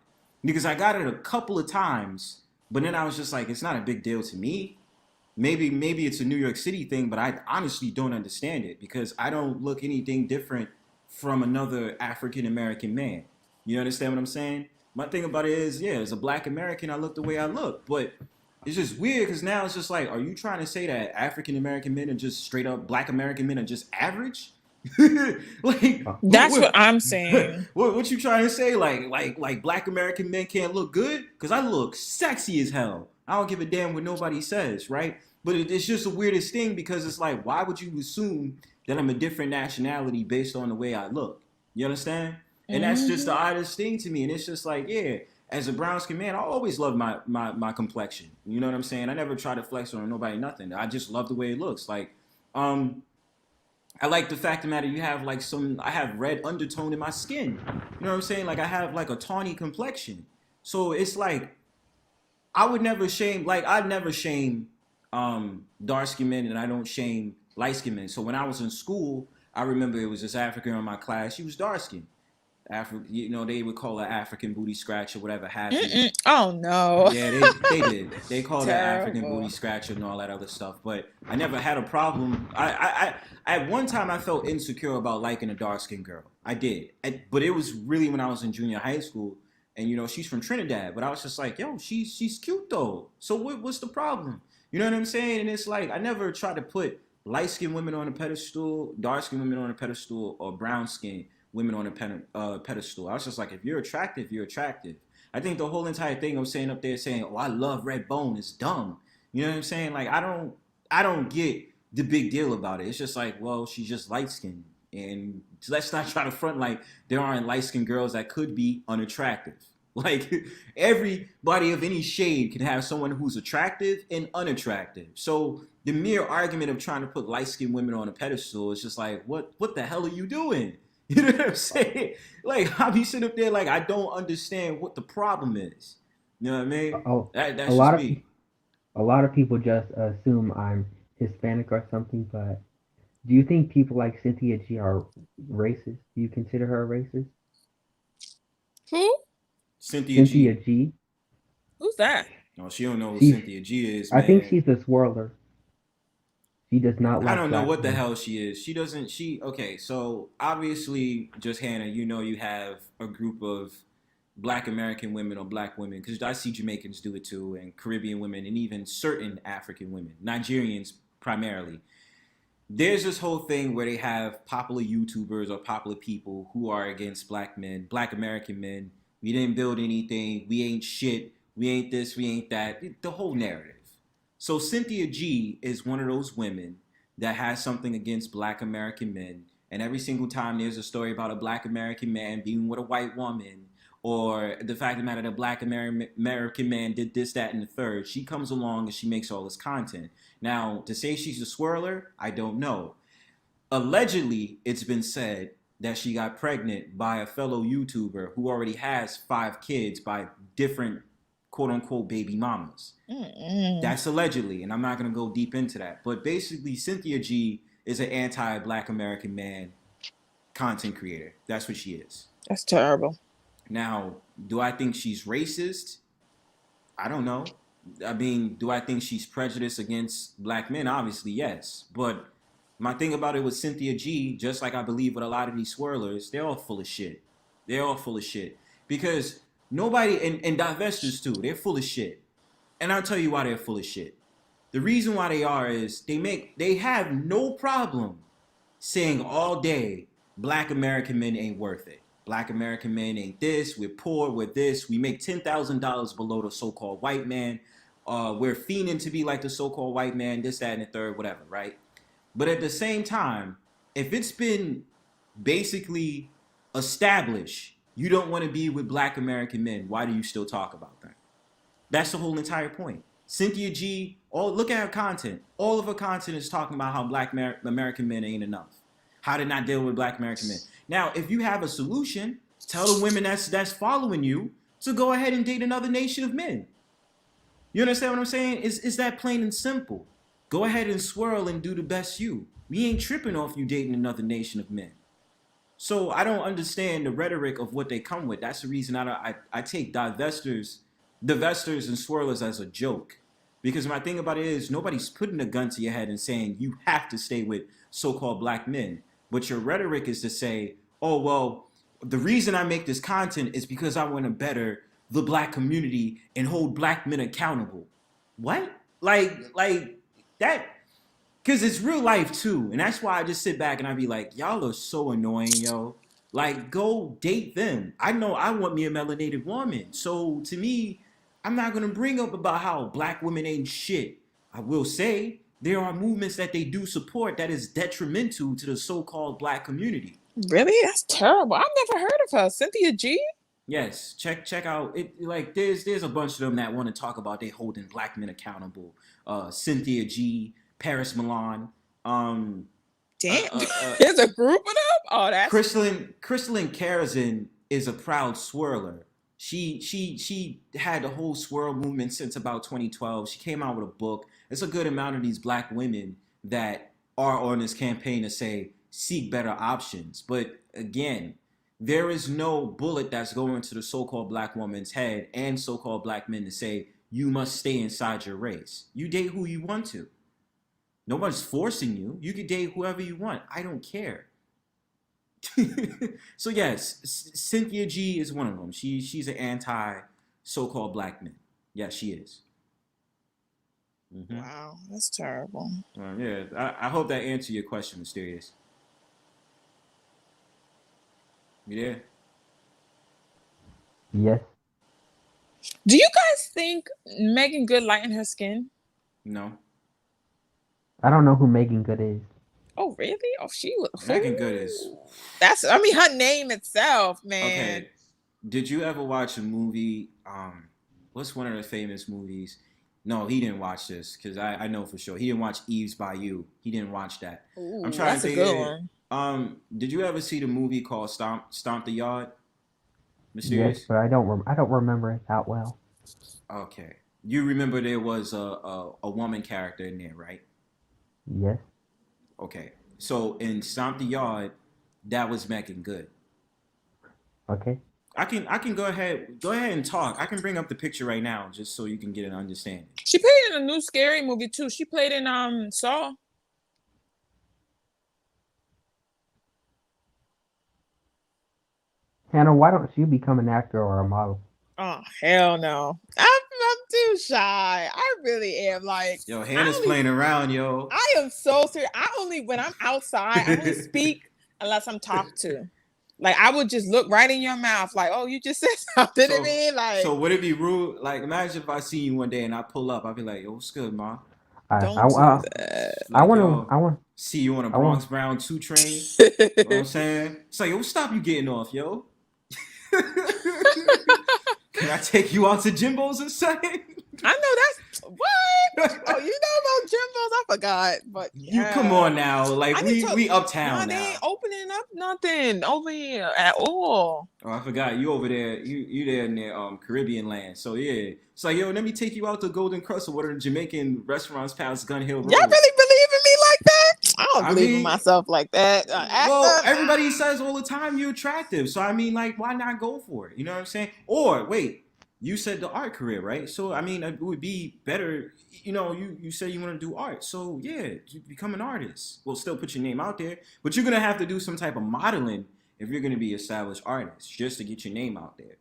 because I got it a couple of times, but then I was just like, it's not a big deal to me. Maybe it's a New York City thing, but I honestly don't understand it because I don't look anything different from another African American man. You understand what I'm saying? My thing about it is, yeah, as a Black American, I look the way I look, but it's just weird because now it's just like, are you trying to say that African American men are just straight up Black American men are just average? Like that's what I'm saying. What you trying to say? Like Black American men can't look good? Because I look sexy as hell. I don't give a damn what nobody says, right? But it's just the weirdest thing because it's like, why would you assume that I'm a different nationality based on the way I look? You understand? And that's just the oddest thing to me. And it's just like, yeah, as a brown skin man, I always loved my complexion. You know what I'm saying? I never try to flex on nobody, nothing. I just love the way it looks. Like, I like the fact of the matter you have like I have red undertone in my skin. You know what I'm saying? Like I have like a tawny complexion. So it's like, I'd never shame dark skinned men and I don't shame light skinned men. So when I was in school, I remember it was this African in my class. She was dark skinned. You know, they would call her African booty scratcher, whatever have you. Oh no. Yeah, they did. They called her African booty scratcher and all that other stuff. But I never had a problem. I at one time I felt insecure about liking a dark skinned girl. I did, but it was really when I was in junior high school. And you know, she's from Trinidad, but I was just like, yo, she's cute though. So what's the problem? You know what I'm saying? And it's like I never try to put light-skinned women on a pedestal, dark-skinned women on a pedestal, or brown-skinned women on a pedestal. I was just like, if you're attractive, you're attractive. I think the whole entire thing of saying up there saying, "Oh, I love red bone" is dumb. You know what I'm saying? Like, I don't get the big deal about it. It's just like, well, she's just light-skinned, and let's not try to front like there aren't light-skinned girls that could be unattractive. Like, everybody of any shade can have someone who's attractive and unattractive. So the mere argument of trying to put light-skinned women on a pedestal is just like, what the hell are you doing? You know what I'm saying? Like, I'll be sitting up there like, I don't understand what the problem is. You know what I mean? Oh, That's a just lot of me. a lot of people just assume I'm Hispanic or something, but do you think people like Cynthia G are racist? Do you consider her a racist? Who? Cynthia Cynthia G. G. Who's that? No, she don't know who She's, Cynthia G is, I think man. she's a swirler. She does not I like don't know black what the men. hell she is. She doesn't. Okay. So obviously, JustHannah, you know, you have a group of Black American women or Black women, because I see Jamaicans do it too, and Caribbean women, and even certain African women, Nigerians primarily. There's this whole thing where they have popular YouTubers or popular people who are against Black men, Black American men. We didn't build anything. We ain't shit. We ain't this. We ain't that. The whole narrative. So Cynthia G is one of those women that has something against Black American men. And every single time there's a story about a Black American man being with a white woman, or the fact of the matter that a Black American man did this, that, and the third, she comes along and she makes all this content. Now, to say she's a swirler, I don't know. Allegedly, it's been said that she got pregnant by a fellow YouTuber who already has 5 kids by different quote-unquote baby mamas. That's allegedly, and I'm not going to go deep into that. But basically, Cynthia G is an anti-Black American man content creator. That's what she is. That's terrible. Now, do I think she's racist? I don't know. I mean, do I think she's prejudiced against Black men? Obviously, yes. But my thing about it with Cynthia G, just like I believe with a lot of these swirlers, they're all full of shit. They're all full of shit. Because nobody, and divestors too, they're full of shit. And I'll tell you why they're full of shit. The reason why they are is they have no problem saying all day, Black American men ain't worth it. Black American men ain't this, we're poor, we're this, we make $10,000 below the so-called white man, we're fiending to be like the so-called white man, this, that, and the third, whatever, right? But at the same time, if it's been basically established you don't want to be with Black American men, why do you still talk about them? That's the whole entire point. Cynthia G, look at her content. All of her content is talking about how Black American men ain't enough. How to not deal with Black American men. Now, if you have a solution, tell the women that's following you to go ahead and date another nation of men. You understand what I'm saying? It's that plain and simple. Go ahead and swirl and do the best you. We ain't tripping off you dating another nation of men. So I don't understand the rhetoric of what they come with. That's the reason I take divestors and swirlers as a joke. Because my thing about it is nobody's putting a gun to your head and saying you have to stay with so-called Black men. But your rhetoric is to say, oh, well, the reason I make this content is because I want to better the Black community and hold Black men accountable. What? Like that? Because it's real life too. And that's why I just sit back and I be like, y'all are so annoying, yo. Like, go date them. I know I want me a melanated woman. So to me, I'm not going to bring up about how Black women ain't shit. I will say there are movements that they do support that is detrimental to the so-called Black community. Really? That's terrible. I've never heard of her. Cynthia G? Yes, check out it. Like there's a bunch of them that want to talk about they holding Black men accountable. Cynthia G, Paris Milan. Damn, there's a group of them. Oh, that's Crystalline Karazin is a proud swirler. She had the whole swirl movement since about 2012. She came out with a book. It's a good amount of these Black women that are on this campaign to say seek better options. But again, there is no bullet that's going to the so-called Black woman's head and so-called Black men to say you must stay inside your race. You date who you want to. Nobody's forcing you. You can date whoever you want. I don't care. So yes, Cynthia G is one of them. She's an anti so-called Black men. Yes, she is. Mm-hmm. Wow, that's terrible. Yeah, I hope that answered your question, Mysterious. You there? Yes. Do you guys think Megan Good lightened her skin? No. I don't know who Megan Good is. Oh, really? Oh, she was. Megan Good is. That's. I mean, her name itself, man. Okay. Did you ever watch a movie? What's one of the famous movies? No, he didn't watch this because I know for sure he didn't watch Eve's by You. He didn't watch that. Ooh, I'm trying that's to a think. good one. Did you ever see the movie called Stomp the Yard? Mysterious? Yes, but I don't remember it that well. Okay. You remember there was a woman character in there, right? Yes. Okay. So in Stomp the Yard, that was Megan Good. Okay. I can go ahead and talk. I can bring up the picture right now just so you can get an understanding. She played in a new scary movie too. She played in Saw. Hannah, why don't you become an actor or a model? Oh hell no! I'm too shy. I really am. Like, yo, Hannah's playing around, yo. I am so serious. When I'm outside, I only speak unless I'm talked to. Like, I would just look right in your mouth, like, oh, you just said something to me, like. So would it be rude? Like, imagine if I see you one day and I pull up, I'd be like, yo, what's good, ma? Don't do that. Like, I want see you on a Bronx Brown 2 train. You know what I'm saying? It's like, yo, stop you getting off, yo. Can I take you out to Jimbo's and say? I know that's what. Oh, you know about Jimbo's? I forgot, but you come on now, like we uptown now. They ain't opening up nothing over here at all. Oh, I forgot you over there. You there in the Caribbean land. So yeah, it's like, yo, let me take you out to Golden Crust or what are the Jamaican restaurants past Gun Hill Road. Y'all really believe in me like that? I don't believe in myself like that. Well, everybody says all the time you're attractive. So I mean, like, why not go for it? You know what I'm saying? Or wait. You said the art career, right? So, I mean, it would be better, you know, you said you want to do art. So, yeah, you become an artist. We'll still put your name out there, but you're going to have to do some type of modeling if you're going to be an established artist, just to get your name out there.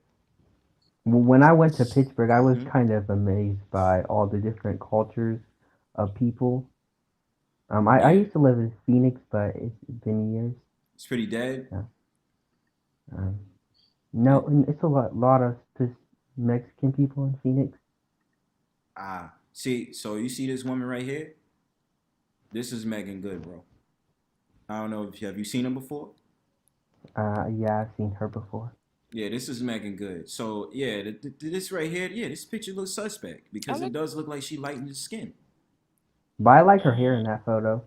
When I went to Pittsburgh, I was kind of amazed by all the different cultures of people. I used to live in Phoenix, but it's been years. It's pretty dead? Yeah. No, it's a lot of Mexican people in Phoenix. See, so you see this woman right here? This is Megan Good, bro. I don't know if have you seen her before? Yeah, I've seen her before. Yeah, this is Megan Good. So yeah, this right here, yeah, this picture looks suspect because it does look like she lightened the skin. But I like her hair in that photo.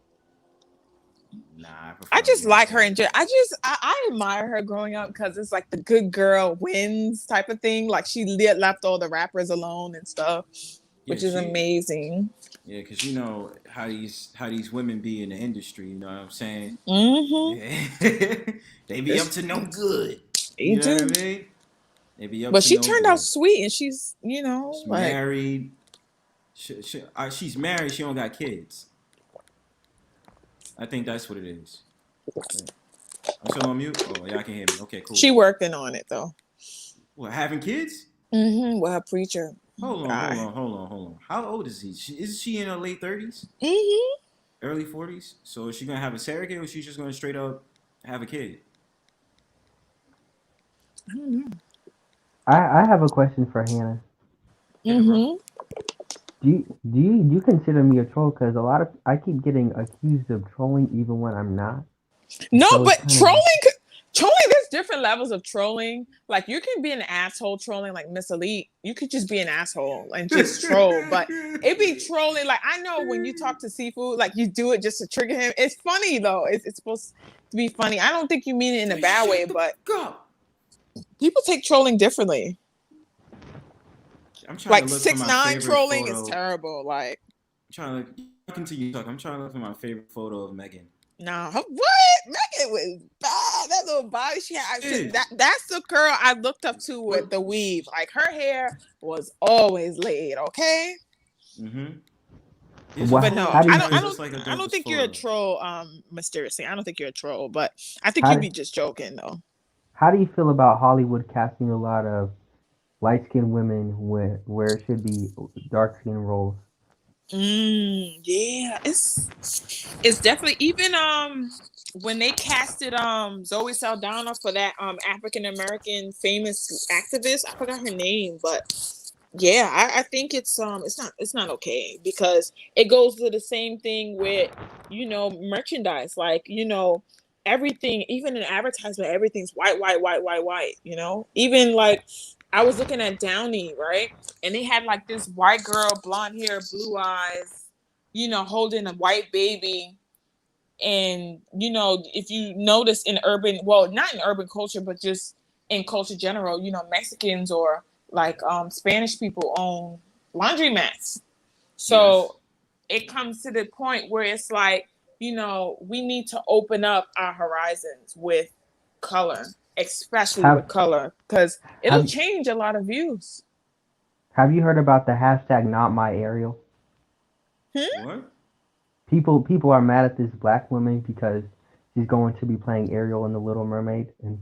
Nah, I just like her in general. I admire her growing up because it's like the good girl wins type of thing. Like she left all the rappers alone and stuff, which is amazing. Yeah, because you know how these women be in the industry. You know what I'm saying? Mm-hmm. Yeah. They be up to no good. You know what I mean? They be up. But to she no turned good. out sweet, and she's like, married. She's married. She don't got kids. I think that's what it is. Yeah. I'm still on mute? Oh, y'all can hear me. Okay, cool. She working on it, though. What, having kids? Mm-hmm. With her preacher. Hold on. How old is he? Is she in her late 30s? Mm-hmm. Early 40s? So is she going to have a surrogate or is she just going to straight up have a kid? I don't know. I have a question for Hannah. Mm-hmm. Do you consider me a troll? Because I keep getting accused of trolling even when I'm not. No, so but trolling, there's different levels of trolling. Like you can be an asshole trolling, like Miss Elite. You could just be an asshole and just troll. But it be trolling. Like I know when you talk to Seafood, like you do it just to trigger him. It's funny though. It's supposed to be funny. I don't think you mean it in a bad way, but people take trolling differently. I'm trying like to look 6ix9ine trolling is terrible. Like I'm trying to continue talking. I'm trying to look for my favorite photo of Megan. Nah, what? Megan was bad. That little body she had. That's the girl I looked up to with the weave. Like her hair was always laid. Okay. Mm-hmm. But no, I don't think you're a troll. Mysteriously, I don't think you're a troll. But I think you'd be just joking though. How do you feel about Hollywood casting a lot of light-skinned women where it should be dark-skinned roles? Yeah, it's definitely even when they casted Zoe Saldana for that African American famous activist. I forgot her name, but yeah, I think it's not okay because it goes to the same thing with merchandise, like everything, even in advertisement, everything's white, white, white, white, white. Even like I was looking at Downey, right, and they had like this white girl, blonde hair, blue eyes, holding a white baby. And if you notice in urban, well, not in urban culture, but just in culture general, Mexicans or like Spanish people own laundromats. So it comes to the point where it's like, we need to open up our horizons with color, especially with color, because it'll change a lot of views. Have you heard about the hashtag Not My Ariel? What? People are mad at this black woman because she's going to be playing Ariel in The Little Mermaid. And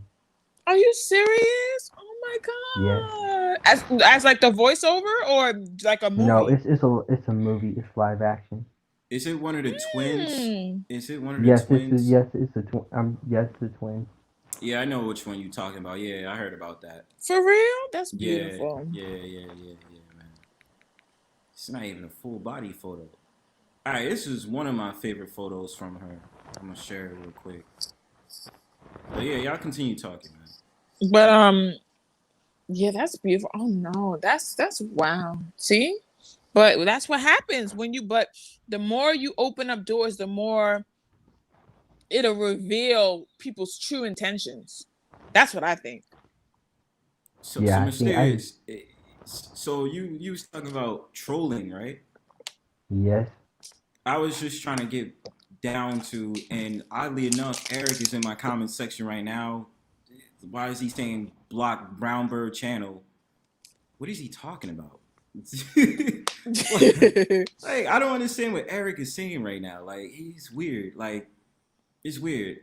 are you serious? Oh my god! Yeah. As like the voiceover or like a movie? No, it's a movie. It's live action. Is it one of the twins? Is it one of the twins? Yes, it's a the twins. Yeah, I know which one you're talking about. Yeah, I heard about that. For real? That's beautiful. Yeah, man. It's not even a full body photo. All right, this is one of my favorite photos from her. I'm gonna share it real quick. But yeah, y'all continue talking, man. But yeah, that's beautiful. Oh no, that's wow. See, but that's what happens when you. But the more you open up doors, the more it'll reveal people's true intentions. That's what I think. So mysterious. So you was talking about trolling, right? Yes. I was just trying to get down to, and oddly enough, Eric is in my comment section right now. Why is he saying block Brownbird channel? What is he talking about? like, I don't understand what Eric is saying right now. Like, he's weird. Like, it's weird.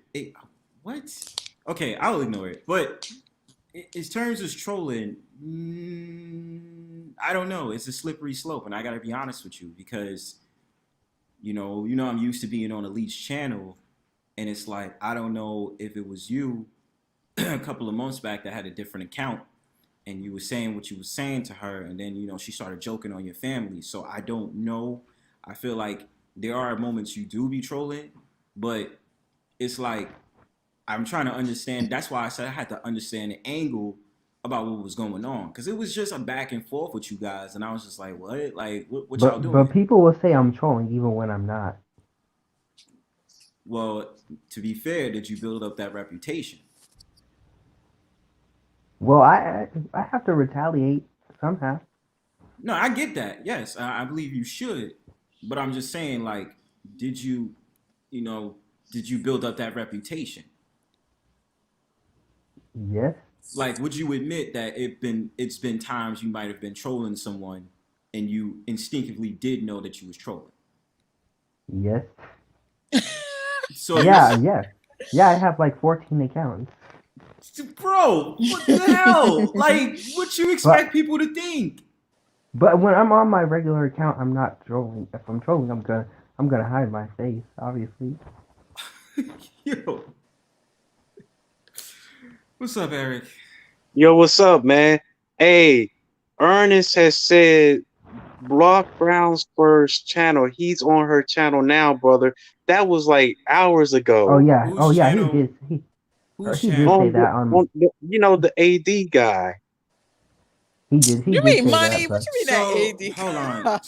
What? Okay, I'll ignore it. But in terms of trolling, I don't know. It's a slippery slope, and I gotta be honest with you because, I'm used to being on Elite's channel, and it's like I don't know if it was you a couple of months back that had a different account, and you were saying what you were saying to her, and then she started joking on your family. So I don't know. I feel like there are moments you do be trolling, but it's like I'm trying to understand. That's why I said I had to understand the angle about what was going on, because it was just a back and forth with you guys, and I was just like, what? Like, what y'all doing? But people will say I'm trolling even when I'm not. Well, to be fair, did you build up that reputation? Well, I have to retaliate somehow. No, I get that. Yes, I believe you should. But I'm just saying, like, did you build up that reputation? Yes. Like, would you admit that it's been times you might have been trolling someone and you instinctively did know that you was trolling? Yes. So yeah. I have like 14 accounts. Bro, what the hell? Like, what you expect people to think? But when I'm on my regular account, I'm not trolling. If I'm trolling, I'm gonna hide my face, obviously. Yo. What's up, Eric? Yo, what's up, man? Hey, Ernest has said block Brown's channel. He's on her channel now, brother. That was like hours ago. Oh yeah. Channel? He did. He did say that on the AD guy. He did. You mean money? What you mean that AD? Hold on.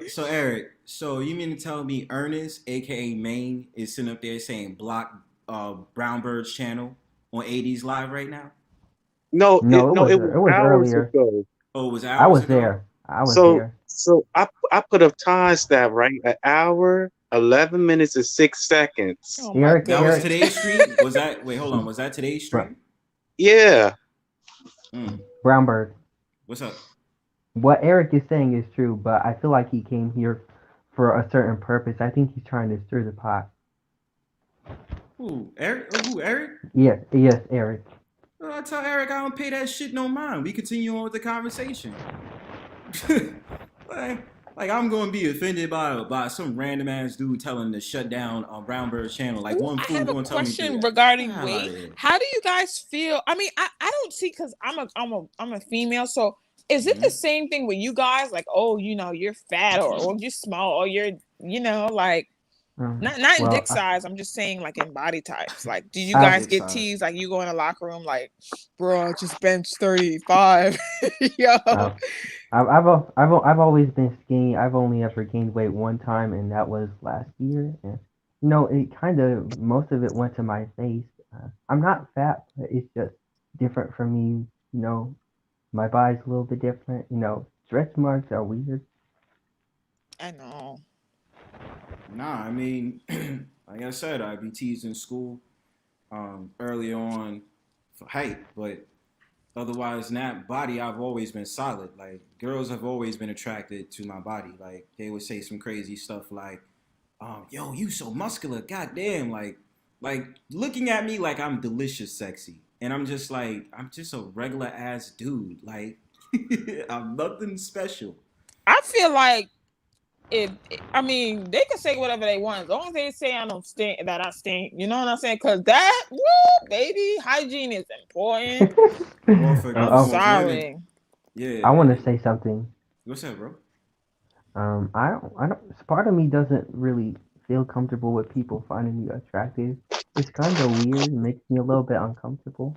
So Eric, so you mean to tell me Ernest, aka Maine, is sitting up there saying block Brownbird's channel on AD's live right now? No, it was hours earlier. ago. Oh, it was hours ago? I was there. So I put a time stamp, right? An hour, 11 minutes and 6 seconds. Oh that was today's stream? Was that today's stream? Yeah. Brownbird. What's up? What Eric is saying is true, but I feel like he came here for a certain purpose. I think he's trying to stir the pot. Who? Eric? Who, Eric? Yeah, yes, Eric. I tell Eric I don't pay that shit no mind. We continue on with the conversation. Like I'm gonna be offended by some random ass dude telling to shut down on Brownbird's channel. Like Ooh, one I fool have a gonna tell me to do question that. regarding Get the hell out weight. of here. How do you guys feel? I mean, I don't see because I'm a female. So is it the same thing with you guys? Like, oh, you're fat or you're small or you're, like not in Well, dick size. I'm just saying like in body types. Like, do you I've guys get teased? Like you go in a locker room like, bro, I just bench 35. Yo. I've always been skinny. I've only ever gained weight one time, and that was last year. And it kind of most of it went to my face. I'm not fat, but it's just different for me. My body's a little bit different. Stretch marks are weird. I know. Nah, I mean, like I said, I'd be teased in school early on for height, but otherwise, in that body, I've always been solid. Like girls have always been attracted to my body. Like they would say some crazy stuff like, "Yo, you so muscular, goddamn!" Like looking at me like I'm delicious, sexy, and I'm just like, I'm just a regular ass dude. Like I'm nothing special. I feel like I mean, they can say whatever they want. As long as they say I don't stink, that I stink. You know what I'm saying? Because that, woo, baby, hygiene is important. I'm sorry. Yeah. I want to say something. What's up, bro? I don't. Part of me doesn't really feel comfortable with people finding me attractive. It's kind of weird. It makes me a little bit uncomfortable.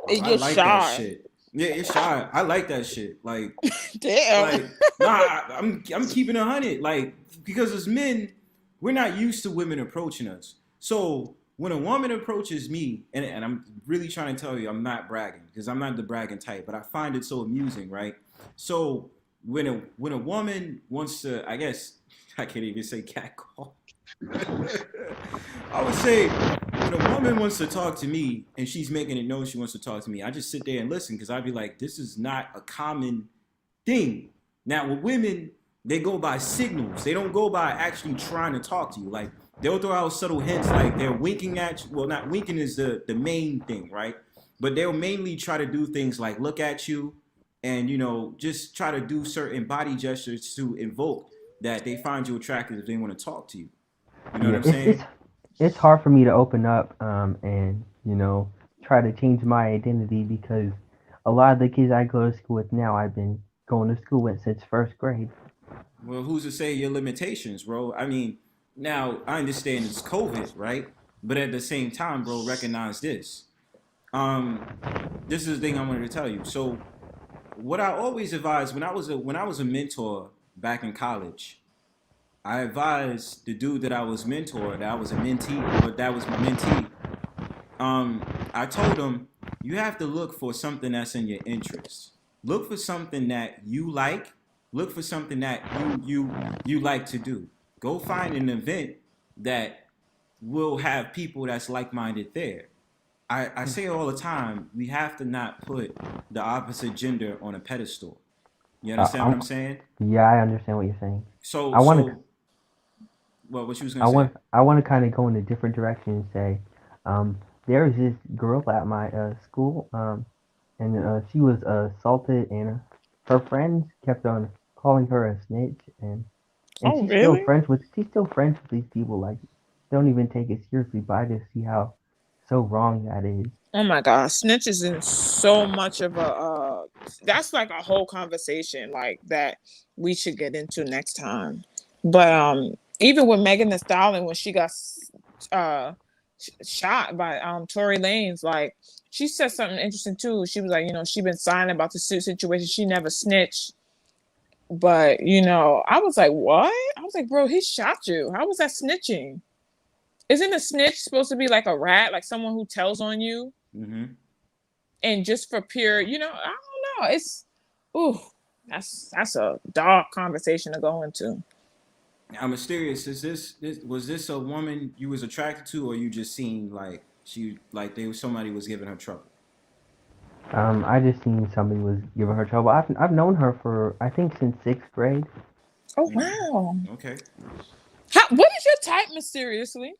You're like shy. That shit. Yeah, it's shy. I like that shit. Like, damn. Like, nah, I'm keeping 100. Like, because as men, we're not used to women approaching us. So when a woman approaches me, and I'm really trying to tell you, I'm not bragging because I'm not the bragging type, but I find it so amusing, right? So when a woman wants to, I guess I can't even say catcall. I would say when a woman wants to talk to me and she's making it known she wants to talk to me, I just sit there and listen because I'd be like, this is not a common thing. Now with women, they go by signals. They don't go by actually trying to talk to you. Like they'll throw out subtle hints like they're winking at you. Well, not winking is the main thing, right? But they'll mainly try to do things like look at you and, just try to do certain body gestures to invoke that they find you attractive if they want to talk to you. You know what I'm saying? It's hard for me to open up and try to change my identity because a lot of the kids I go to school with now I've been going to school with since first grade. Well, who's to say your limitations, bro? I mean, now I understand it's COVID, right? But at the same time, bro, recognize this. This is the thing I wanted to tell you. So, what I always advised when I was a mentor back in college, I advised the dude that I was mentor, that I was a mentee, but that was my mentee. I told him, you have to look for something that's in your interest. Look for something that you like. Look for something that you like to do. Go find an event that will have people that's like-minded there. I say all the time, we have to not put the opposite gender on a pedestal. You understand what I'm saying? Yeah, I understand what you're saying. So, well, what you was gonna say? I want to kind of go in a different direction and say, there was this girl at my school, and she was assaulted, and her friends kept on calling her a snitch, and she's really? still friends with these people. Like, don't even take it seriously, but I just see how so wrong that is. Oh my God, snitches in so much of a that's like a whole conversation like that we should get into next time. But even with Megan Thee Stallion when she got shot by Tory Lanez, like she said something interesting too. She was like, she been silent about the situation. She never snitched. But I was like, what? I was like, bro, he shot you. How was that snitching? Isn't a snitch supposed to be like a rat, like someone who tells on you? Mm-hmm. And just for pure, I don't know. It's, that's a dark conversation to go into. I'm mysterious. Was this a woman you was attracted to, or you just seen like somebody was giving her trouble? I just seen somebody was giving her trouble. I've known her for I think since 6th grade. Oh wow. Okay. What is your type, mysteriously?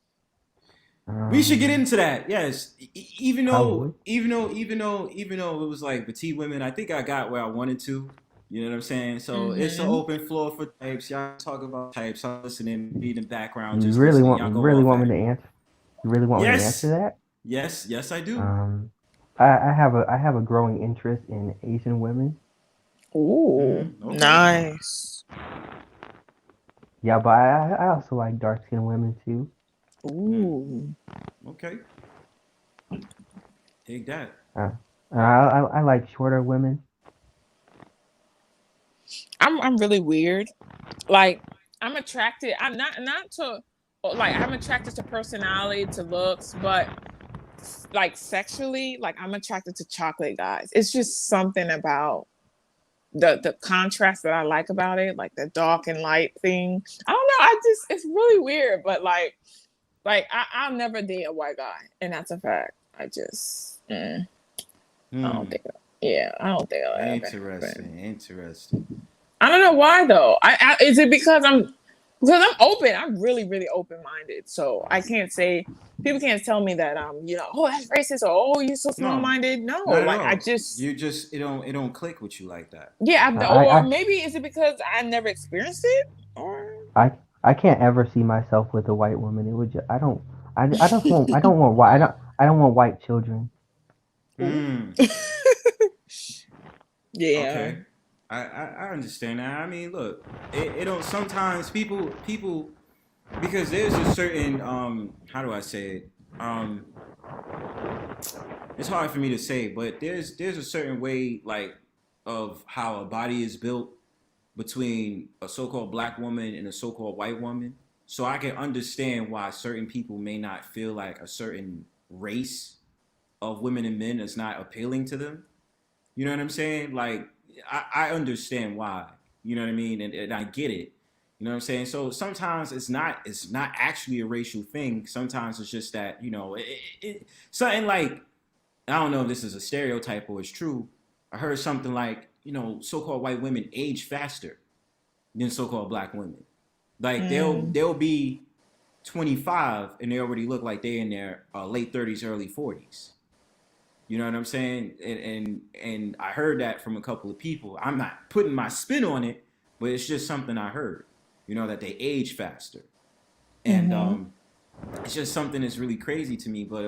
We should get into that. Yes, even though it was like petite women, I think I got where I wanted to. You know what I'm saying? So it's an open floor for types. Y'all talk about types. I'm listening, be in the background, You just really listening. want Y'all you go really off want at me to it. answer? You really want me to answer Yes, that? yes, I do. I have a growing interest in Asian women. Ooh, Okay. nice. Yeah, but I also like dark skinned women too. Ooh. Okay. Take that. I like shorter women. I'm really weird. Like I'm attracted. I'm not to like I'm attracted to personality, to looks, but like sexually, like I'm attracted to chocolate guys. It's just something about the contrast that I like about it, like the dark and light thing. I don't know. It's really weird, but I'll never date a white guy, and that's a fact. I don't think. Yeah, I don't think I'll ever happen. Interesting. I don't know why though. Is it because I'm open? I'm really, really open-minded. So I can't say people can't tell me that oh, that's racist, or oh, you're so small-minded. No, Not at like all. I just it don't click with you like that. yeah. Or maybe is it because I never experienced it? Or I can't ever see myself with a white woman. It would just, I don't want white children. Yeah. Okay. I understand that. I mean, look, it don't sometimes people because there's a certain how do I say it? It's hard for me to say, but there's a certain way like of how a body is built between a so-called black woman and a so-called white woman. So I can understand why certain people may not feel like a certain race of women and men is not appealing to them. You know what I'm saying? Like I understand why. You know what I mean? And I get it. You know what I'm saying? So sometimes it's not actually a racial thing. Sometimes it's just that, something like, I don't know if this is a stereotype or it's true. I heard something like, so-called white women age faster than so-called black women. Like they'll be 25 and they already look like they're in their late 30s, early 40s. You know what I'm saying? And I heard that from a couple of people. I'm not putting my spin on it, but it's just something I heard. That they age faster, and it's just something that's really crazy to me. But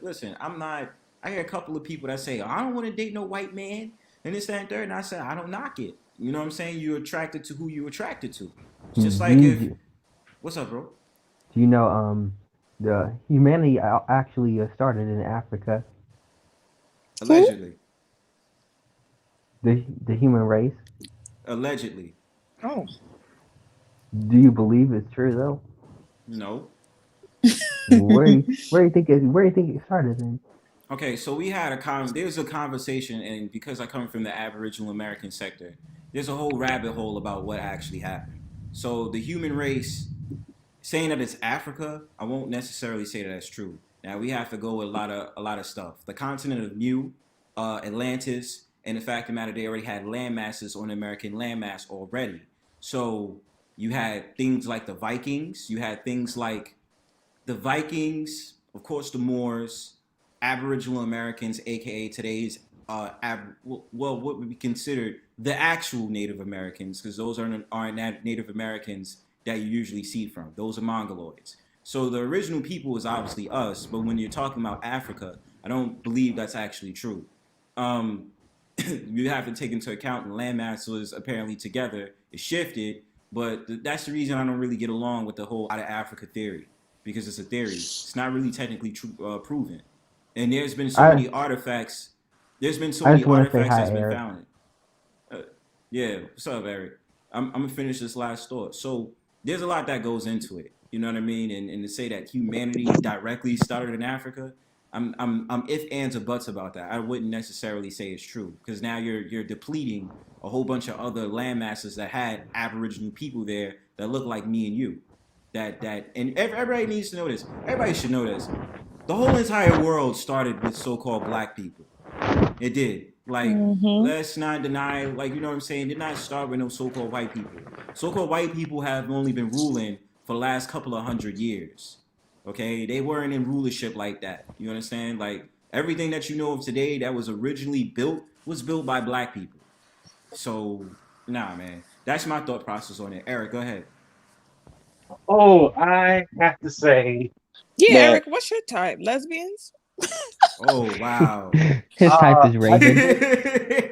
listen. I'm not. I hear a couple of people that say, I don't want to date no white man, and this, that, and third. And I said, I don't knock it. You know what I'm saying? You're attracted to who you're attracted to. It's just like what's up, bro? Do you know the humanity actually started in Africa? Allegedly. The human race. Allegedly. Oh. Do you believe it's true though? No. Where do you think it started then? Okay, so we had there's a conversation, and because I come from the Aboriginal American sector, there's a whole rabbit hole about what actually happened. So the human race, saying that it's Africa, I won't necessarily say that that's true. Now we have to go with a lot of stuff. The continent of Mu, Atlantis, and the fact of the matter, they already had land masses on the American landmass already. So you had things like the Vikings. You had things like the Vikings, of course, the Moors, Aboriginal Americans, aka today's what would be considered the actual Native Americans, because those aren't Native Americans that you usually see from. Those are Mongoloids. So the original people is obviously us, but when you're talking about Africa, I don't believe that's actually true. You have to take into account the landmass was apparently together. It shifted, but that's the reason I don't really get along with the whole out of Africa theory, because it's a theory. It's not really technically proven. And there's been so many artifacts. There's been so many artifacts that's been found. Yeah, what's up, Eric? I'm gonna finish this last thought. So there's a lot that goes into it. You know what I mean? And to say that humanity directly started in Africa, I'm if ands or buts about that. I wouldn't necessarily say it's true, because now you're depleting a whole bunch of other land masses that had Aboriginal people there that look like me and you. And everybody needs to know this. Everybody should know this. The whole entire world started with so-called black people. It did. Like, let's not deny, like, you know what I'm saying? Did not start with no so-called white people. So-called white people have only been ruling for the last couple of 100 years. Okay? They weren't in rulership like that. You understand? Like, everything that you know of today that was originally built was built by black people. So nah, man. That's my thought process on it. Eric, go ahead. Oh, I have to say Yeah, that Eric, what's your type? Lesbians? Oh wow. His type is I just Raven. want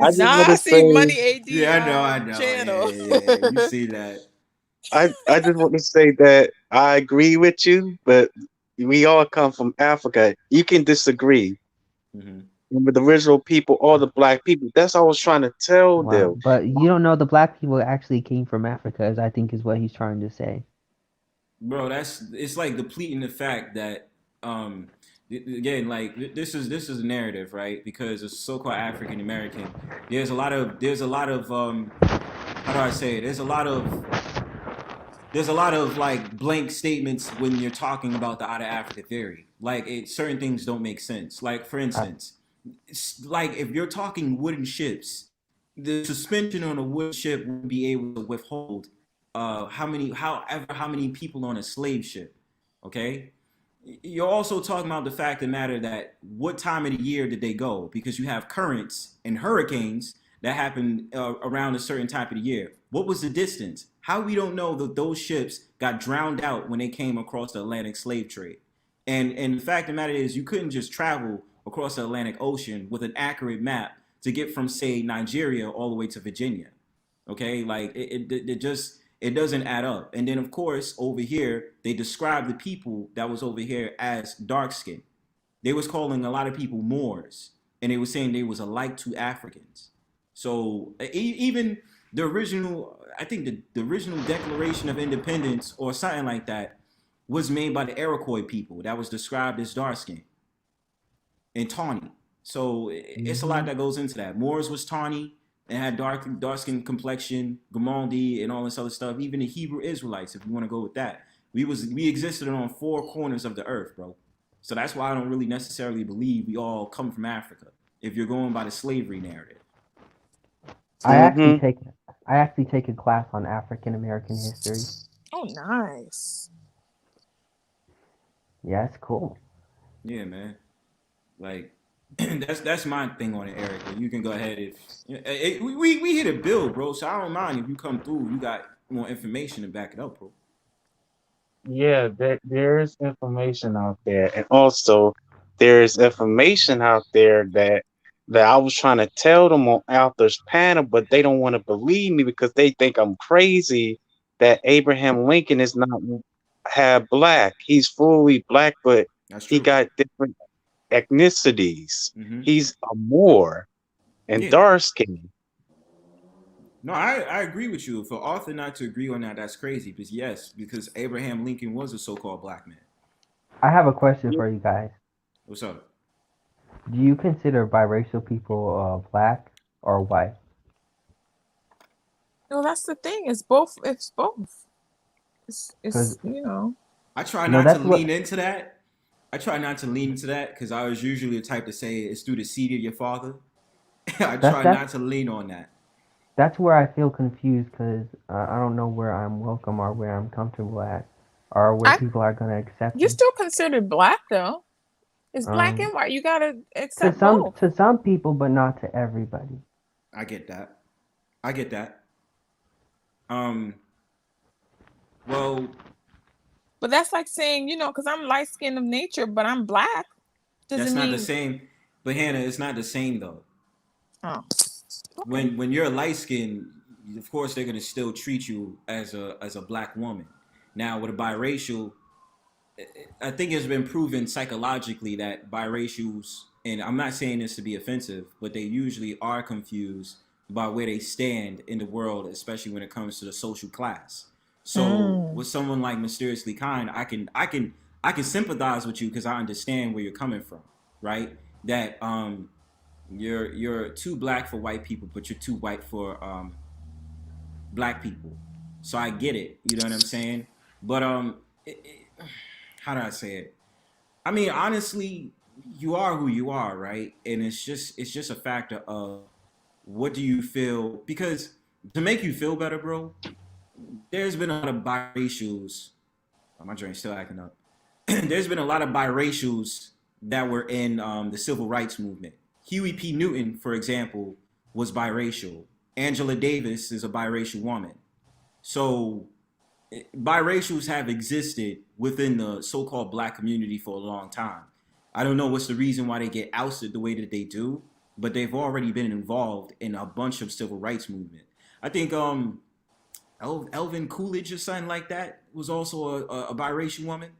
I just Nah, want I to see say Money AD Yeah, I know. Yeah, channel. yeah, yeah. You see that. I just want to say that I agree with you, but we all come from Africa. You can disagree. Hmm. With the original people, all the black people. That's what I was trying to tell Wow, them. but you don't know the black people actually came from Africa, as I think is what he's trying to say. Bro, it's like depleting the fact that um again, like this is a narrative, right? Because it's so-called African American. There's a lot of how do I say it? There's a lot of like blank statements when you're talking about the out of Africa theory. Like certain things don't make sense. Like for I, instance, like if you're talking wooden ships, the suspension on a wooden ship would be able to withhold how many people on a slave ship. Okay, you're also talking about the fact of the matter that what time of the year did they go? Because you have currents and hurricanes that happen around a certain time of the year. What was the distance? How we don't know that those ships got drowned out when they came across the Atlantic slave trade? And the fact of the matter is, you couldn't just travel across the Atlantic Ocean with an accurate map to get from, say, Nigeria all the way to Virginia. Okay, like it just it doesn't add up. And then of course over here they describe the people that was over here as dark skinned. They was calling a lot of people Moors, and they were saying they was alike to Africans. So even the original, I think the original Declaration of Independence or something like that was made by the Iroquois people that was described as dark skinned and tawny. So it's a lot that goes into that. Moors was tawny and had dark skin complexion, Gamaldi and all this other stuff. Even the Hebrew Israelites, if you want to go with that, we existed on four corners of the earth, bro. So that's why I don't really necessarily believe we all come from Africa. If you're going by the slavery narrative. I actually Mm-hmm. take I actually take a class on African American history. Oh, nice. Yeah, it's cool. Yeah, man. Like that's my thing on it, Eric. You can go ahead if we hit a bill, bro. So I don't mind if you come through. You got more information to back it up, bro. Yeah, there's information out there, and also there's information out there that I was trying to tell them on Arthur's panel, but they don't want to believe me because they think I'm crazy that Abraham Lincoln is not half black. He's fully black, but That's he true. got different ethnicities. Hmm. He's a Moor and Yeah. dark skin. No, I agree with you. For Arthur not to agree on that, that's crazy. Because yes, because Abraham Lincoln was a so-called black man. I have a question for you guys. What's up? Do you consider biracial people black or white? No, that's the thing. It's both. It's both. It's Because I try no, not to that's lean what into that. I try not to lean into that because I was usually the type to say it's through the seed of your father. I that's try that's not to lean on that. that's where I feel confused because I don't know where I'm welcome or where I'm comfortable at or where I. people are gonna accept You're me. still considered black though. It's black Um, and white. You gotta to accept some both. to some people, but not to everybody. I get that. I get that. Um. Well, But that's like saying, because I'm light skinned of nature, but I'm black. that's Doesn't not the mean. same. But Hannah, it's not the same though. Oh, okay. When you're light skinned, of course they're gonna still treat you as a black woman. Now with a biracial, I think it's been proven psychologically that biracials, and I'm not saying this to be offensive, but they usually are confused about where they stand in the world, especially when it comes to the social class. So Mm. with someone like Mysteriously Kind, I can sympathize with you because I understand where you're coming from, right? That you're too black for white people, but you're too white for black people. So I get it. You know what I'm saying? But how do I say it? I mean, honestly, you are who you are, right? And it's just a factor of what do you feel because to make you feel better, bro. There's been a lot of biracials. Oh, my drain's still acting up. There's been a lot of biracials that were in the civil rights movement. Huey P. Newton, for example, was biracial. Angela Davis is a biracial woman. So biracials have existed within the so-called black community for a long time. I don't know what's the reason why they get ousted the way that they do, but they've already been involved in a bunch of civil rights movement. I think Elvin Coolidge or something like that was also a biracial woman.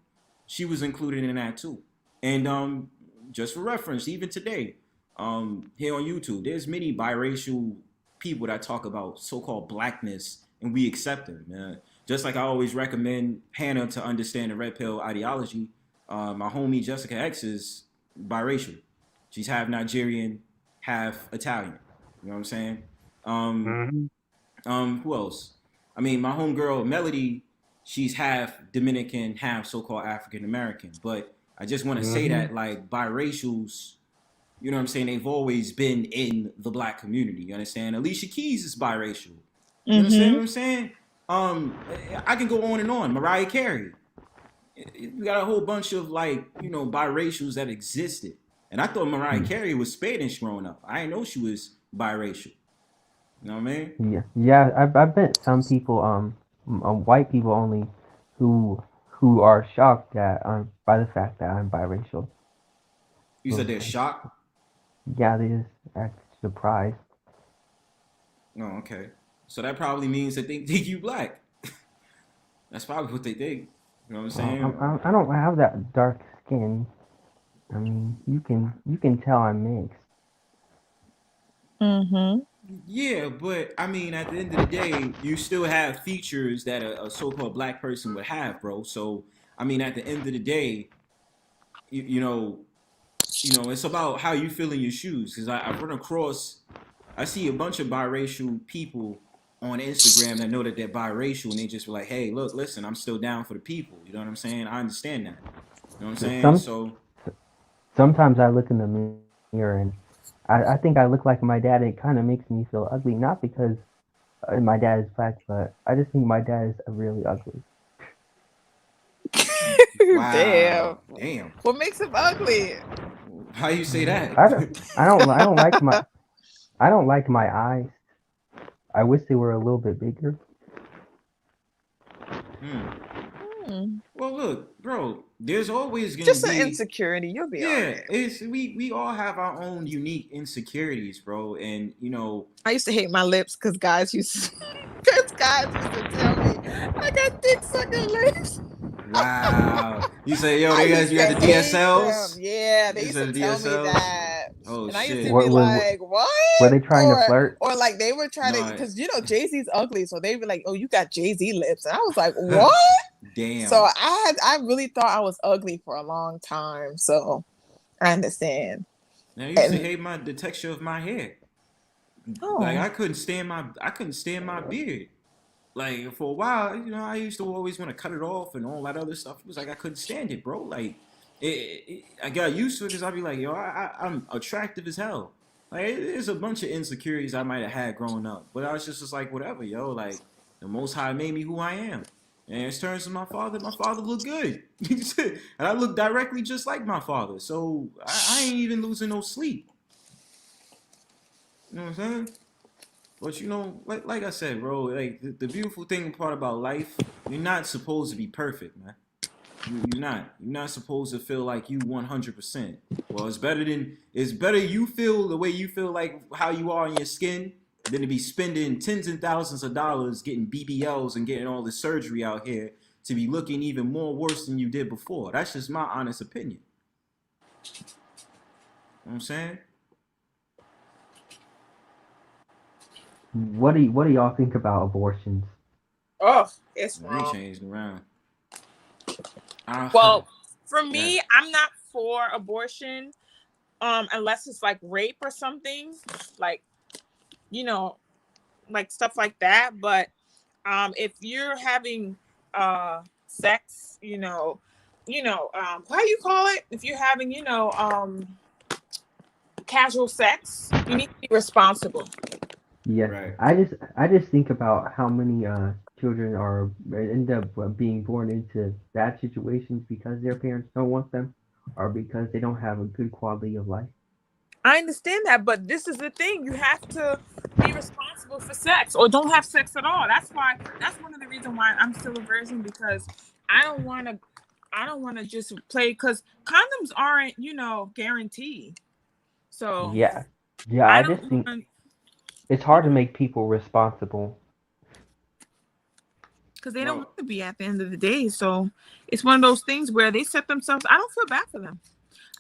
She was included in that too. And just for reference, even today, here on YouTube, there's many biracial people that talk about so-called blackness, and we accept them, man. Just like I always recommend Hannah to understand the red pill ideology. My homie Jessica X is biracial. She's half Nigerian, half Italian. You know what I'm saying? Who else? I mean, my homegirl Melody, she's half Dominican, half so-called African American. But I just want to say that, like, biracials, you know what I'm saying, they've always been in the black community. You understand? Alicia Keys is biracial. You understand what I'm saying? I can go on and on. Mariah Carey. We got a whole bunch of, like, you know, biracials that existed. And I thought Mariah Carey was Spanish growing up. I didn't know she was biracial. You know what I mean? Yeah. I've met some people, white people only, who are shocked that by the fact that I'm biracial. You said they're shocked? Yeah, they just act surprised. Oh, okay. So that probably means that they think you black. That's probably what they think. You know what I'm saying? I don't have that dark skin. I mean, you can tell I'm mixed. Yeah, but I mean, at the end of the day, you still have features that a so-called black person would have, bro. So, I mean, at the end of the day, you know, it's about how you feel in your shoes. Because I run across, I see a bunch of biracial people on Instagram that know that they're biracial, and they just be like, hey, look, listen, I'm still down for the people. You know what I'm saying? I understand that. You know what I'm saying? Sometimes I look in the mirror and I think I look like my dad. It kind of makes me feel ugly, not because my dad is black, but I just think my dad is really ugly. Wow. Damn. What makes him ugly? How you say that? I don't like my eyes. I wish they were a little bit bigger. Well, look, bro. There's always gonna just be an insecurity. You'll be alright. It's we all have our own unique insecurities, bro. And you know, I used to hate my lips because guys used to tell me I got dick sucking lips. Wow. You say, yo, you got the DSLs? Yeah, they used to tell me that. Oh, and I shit. used to be like, what? Were they trying to flirt? Or like they were trying to, because you know Jay-Z's ugly, so they were like, oh, you got Jay-Z lips. And I was like, what? Damn. So I really thought I was ugly for a long time. So I understand. Now you used to hate the texture of my hair. Oh. Like I couldn't stand my beard. Like for a while, you know, I used to always want to cut it off and all that other stuff. It was like I couldn't stand it, bro. Like I got used to it because I'd be like, yo, I'm attractive as hell. Like there's a bunch of insecurities I might have had growing up, but I was just like, whatever, yo. Like the Most High made me who I am. And in terms of my father looked good. And I look directly just like my father. So I ain't even losing no sleep. You know what I'm saying? But you know, like I said, bro, like the beautiful thing part about life, you're not supposed to be perfect, man. You're not. You're not supposed to feel like you 100%. Well, it's better you feel the way you feel like how you are in your skin than to be spending tens and thousands of dollars getting BBLs and getting all the surgery out here to be looking even more worse than you did before. That's just my honest opinion. You know what I'm saying? What do y'all think about abortions? Oh, it's wrong. They changed around. Well, for me, I'm not for abortion, unless it's like rape or something, like, you know, like stuff like that. But if you're having sex, you know, how do you call it? If you're having, casual sex, you need to be responsible. Yeah, right. I just think about how many children end up being born into bad situations because their parents don't want them, or because they don't have a good quality of life. I understand that, but this is the thing. You have to be responsible for sex or don't have sex at all. That's one of the reasons why I'm still a virgin, because I don't want to just play, because condoms aren't, guaranteed. So Yeah, yeah. I I don't just think want, it's hard to make people responsible. because they don't Well, want to be at the end of the day. So it's one of those things where they set themselves. I don't feel bad for them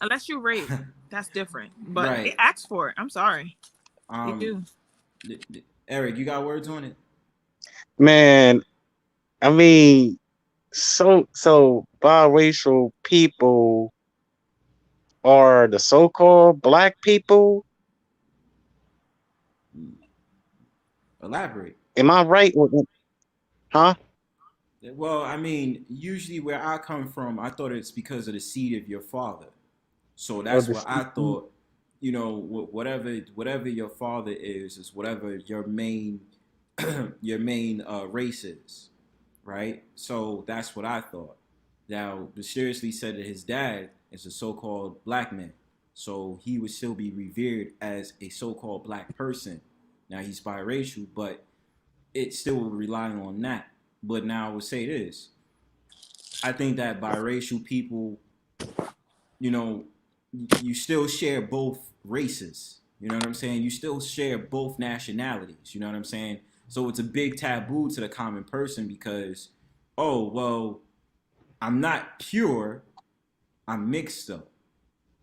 unless you're raped. That's different. But they right. ask for it. I'm sorry, they Um, do. Eric, you got words on it? Man, I mean, so biracial people are the so-called black people. Elaborate. Am I right? Huh? Well, I mean, usually where I come from, I thought it's because of the seed of your father. So Or that's the what I thought. Whatever your father is whatever your main your main race is, right? So that's what I thought. Now, mysteriously said that his dad is a so-called black man, so he would still be revered as a so-called black person. Now he's biracial, but it still would rely on that. But now I would say this: I think that biracial people, you know, you still share both races. You know what I'm saying? You still share both nationalities. You know what I'm saying? So it's a big taboo to the common person because, oh, well, I'm not pure, I'm mixed up.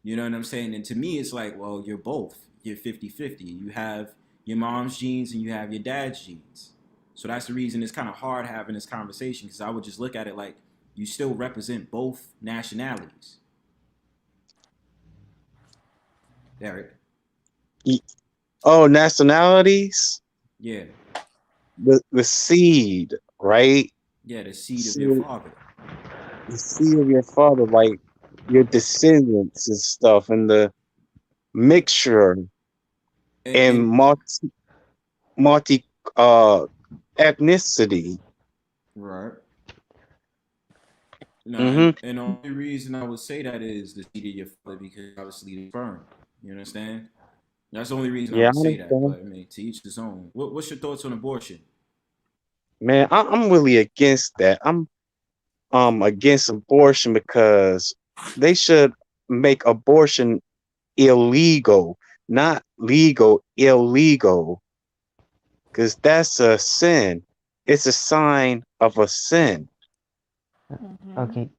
You know what I'm saying? And to me, it's like, well, you're both. You're 50-50. You have your mom's genes and you have your dad's genes. So that's the reason it's kind of hard having this conversation because I would just look at it like you still represent both nationalities. Eric. Oh, nationalities? Yeah. The seed, right? Yeah, the seed of your Seed, father. the seed of your father, like your descendants and stuff, and the mixture and And multi uh ethnicity. right. No, Mm-hmm. and the only reason I would say that is the seed of your father because obviously the sperm. You understand? That's the only reason I Yeah, would I say that. understand. But I mean, to each his own. What's your thoughts on abortion? Man, I'm really against that. I'm against abortion because they should make abortion illegal, not legal, illegal, because that's a sin. It's a sign of a sin. Mm-hmm. Okay,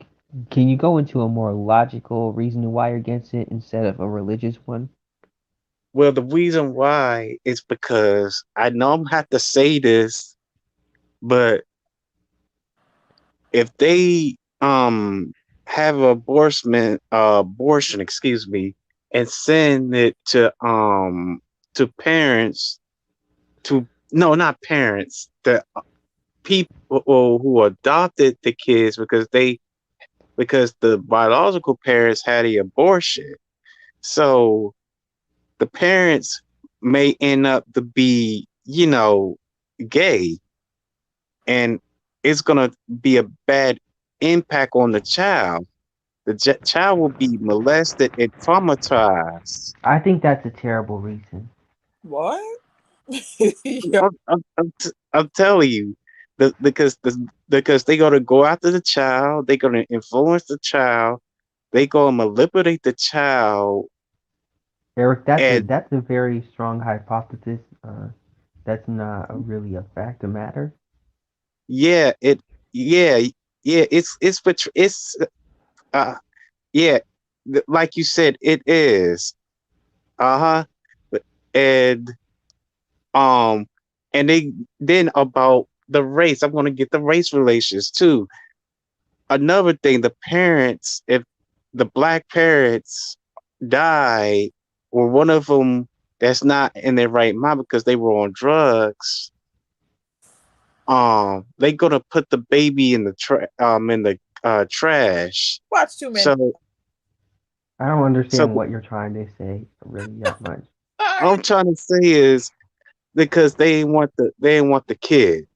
can you go into a more logical reason why you're against it instead of a religious one? Well, the reason why is because I know I'm have to say this, but if they have abortion, excuse me, and send it to parents, to no, not parents, the people who adopted the kids because the biological parents had the abortion. So the parents may end up to be, gay, and it's gonna be a bad impact on the child. The child will be molested and traumatized. I think that's a terrible reason. What? Yeah. I'm telling you, because they're gonna go after the child, they're gonna influence the child, they gonna manipulate the child, Eric, and that's a very strong hypothesis. That's not really a fact of matter. yeah, yeah, yeah, it's uh, yeah, like you said, it is, uh huh, and um, and they then about the race. I'm gonna get the race relations too. Another thing, the parents, if the black parents die, or one of them that's not in their right mind because they were on drugs, they gonna put the baby in the trash. Watch too many. So I don't so understand what you're trying to say really that much. I'm trying to say is because they ain't want the kid,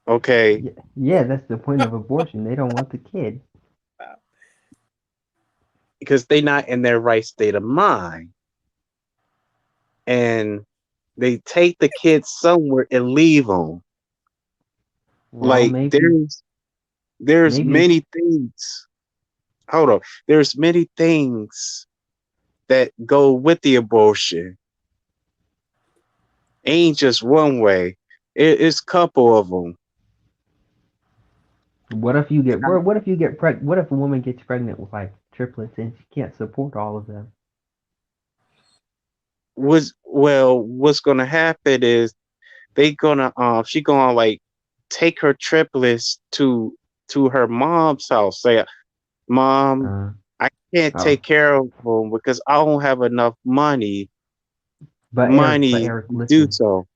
okay? Yeah, yeah, that's the point of abortion. They don't want the kid. Because they not in their right state of mind. and they take the kids somewhere and leave them. Well, Like there's maybe many things. Hold on. There's many things that go with the abortion. Ain't just one way. It's a couple of them. what if you get what if a woman gets pregnant with like triplets and she can't support all of them? What's gonna happen is she gonna like take her triplets to her mom's house. Say, Mom, Uh, I can't oh, take care of them because I don't have enough but money Eric, to do listen. so.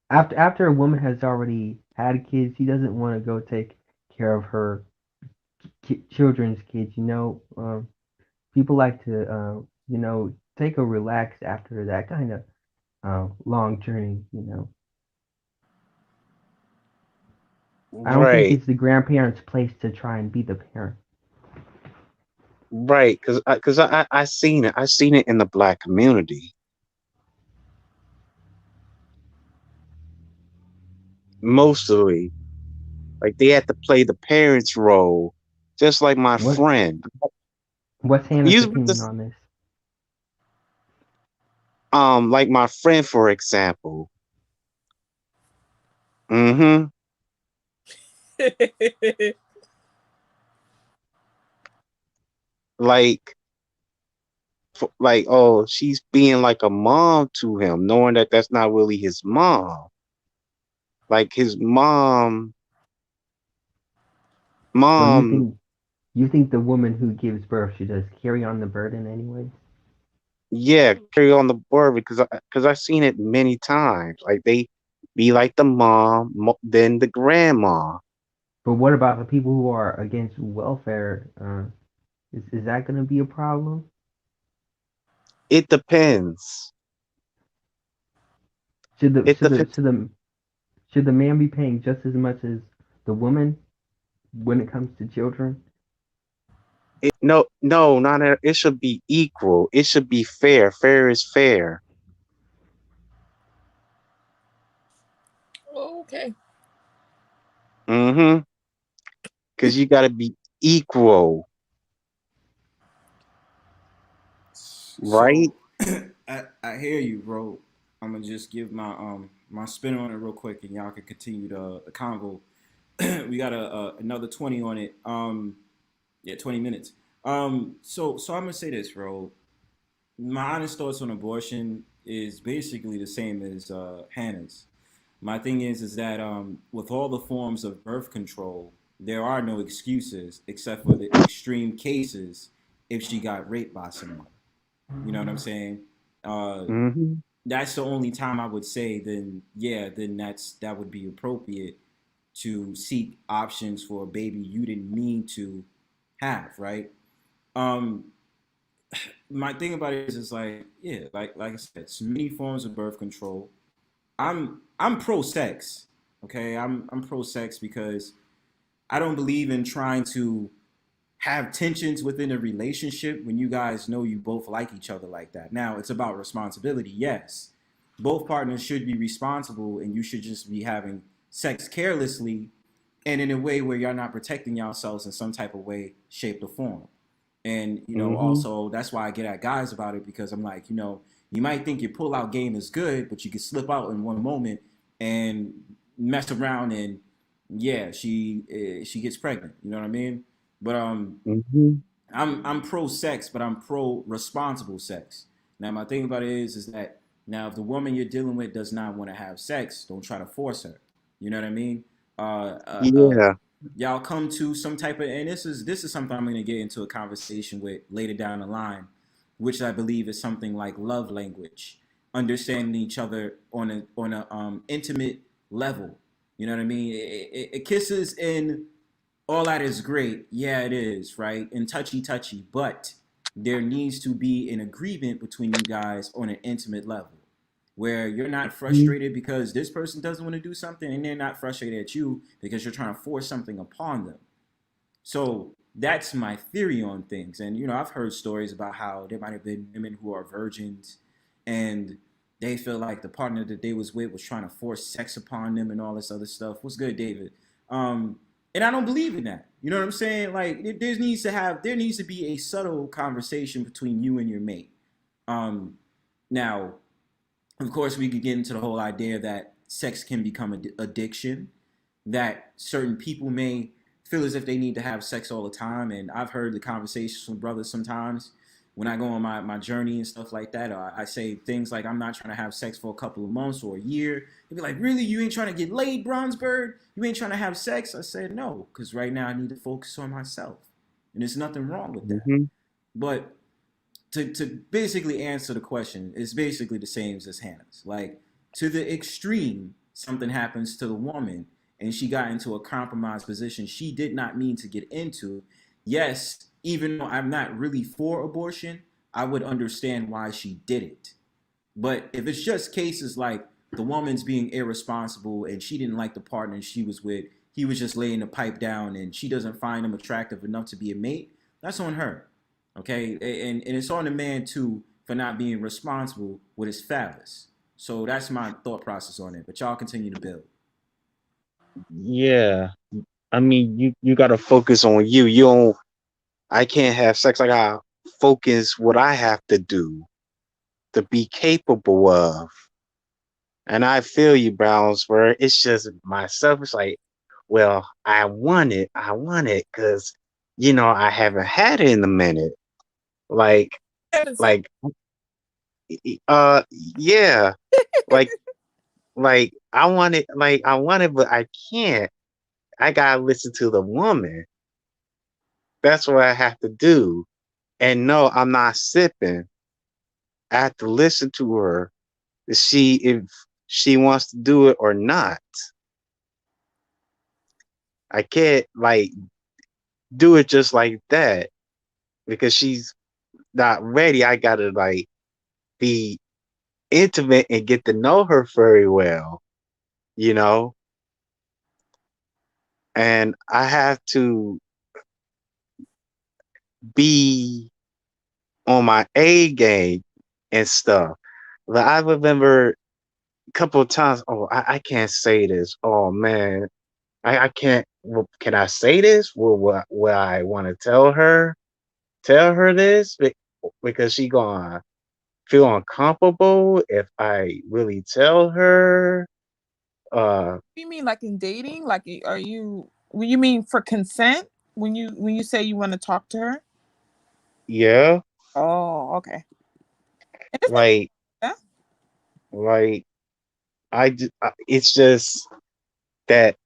After a woman has already had kids, she doesn't want to go take care of her children's kids. People like to take a relax after that kind of long journey. I don't think Right, it's the grandparents' place to try and be the parent. right. Cause I seen it. I seen it in the black community mostly. Like they had to play the parents' role, just like my What friend. what's Hannah's You was opinion just on this? like my friend for example. Mm-hmm. Like oh, she's being like a mom to him, knowing that that's not really his mom. Like his So you mom, think the woman who gives birth she does carry on the burden anyways? yeah, carry on the board because I seen it many times. Like they be like the mom, then the grandma. But what about the people who are against welfare? Is that going to be a problem? It depends. Should the It should the depends. should the should the man be paying just as much as the woman when it comes to children? No, not it should be equal. It should be fair. Fair is fair. Okay. Mm-hmm. Because you got to be equal, right? So I hear you, bro. I'm gonna just give my spin on it real quick, and y'all can continue the convo. We got another 20 on it. Yeah, 20 minutes. So I'm gonna say this, bro. My honest thoughts on abortion is basically the same as Hannah's. My thing is that with all the forms of birth control, there are no excuses except for the extreme cases if she got raped by someone. You know what I'm saying? Uh, Mm-hmm. that's the only time I would say then yeah, then that would be appropriate to seek options for a baby you didn't mean to have, right? Um, my thing about it is like yeah, like I said, it's many forms of birth control. I'm pro sex. Okay, I'm pro sex because I don't believe in trying to have tensions within a relationship when you guys know you both like each other like that. Now, it's about responsibility. Yes. Both partners should be responsible and you should just be having sex carelessly and in a way where you're not protecting yourselves in some type of way, shape, or form. And, Mm-hmm. also that's why I get at guys about it because I'm like, you might think your pull out game is good, but you can slip out in one moment and mess around and yeah, she gets pregnant. You know what I mean? But Mm-hmm. I'm pro sex, but I'm pro responsible sex. Now my thing about it is that now if the woman you're dealing with does not want to have sex, don't try to force her. You know what I mean? Uh, uh, uh, Yeah. y'all come to some type of, and this is something I'm going to get into a conversation with later down the line, which I believe is something like love language, understanding each other on a intimate level. You know what I mean? It kisses and all that is great. Yeah, it is, right? And touchy touchy, but there needs to be an agreement between you guys on an intimate level where you're not Mhm. frustrated because this person doesn't want to do something and they're not frustrated at you because you're trying to force something upon them. So that's my theory on things. And I've heard stories about how there might have been women who are virgins and they feel like the partner that they was with was trying to force sex upon them and all this other stuff. What's good, David? And I don't believe in that. You know what I'm saying? Like there needs to be a subtle conversation between you and your mate. Now, of course, we could get into the whole idea that sex can become an addiction, that certain people may feel as if they need to have sex all the time. And I've heard the conversations from brothers sometimes when I go on my journey and stuff like that. I say things like, I'm not trying to have sex for a couple of months or a year. They'd be like, really? You ain't trying to get laid, Bronzebird? You ain't trying to have sex? I said, no, because right now I need to focus on myself. And there's nothing wrong with that. Mm-hmm. But to basically answer the question, it's basically the same as Hannah's. Like, to the extreme, something happens to the woman and she got into a compromised position she did not mean to get into. Yes, even though I'm not really for abortion, I would understand why she did it. But if it's just cases like the woman's being irresponsible and she didn't like the partner she was with, he was just laying the pipe down and she doesn't find him attractive enough to be a mate, that's on her. Okay? And it's on the man too for not being responsible with his phallus. So that's my thought process on it. But y'all continue to build. Yeah. I mean, you gotta focus on you. You don't. I can't have sex. I gotta focus what I have to do to be capable of. And I feel you, Brownsburg. It's just myself. It's like, well, I want it because I haven't had it in a minute. Like, like, yeah, like, I want it, but I can't. I gotta listen to the woman. That's what I have to do. And no, I'm not sipping. I have to listen to her to see if she wants to do it or not. I can't do it just like that because she's not ready. I gotta be intimate and get to know her very well, you know? And I have to be on my A game and stuff. Like I remember a couple of times, oh, I can't say this. Oh man, I can't. Well, can I say this? Will I want to tell her this because she gonna feel uncomfortable if I really tell her? You mean like in dating? Like, are you? You mean for consent when you say you want to talk to her? Yeah. Oh, okay. Like, Yeah. like it's just that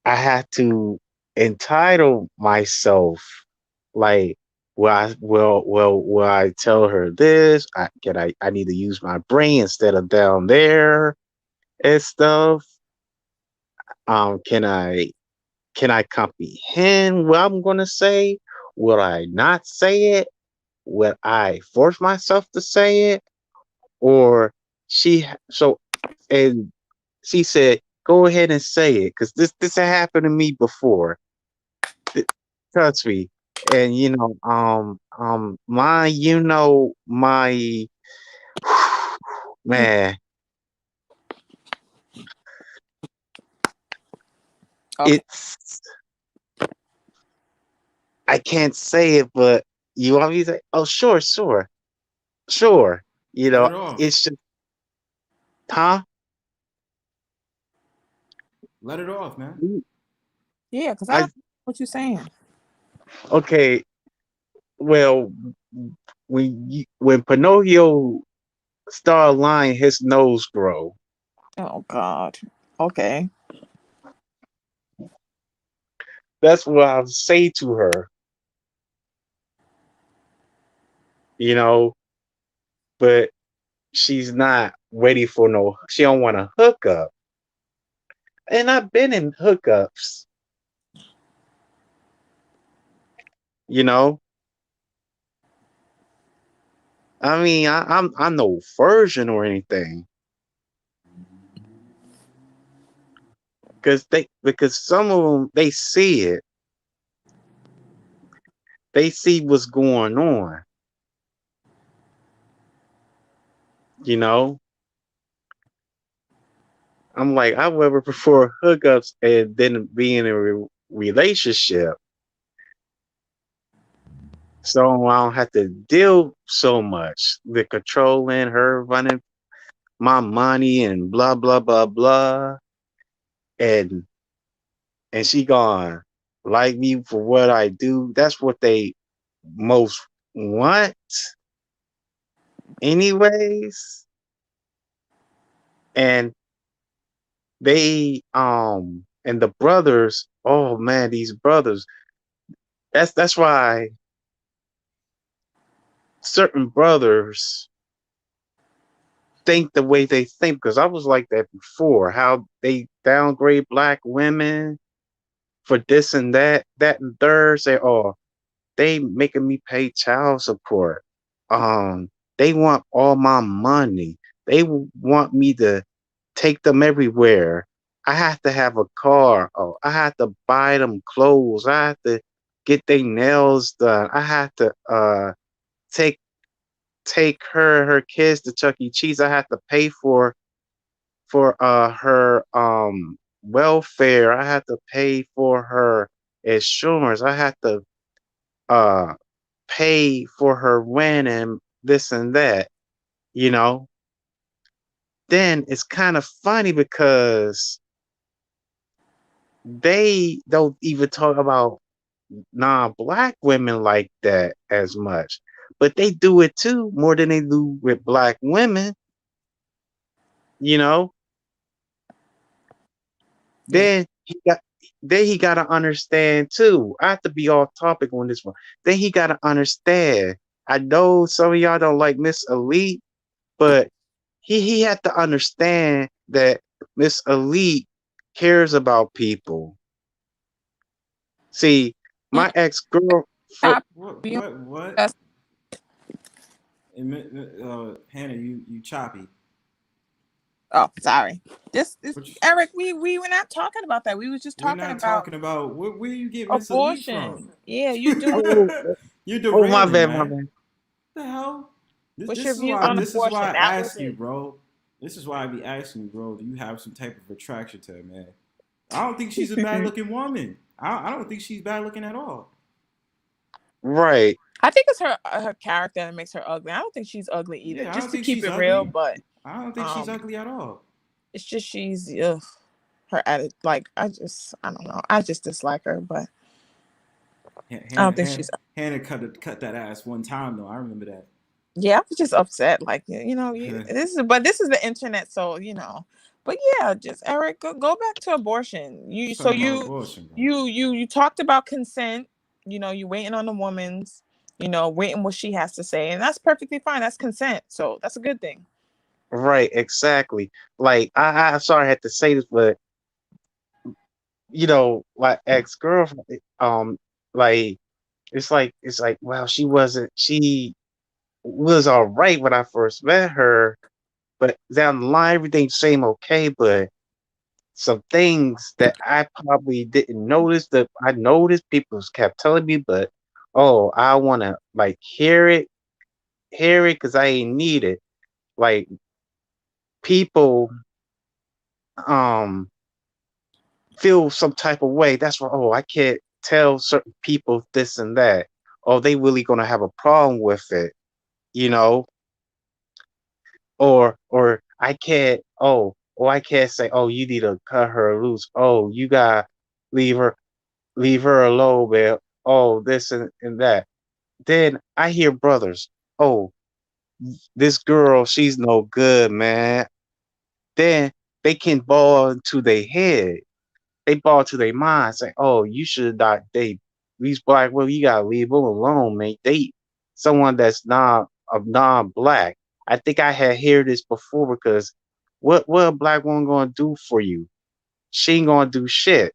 I have to entitle myself. Like, will I tell her this? I need to use my brain instead of down there and stuff. Can I comprehend what I'm gonna say? Will I not say it? Will I force myself to say it? Or and she said, go ahead and say it, because this had happened to me before. Trust me. And my man, Okay. it's I can't say it, but you want me to say, oh sure, sure. Let it off. It's just huh? Let it off, man. Yeah, because I don't know what you're saying. Okay. Well, when Pinocchio started lying, his nose grow. Oh God. Okay. That's what I would say to her. But she's not ready for no. She don't want to hook up. And I've been in hookups. I mean, I'm no virgin or anything. Because some of them, they see it. They see what's going on. You know, I'm like, I would prefer hookups and then be in a relationship, so I don't have to deal so much the controlling her, running my money, and blah blah blah blah, and she gonna like me for what I do. That's what they most want, anyways. And and the brothers, oh man, these brothers. That's why certain brothers think the way they think, because I was like that before. How they downgrade black women for this and that, that and third. Say, oh, they making me pay child support. They want all my money. They want me to take them everywhere. I have to have a car. Oh, I have to buy them clothes. I have to get their nails done. I have to take her kids to Chuck E. Cheese. I have to pay for her welfare. I have to pay for her insurance. I have to uh pay for her rent and this and that, you know. Then it's kind of funny because they don't even talk about non-black women like that as much, but they do it too, more than they do with black women, you know. Yeah. Then he got to understand too. I have to be off topic on this one. Then he got to understand. I know some of y'all don't like Miss Elite, but he had to understand that Miss Elite cares about people. See, my ex girl. Stop. What? That's- Hannah, you choppy. Oh, sorry. This is Which Eric. We were not talking about that. We was just we're talking not about talking about where you get Miss Elite from. abortion. Yeah, you doing. Oh, You're my derailing, bad, my man. bad. The hell? What's your views on This is abortion? why I That was ask you, it. bro. This is why I be asking you, bro. Do you have some type of attraction to her, man? I don't think she's a bad looking woman. I don't think she's bad looking at all. Right. I think it's her character that makes her ugly. I don't think she's ugly either. Yeah, I Just don't to think keep she's it real, ugly. but I don't think she's ugly at all. it's just she's her attitude. Like I don't know. I just dislike her, but I don't think she's. Hannah cut that ass one time though. I remember that. Yeah, I was just upset. Like Yeah. this is the internet, so But yeah, just Eric, go back to abortion. Let's talk about abortion, bro. You talked about consent. You waiting on the woman's. Waiting what she has to say, and that's perfectly fine. That's consent, so that's a good thing. Right, exactly. Like I'm sorry I had to say this, but my ex girlfriend, like it's like, well, she was all right when I first met her, but down the line everything seemed okay, but some things that I probably didn't notice that I noticed people kept telling me, but oh, I wanna like hear it because I ain't need it. Like people um feel some type of way. That's why, oh, I can't tell certain people this and that. Oh, they really gonna have a problem with it, you know? Or I can't I can't say, oh, you need to cut her loose. Oh, you gotta leave her leave her alone, man. Oh, this and that. Then I hear brothers, oh, this girl, she's no good, man. Then they can ball into their head. They ball to their mind, say, "Oh, you should not date these black women. You gotta leave them alone, man. Date someone that's non-black." I think I had heard this before because what a black woman gonna do for you? She ain't gonna do shit.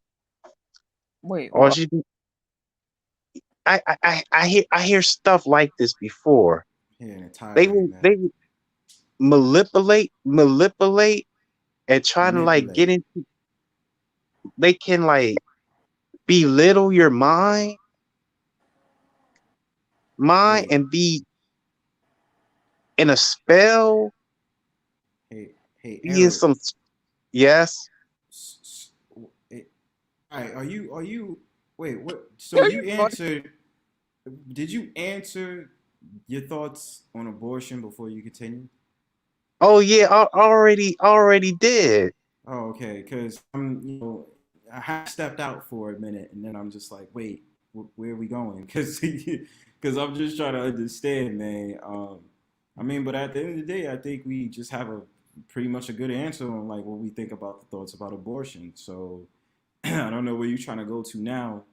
Wait, Or what? she, I hear stuff like this before. Yeah, and a tirade, They man. will manipulate, and try to like get Manipulate. into. They can like belittle your mind Yeah. and be in a spell Hey, Be in Eric. some. Yes. All right, are you? Wait, what? So Yo, you you funny. answered? Did you answer your thoughts on abortion before you continue? Oh yeah, I already did. Oh, okay. Because I have stepped out for a minute, and then I'm just like, wait, where are we going? Because I'm just trying to understand, man. I mean, but at the end of the day, I think we just have a pretty much a good answer on like what we think about the thoughts about abortion. So I don't know where you're trying to go to now,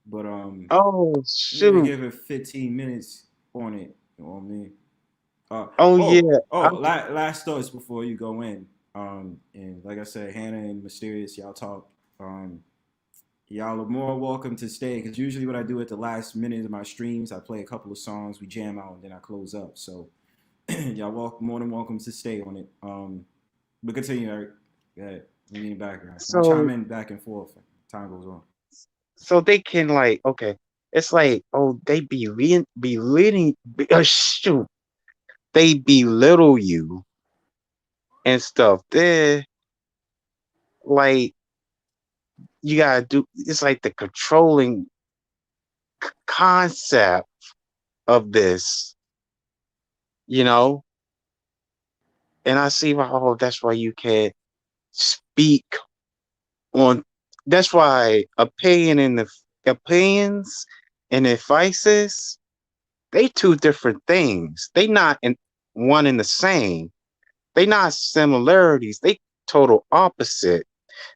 but Oh we're gonna shoot. give it 15 minutes on it. You know what I mean? Oh yeah. Last thoughts before you go in. And like I said, Hannah and Mysterious, y'all talk. Um, y'all are more welcome to stay because usually what I do at the last minute of my streams, I play a couple of songs, we jam out, and then I close up. So y'all more than welcome to stay on it. But continue, Eric. Go ahead. We need background. I chime So in back and forth. Time goes on. so they can like okay. It's like oh they shoot they belittle you and stuff. Then like you gotta do. It's like the controlling concept of this, you know. And I see why. Oh, that's why you can't speak on. That's why opinions and advices they two different things. They not in one and the same. They not similarities. They total opposite.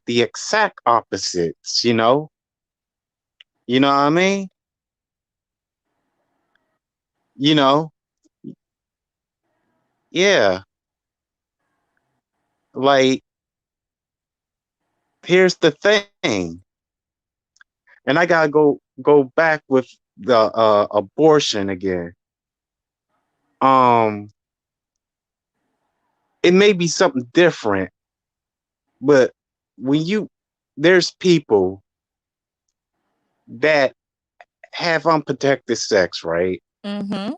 The exact opposites. You know. You know what I mean? You know. Yeah. Like here's the thing, and I gotta go back with the abortion again. Um, it may be something different, but when you there's people that have unprotected sex, right? Mm-hmm.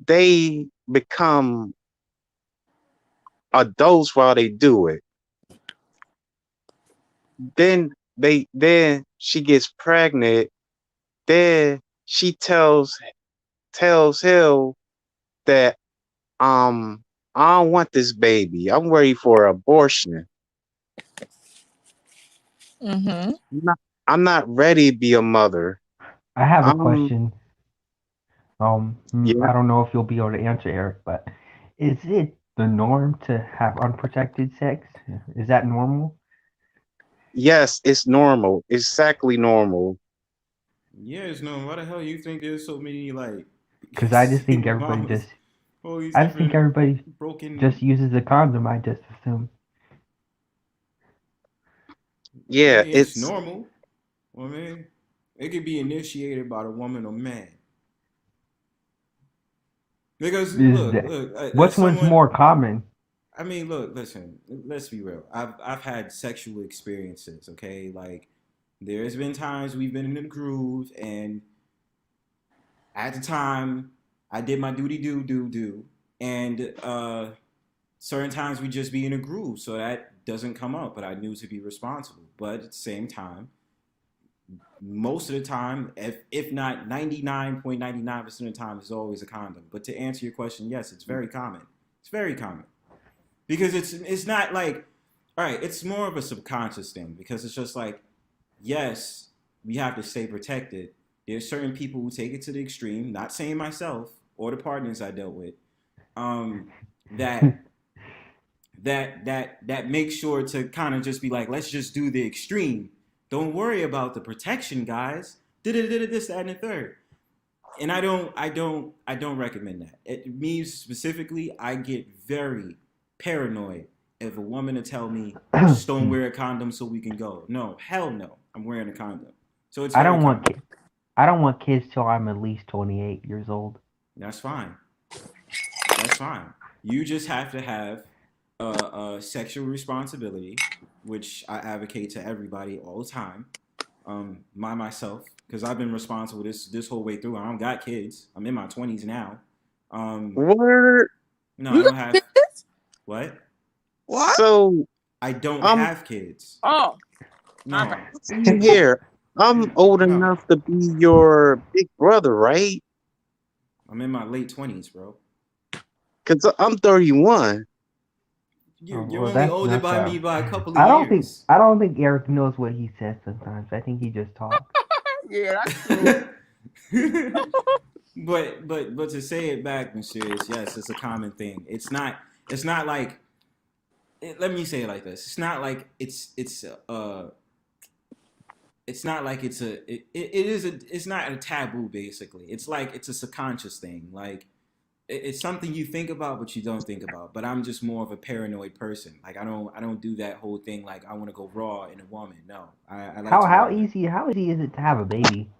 They become adults while they do it. Then she gets pregnant. Then she tells him that I don't want this baby. I'm ready for abortion. Mm-hmm. I'm not ready to be a mother. I have a Um, question. yeah, I don't know if you'll be able to answer, Eric, but is it the norm to have unprotected sex? Is that normal? yes, it's normal. Exactly normal. Yeah, it's no. Why the hell you think there's so many like Because single mamas? All these I just think different everybody broken. just uses a condom. I just assume. I Yeah, mean, it's it's normal. I mean, it could be initiated by the woman or man. Because Is that as which one's someone, more common? I mean, look, listen, let's be real. I've had sexual experiences. Okay, like there's been times we've been in the groove, and at the time, I did my duty, do, and certain times we just be in a groove, so that doesn't come up. But I knew to be responsible. But at the same time, most of the time, if not 99.99% of the time, it's always a condom. But to answer your question, yes, it's very common. It's very common because it's not like, all right, it's more of a subconscious thing because it's just like, yes, we have to stay protected. There's certain people who take it to the extreme. Not saying myself or the partners I dealt with, um, that that make sure to kind of just be like, let's just do the extreme. Don't worry about the protection, guys. This, that, and the third. And I don't recommend that. Me specifically, I get very paranoid if a woman to tell me just don't wear a condom so we can go. No, hell no. I'm wearing a condom. So it's I very don't want common. I don't want kids till I'm at least 28 years old. That's fine. That's fine. You just have to have a sexual responsibility, which I advocate to everybody all the time. Myself, because I've been responsible this whole way through. I don't got kids. I'm in my 20s now. Um, word. no, I You don't got have. kids? What? What? So I don't I'm have kids. Oh, No. see here. I'm old No. enough to be your big brother, right? I'm in my late 20s, bro. Cause I'm 31. You're Well, only that's older not by me so. by a couple of I don't think years. Eric knows what he says sometimes. I think he just talks. yeah, that's true. but to say it back, monsieur, yes, it's a common thing. It's not like let me say it like this. It's not like it's not like it's not a taboo basically. It's like it's a subconscious thing. Like it's something you think about but you don't think about. But I'm just more of a paranoid person. Like I don't do that whole thing like I want to go raw in a woman. No. I like to How ride it. easy is it to have a baby?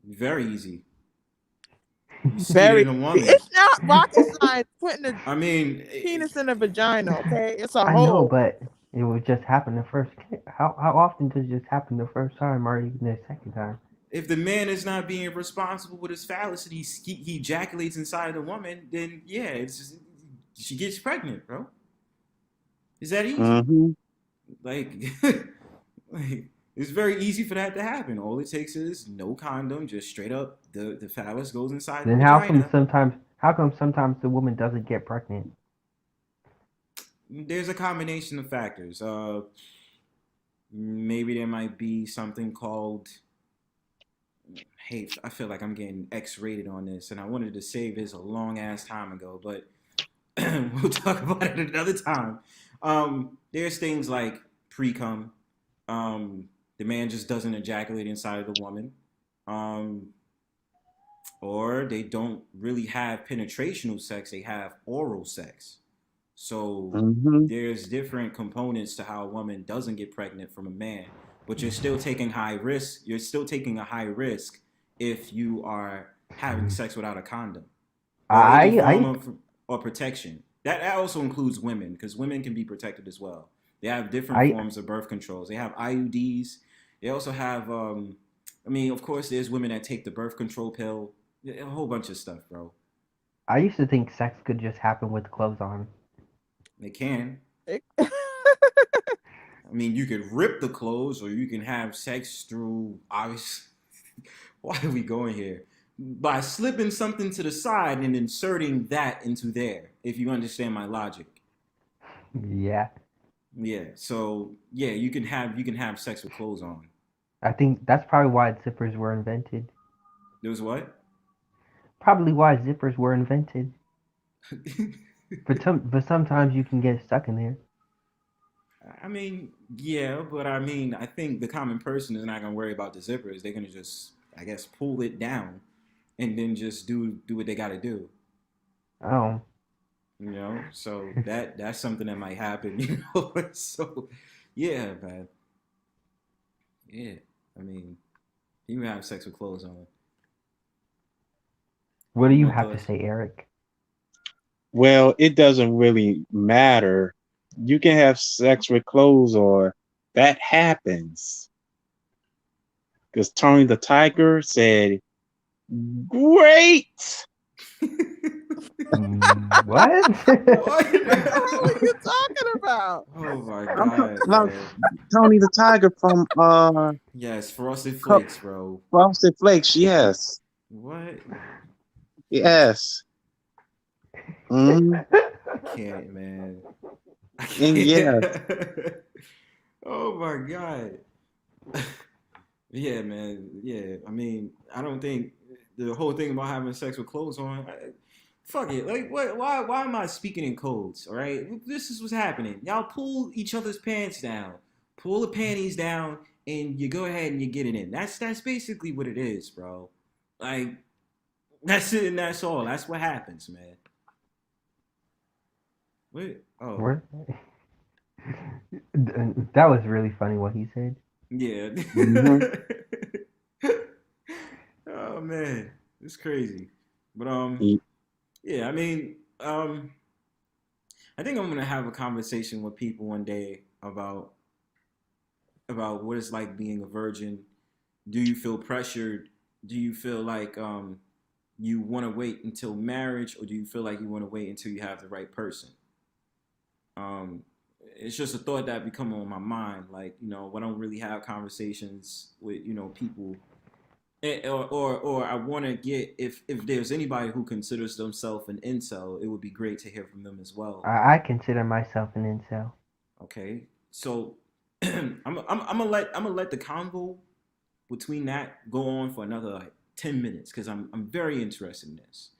Very easy. You see it Very. in a woman. It's not rocket science putting a I mean, penis in a vagina. Okay, it's a I know, hole. but it would just happen the first. How often does it just happen the first time or even the second time? if the man is not being responsible with his phallus and he ejaculates inside the woman, then yeah, it's just, she gets pregnant, bro. Is that easy? Mm-hmm. Like, like, it's very easy for that to happen. All it takes is no condom, just straight up the phallus goes inside Then the how vagina. come sometimes the woman doesn't get pregnant? There's a combination of factors. Maybe there might be something called. Hey, I feel like I'm getting X-rated on this, and I wanted to save this a long ass time ago, but we'll talk about it another time. There's things like pre-cum. The man just doesn't ejaculate inside of the woman. Or they don't really have penetrational sex, they have oral sex. So Mm-hmm. there's different components to how a woman doesn't get pregnant from a man, but you're still taking high risk. You're still taking a high risk if you are having sex without a condom or any form of or protection. That also includes women because women can be protected as well. They have different forms of birth controls. They have IUDs. They also have, I mean, of course, there's women that take the birth control pill. A whole bunch of stuff, bro. I used to think sex could just happen with clothes on. They can. I mean, you could rip the clothes, or you can have sex through. Obviously, why are we going here? By slipping something to the side and inserting that into there. If you understand my logic. Yeah. Yeah. So yeah, you can have sex with clothes on. I think that's probably why zippers were invented. There was what? Probably why zippers were invented. But sometimes you can get stuck in there. I mean, yeah, but I mean, I think the common person is not gonna worry about the zippers. They're gonna just, I guess, pull it down, and then just do what they gotta do. Oh. You know, so that's something that might happen. You know, so yeah, man. Yeah, I mean, you can have sex with clothes on. What do you have to say, Eric? Well, it doesn't really matter. You can have sex with clothes on. That happens. Because Tony the Tiger said, "Great." What? What the hell are you talking about? Oh my I'm god, about man. Tony the Tiger from Yes, Frosted Flakes, bro. Frosted Flakes. Yes, What? yes. Mm. I can't, man. I And can't. yeah, Oh my god. Yeah, man. Yeah, I mean, I don't think the whole thing about having sex with clothes on. Fuck it. Like, what? Why am I speaking in codes? All right, this is what's happening. Y'all pull each other's pants down, pull the panties down, and you go ahead and you get it in. That's basically what it is, bro. Like, that's it, and that's all. That's what happens, man. Wait. Oh. That was really funny what he said. Yeah. mm-hmm. Oh man, it's crazy. But yeah, I mean, I think I'm gonna have a conversation with people one day about what it's like being a virgin. Do you feel pressured? Do you feel like you want to wait until marriage, or do you feel like you want to wait until you have the right person? It's just a thought that become on my mind. Like, I don't really have conversations with, people. Or I want to get, if there's anybody who considers themselves an incel, it would be great to hear from them as well. I consider myself an incel. Okay, so I'm gonna let the convo between that go on for another like 10 minutes because I'm very interested in this.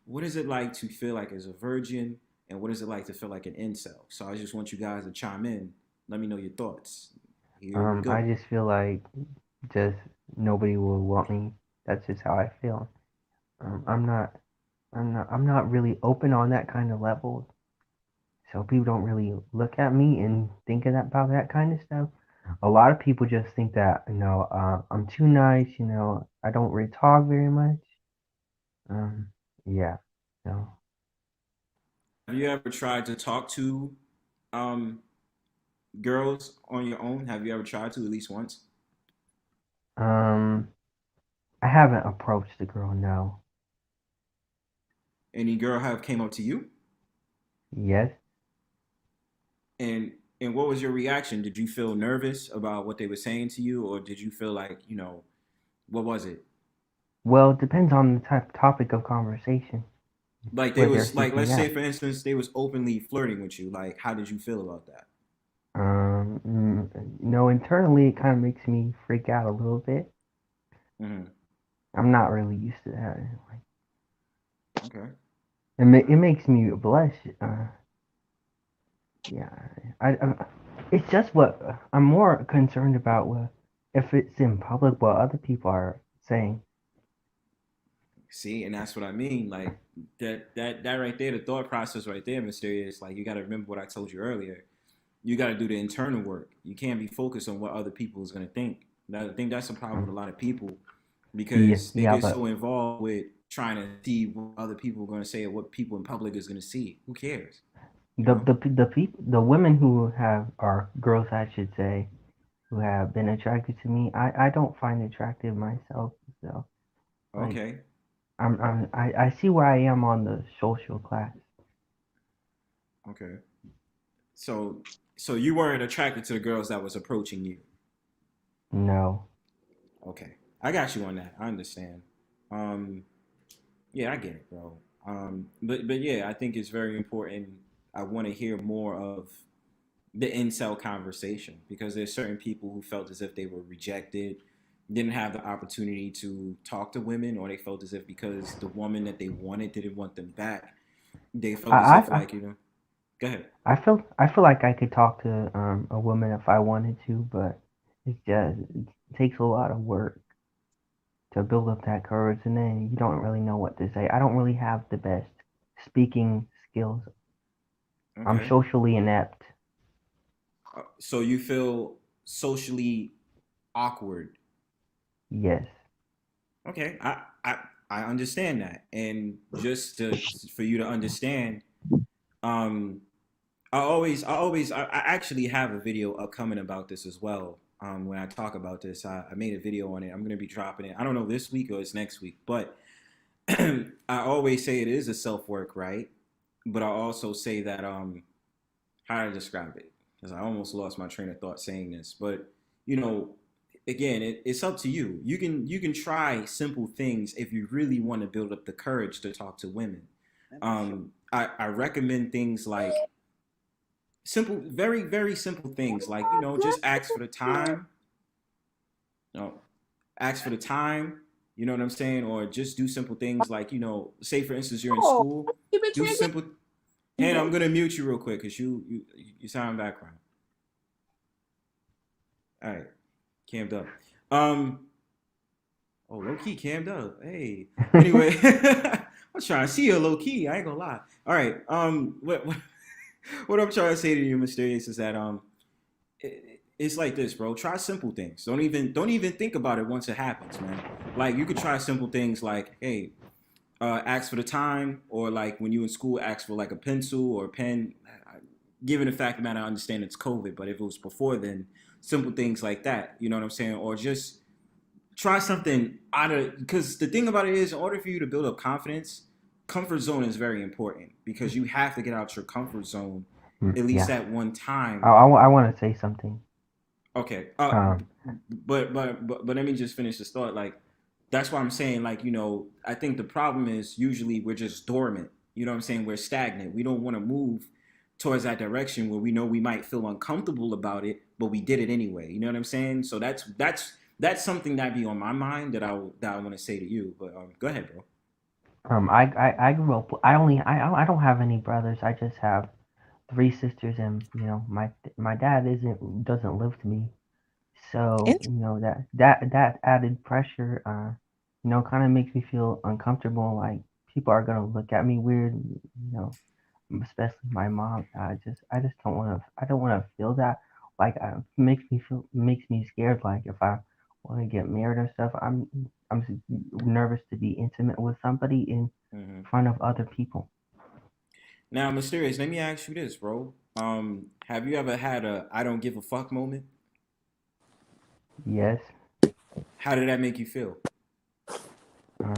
What is it like to feel like as a virgin, and what is it like to feel like an incel? So I just want you guys to chime in. Let me know your thoughts. Here we go. I just feel like just nobody will want me. That's just how I feel. I'm not really open on that kind of level. So people don't really look at me and think about that kind of stuff. A lot of people just think that, I'm too nice, I don't really talk very much. Yeah. So. Have you ever tried to talk to girls on your own? Have you ever tried to at least once? I haven't approached the girl, no. Any girl have came up to you? Yes. And what was your reaction? Did you feel nervous about what they were saying to you, or did you feel like, what was it? Well, it depends on the topic of conversation. Like they was like, let's say for instance, they was openly flirting with you. Like, how did you feel about that? Internally it kind of makes me freak out a little bit. Mm-hmm. I'm not really used to that. Okay. It makes me blush. Yeah, it's just what I'm more concerned about if it's in public, what other people are saying. See, and that's what I mean. Like that right there, the thought process right there, Mysterious. Like you got to remember what I told you earlier. You got to do the internal work. You can't be focused on what other people is going to think. I think that's a problem with a lot of people because they get so involved with trying to see what other people are going to say or what people in public is going to see. Who cares? The women who are girls, I should say, who have been attracted to me, I don't find attractive myself. So. Okay. I see where I am on the social class. Okay. So you weren't attracted to the girls that was approaching you? No. Okay. I got you on that. I understand. Yeah, I get it, bro. But yeah, I think it's very important. I want to hear more of the incel conversation because there's certain people who felt as if they were rejected, didn't have the opportunity to talk to women, or they felt as if because the woman that they wanted didn't want them back, they felt as if like, go ahead. I feel like I could talk to a woman if I wanted to, but it takes a lot of work to build up that courage, and then you don't really know what to say. I don't really have the best speaking skills. Okay. I'm socially inept. So you feel socially awkward? Yes. Okay, I understand that, and just for you to understand, I actually have a video upcoming about this as well. When I talk about this, I made a video on it. I'm gonna be dropping it. I don't know this week or it's next week, but I always say it is a self-work, right? But I also say that how to describe it, because I almost lost my train of thought saying this, but again, it's up to you. You can try simple things if you really want to build up the courage to talk to women. I recommend things like simple, very, very simple things like, just ask for the time. Ask for the time, you know what I'm saying? Or just do simple things like, say for instance, you're in school, do simple. And I'm going to mute you real quick because you sound background. All right. Cammed up. Low key cammed up. Hey. Anyway, I'm trying to see you low key. I ain't gonna lie. All right. What I'm trying to say to you, Mysterious, is that it's like this, bro. Try simple things. Don't even think about it once it happens, man. Like you could try simple things like, hey, ask for the time, or like when you in school, ask for like a pencil or a pen. Given the fact that I understand it's COVID, but if it was before then, simple things like that, you know what I'm saying? Or just try something because the thing about it is, in order for you to build up confidence, comfort zone is very important because you have to get out your comfort zone at least Yeah. at one time. I want to say something. Okay. Um, But let me just finish this thought. Like, that's why I'm saying, like, I think the problem is usually we're just dormant. You know what I'm saying? We're stagnant. We don't want to move towards that direction where we know we might feel uncomfortable about it, but we did it anyway. You know what I'm saying? So that's something that be on my mind that I want to say to you. But go ahead, bro. I grew up. I don't have any brothers. I just have three sisters, and my dad doesn't live with me. So that added pressure, kind of makes me feel uncomfortable. Like people are gonna look at me weird, especially my mom. I just don't want to. I don't want to feel that. Like makes me scared. Like if I want to get married or stuff, I'm nervous to be intimate with somebody in front of other people. Now, Mysterious, let me ask you this, bro. Have you ever had a I don't give a fuck moment? Yes. How did that make you feel? I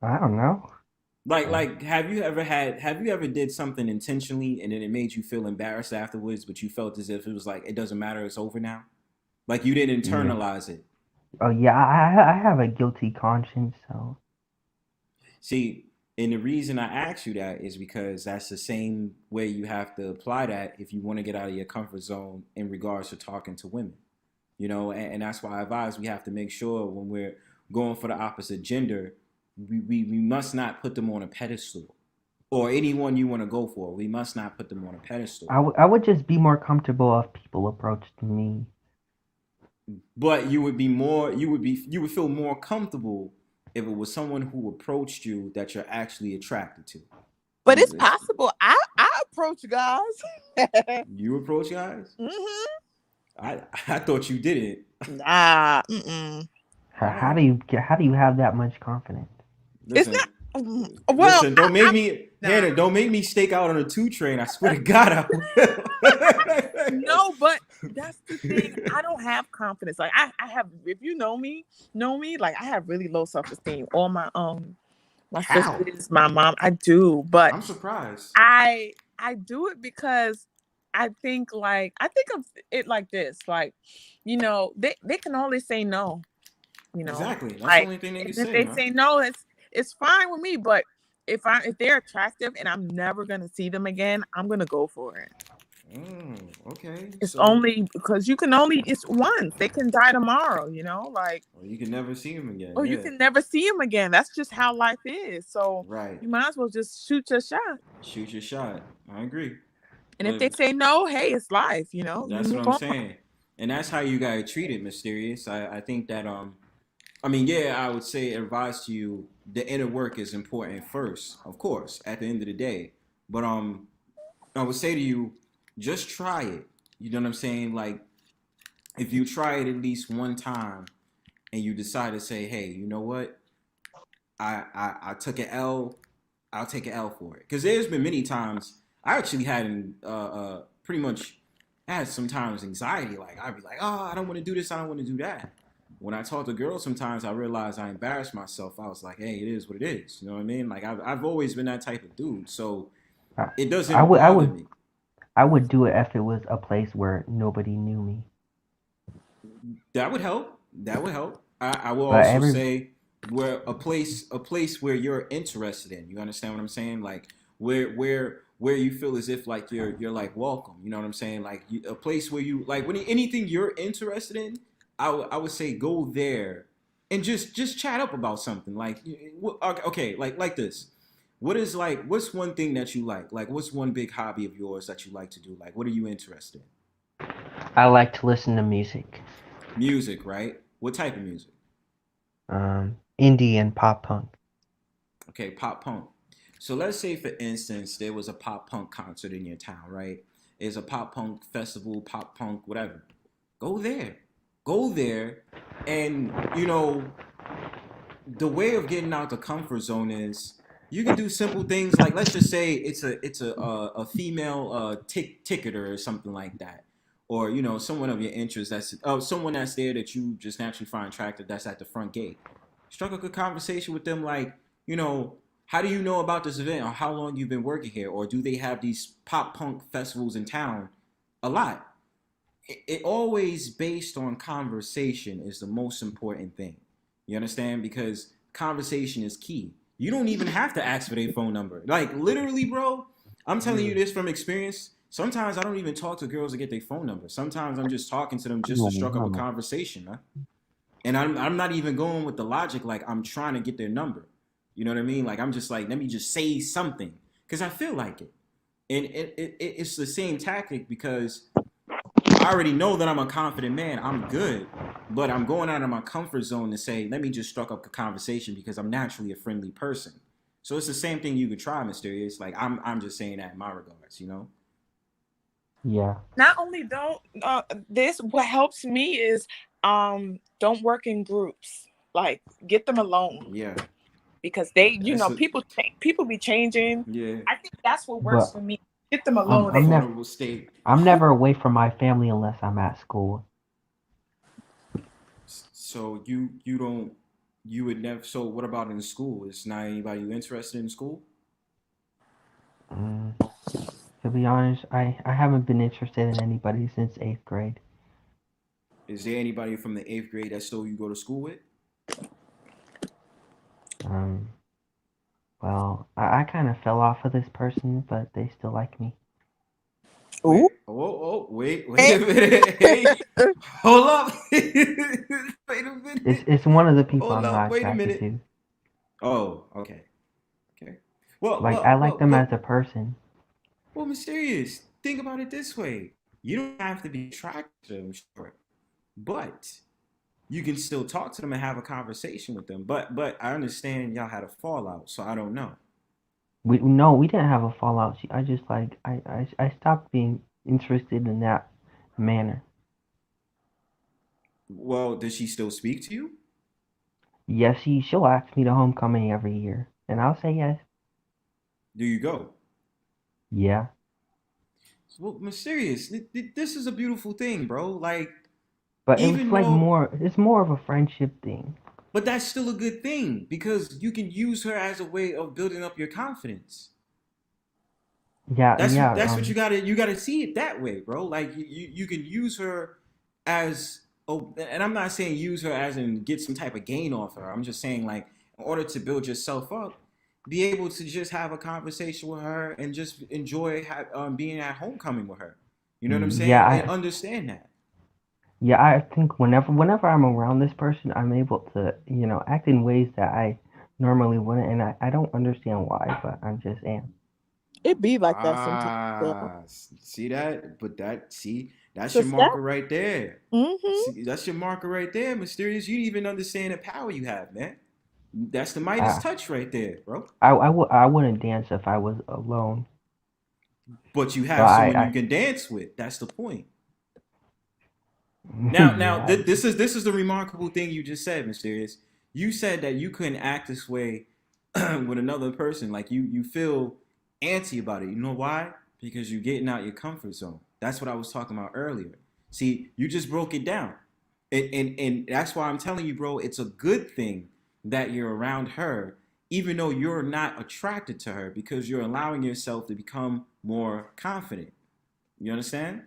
don't know. Like have you ever did something intentionally and then it made you feel embarrassed afterwards, but you felt as if it was like it doesn't matter, it's over now? Like you didn't internalize it. Oh yeah, I have a guilty conscience, so. See, and the reason I asked you that is because that's the same way you have to apply that if you want to get out of your comfort zone in regards to talking to women. And that's why I advise we have to make sure when we're going for the opposite gender, we must not put them on a pedestal. Or anyone you want to go for, we must not put them on a pedestal. I would just be more comfortable if people approached me. But you would feel more comfortable if it was someone who approached you that you're actually attracted to. But it's possible. I approach guys. You approach guys? Mm-hmm. I thought you didn't. Nah. How do you have that much confidence? Listen, it's not. Well, listen, don't make me, Hannah. Don't make me stake out on a 2 train. I swear to God, I will. No, but that's the thing. I don't have confidence. Like I have. If you know me, like I have really low self-esteem. All my sisters, my mom, I do. But I'm surprised. I do it because I think of it like this. Like, they can always say no. Exactly. That's like, the only thing they can if say. they say no, it's fine with me. But if they're attractive and I'm never gonna see them again, I'm gonna go for it. Okay. It's only because it's once. They can die tomorrow, like. Or you can never see them again. Or you can never see them again. That's just how life is. So you might as well just shoot your shot. Shoot your shot. I agree. And if they say no, hey, it's life, That's what I'm saying. And that's how you gotta treat it, Mysterious. I think that I would say advice to you, the inner work is important first, of course, at the end of the day. But I would say to you, just try it. You know what I'm saying? Like, if you try it at least one time and you decide to say, hey, you know what? I took an L, I'll take an L for it. Because there's been many times I actually had pretty much had sometimes anxiety. Like, I'd be like, oh, I don't want to do this, I don't want to do that. When I talk to girls, sometimes I realize I embarrass myself. I was like, hey, it is what it is. You know what I mean? Like, I've always been that type of dude. So it doesn't bother me. I would do it if it was a place where nobody knew me. That would help. I will also say where a place where you're interested in. You understand what I'm saying? Like where you feel as if like you're like welcome. You know what I'm saying? Like a place where you like anything you're interested in. I would say go there and just chat up about something. Like okay, like this. What's one thing that you like? Like, what's one big hobby of yours that you like to do? Like, what are you interested in? I like to listen to music. Music, right? What type of music? Indie and pop punk. Okay, pop punk. So let's say, for instance, there was a pop punk concert in your town, right? There's a pop punk festival, pop punk, whatever. Go there. And, the way of getting out the comfort zone is you can do simple things like, let's just say it's a female ticketer or something like that, or someone of your interest that's someone that's there that you just naturally find attractive that's at the front gate. Struck a good conversation with them, like how do you know about this event, or how long you've been working here, or do they have these pop punk festivals in town a lot? It always based on conversation is the most important thing. You understand? Because conversation is key. You don't even have to ask for their phone number. Like literally, bro, I'm telling you this from experience. Sometimes I don't even talk to girls to get their phone number. Sometimes I'm just talking to them just to struck up a conversation, man. And I'm not even going with the logic like I'm trying to get their number. You know what I mean? Like I'm just like, let me just say something because I feel like it. And it's the same tactic because I already know that I'm a confident man. I'm good, but I'm going out of my comfort zone to say, let me just struck up a conversation because I'm naturally a friendly person. So it's the same thing you could try, Mysterious. Like I'm just saying that in my regards, you know? Yeah. Not only don't this, what helps me is don't work in groups. Like get them alone. Yeah. Because they, people be changing. Yeah. I think that's what works for me. Get them alone. Vulnerable state. I'm never away from my family unless I'm at school. So you would never. So what about in school? Is not anybody you interested in school? To be honest, I haven't been interested in anybody since 8th grade. Is there anybody from the 8th grade that still you go to school with? Well, I kind of fell off of this person, but they still like me. Ooh. Wait a minute. Hey, hold up. Wait a minute. It's one of the people Hold I'm up. not Wait a attracted minute. to. Oh, okay. Well, I like them as a person. Well, Mysterious, think about it this way. You don't have to be attracted to them, sure. But you can still talk to them and have a conversation with them. But I understand y'all had a fallout, so I don't know. We didn't have a fallout. I just like I stopped being interested in that manner. Well, does she still speak to you? Yes, she'll ask me to homecoming every year, and I'll say yes. Do you go? Yeah. Well, Mysterious, this is a beautiful thing, bro. Like, but it's more of a friendship thing. But that's still a good thing because you can use her as a way of building up your confidence. Yeah, that's what you gotta see it that way, bro. Like you can use her as and I'm not saying use her as in get some type of gain off her. I'm just saying like in order to build yourself up, be able to just have a conversation with her and just enjoy being at homecoming with her. You know what I'm saying? Yeah, and understand that. Yeah, I think whenever I'm around this person, I'm able to, act in ways that I normally wouldn't, and I don't understand why, but I'm just am. It be like that sometimes. See that? But that's your marker right there. Mm-hmm. See, that's your marker right there, Mysterious. You even understand the power you have, man. That's the Midas touch right there, bro. I wouldn't dance if I was alone. But you have someone you can dance with. That's the point. Now, this is the remarkable thing you just said, Mysterious. You said that you couldn't act this way with another person. Like you feel antsy about it. You know why? Because you're getting out your comfort zone. That's what I was talking about earlier. See, you just broke it down. And that's why I'm telling you, bro, it's a good thing that you're around her, even though you're not attracted to her, because you're allowing yourself to become more confident. You understand?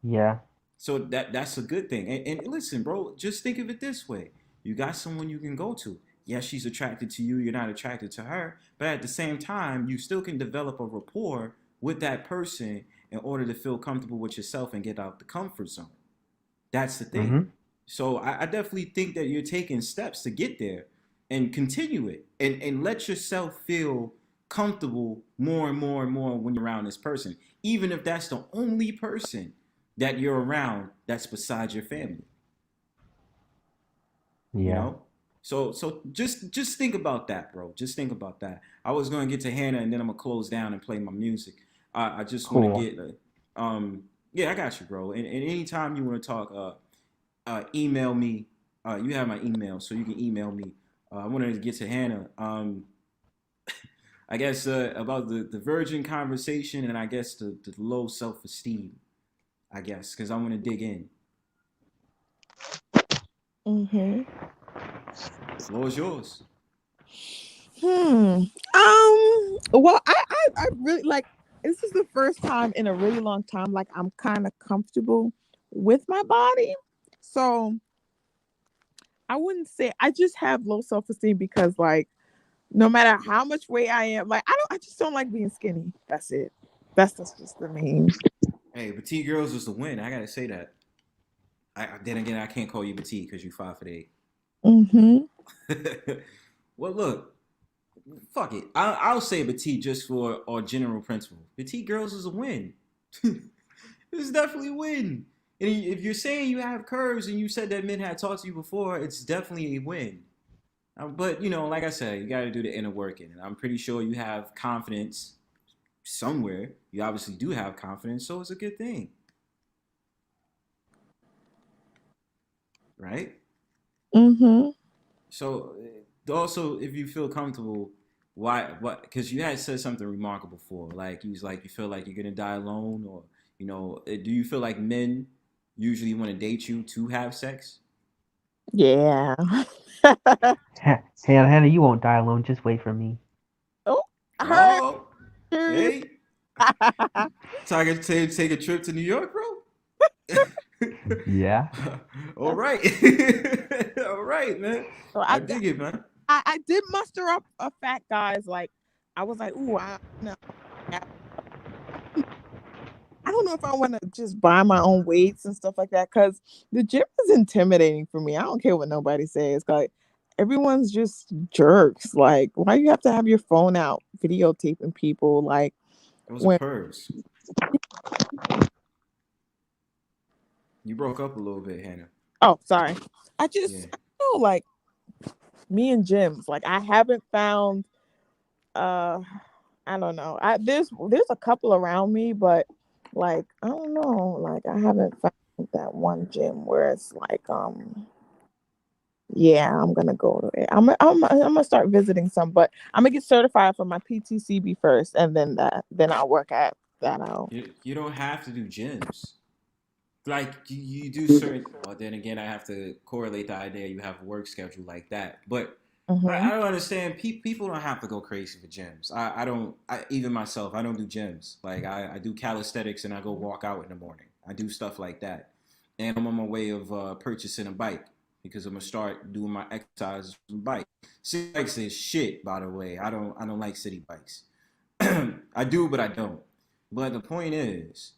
Yeah. So that's a good thing. And listen, bro, just think of it this way. You got someone you can go to. Yes, she's attracted to you. You're not attracted to her. But at the same time, you still can develop a rapport with that person in order to feel comfortable with yourself and get out the comfort zone. That's the thing. Mm-hmm. So I definitely think that you're taking steps to get there and continue it and let yourself feel comfortable more and more and more when you're around this person, even if that's the only person that you're around that's beside your family. Yeah. You know? So just think about that, bro. Just think about that. I was gonna get to Hannah and then I'm gonna close down and play my music. I just want to get yeah, I got you, bro. And anytime you want to talk, email me. You have my email, so you can email me. I wanted to get to Hannah. I guess about the virgin conversation and I guess the low self-esteem. I guess because I want to dig in. Mm-hmm. The floor is yours. Well, I really like. This is the first time in a really long time, like I'm kind of comfortable with my body. So I wouldn't say I just have low self-esteem because, like, no matter how much weight I am, like I just don't like being skinny. That's it. That's just the main. Hey, petite girls is the win. I gotta say that. Then again, I can't call you petite because you 5'8". Mm-hmm. Well, look, fuck it. I'll say petite just for our general principle. Petite girls is a win. It's definitely a win. And if you're saying you have curves and you said that men had talked to you before, it's definitely a win. But like I said, you got to do the inner working, and I'm pretty sure you have confidence somewhere. You obviously do have confidence, so it's a good thing, right? Mm-hmm. So also, if you feel comfortable, why? What? Because you had said something remarkable before, like you feel like you're gonna die alone, or do you feel like men usually want to date you to have sex? Yeah. Hannah, you won't die alone. Just wait for me. Oh, I heard. Oh, hey, take a trip to New York, bro. Yeah. All right, all right, man. So I dig it, man. I did muster up a fat guys. Like I was like, ooh, no. I don't know if I want to just buy my own weights and stuff like that because the gym is intimidating for me. I don't care what nobody says. Like everyone's just jerks. Like why you have to have your phone out videotaping people? Like Those are pervs. You broke up a little bit, Hannah. Oh, sorry. I know, like me and gyms. Like I haven't found. I don't know. There's a couple around me, but like I don't know. Like I haven't found that one gym where it's like yeah, I'm gonna go to it. I'm gonna start visiting some, but I'm gonna get certified for my PTCB first, and then I'll work at that out. You don't have to do gyms. Like you do certain. Well, then again, I have to correlate the idea you have a work schedule like that. But I don't understand. People don't have to go crazy for gyms. I don't. Even myself, I don't do gyms. Like I do calisthenics and I go walk out in the morning. I do stuff like that, and I'm on my way of purchasing a bike because I'm gonna start doing my exercises on bike. City bikes is shit, by the way. I don't like city bikes. I do, but I don't. But the point is,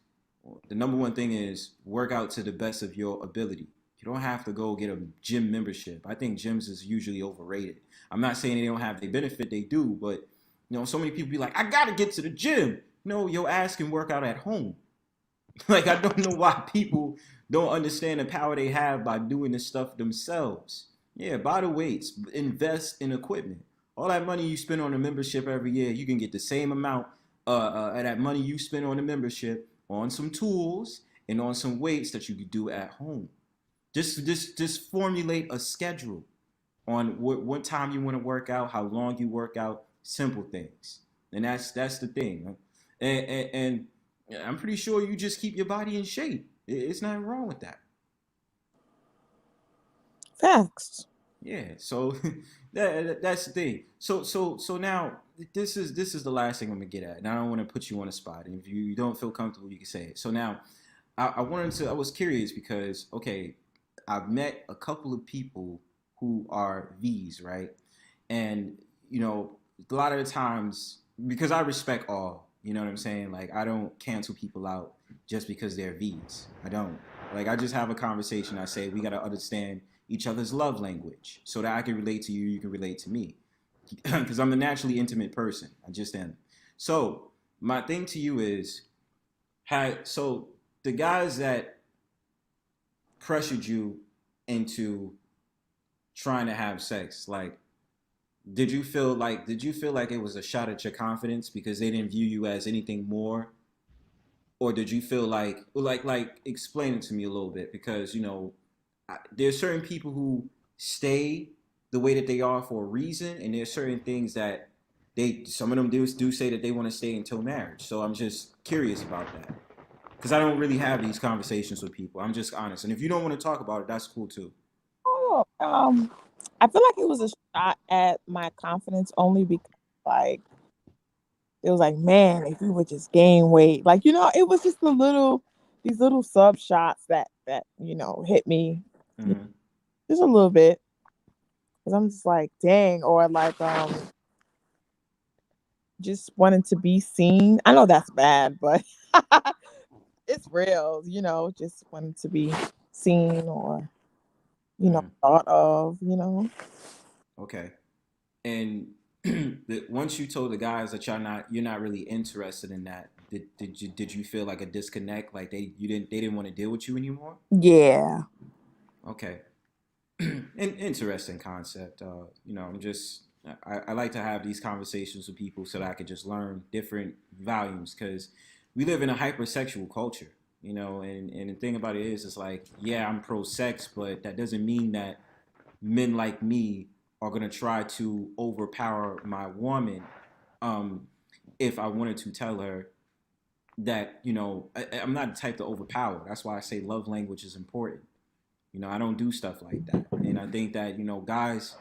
the number one thing is work out to the best of your ability. You don't have to go get a gym membership. I think gyms is usually overrated. I'm not saying they don't have the benefit, they do, but so many people be like, I gotta get to the gym. No, your ass can work out at home. Like I don't know why people don't understand the power they have by doing this stuff themselves. Yeah, buy the weights, invest in equipment. All that money you spend on a membership every year, you can get the same amount of that money you spend on a membership on some tools and on some weights that you could do at home. Just formulate a schedule on what time you want to work out, how long you work out, simple things, and that's the thing. And I'm pretty sure you just keep your body in shape. It's nothing wrong with that. Facts. Yeah. So that's the thing. So now this is the last thing I'm gonna get at, and I don't want to put you on the spot. And if you don't feel comfortable, you can say it. So now I was curious because okay, I've met a couple of people who are V's, right? And a lot of the times because I respect all. You know what I'm saying? Like I don't cancel people out just because they're V's. I don't. Like I just have a conversation. I say we gotta understand each other's love language so that I can relate to you, you can relate to me. Because I'm a naturally intimate person. I just am. So my thing to you is, so the guys that pressured you into trying to have sex, like, did you feel like it was a shot at your confidence because they didn't view you as anything more? Or did you feel like explain it to me a little bit? Because, there's certain people who stay the way that they are for a reason, and there's certain things that some of them do say that they want to stay until marriage. So I'm just curious about that. Because I don't really have these conversations with people. I'm just honest. And if you don't want to talk about it, that's cool too. Oh, I feel like it was a shot at my confidence only because like it was like, man, if you would just gain weight, like it was just these little sub shots that hit me Mm-hmm. just a little bit because I'm just like, dang, or like just wanting to be seen. I know that's bad, but it's real, just wanting to be seen or thought of. Okay. And once you told the guys that you're not really interested in that, did you feel like a disconnect? Like they didn't want to deal with you anymore? Yeah. Okay. Interesting concept. I'm just I like to have these conversations with people so that I could just learn different volumes because we live in a hypersexual culture, and the thing about it is, it's like, yeah, I'm pro sex, but that doesn't mean that men like me are gonna try to overpower my woman if I wanted to tell her that I'm not the type to overpower. That's why I say love language is important. I don't do stuff like that, and I think that guys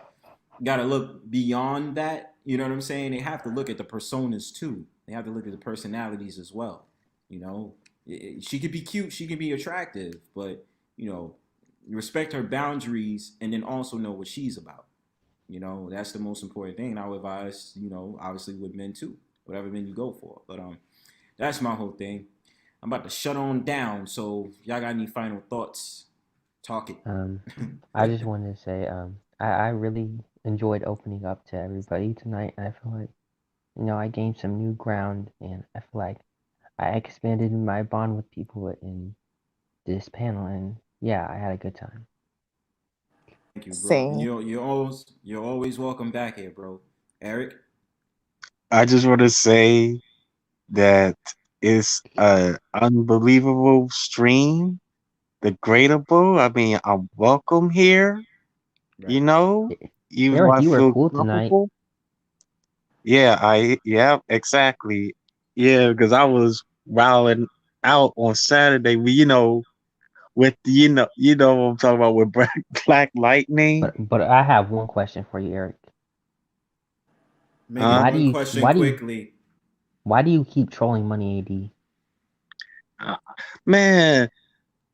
got to look beyond that. You know what I'm saying? They have to look at the personas too. They have to look at the personalities as well. She could be cute, she could be attractive, but respect her boundaries and then also know what she's about. That's the most important thing. And I would advise, obviously with men too, whatever men you go for. But that's my whole thing. I'm about to shut on down. So if y'all got any final thoughts? Talk it. I just wanted to say, I really enjoyed opening up to everybody tonight. I feel like, I gained some new ground, and I feel like I expanded my bond with people in this panel, and yeah, I had a good time. Thank you, bro. Same. You're always welcome back here, bro. Eric? I just want to say that it's an unbelievable stream. The gradable. I mean, I'm welcome here. Right. Even Eric, though I you were feel cool tonight. comfortable. Yeah, exactly. Yeah, because I was wilding out on Saturday. With what I'm talking about with Black Lightning. But I have one question for you, Eric. Make it one question quickly. Why do you keep trolling MoneyAD? Man,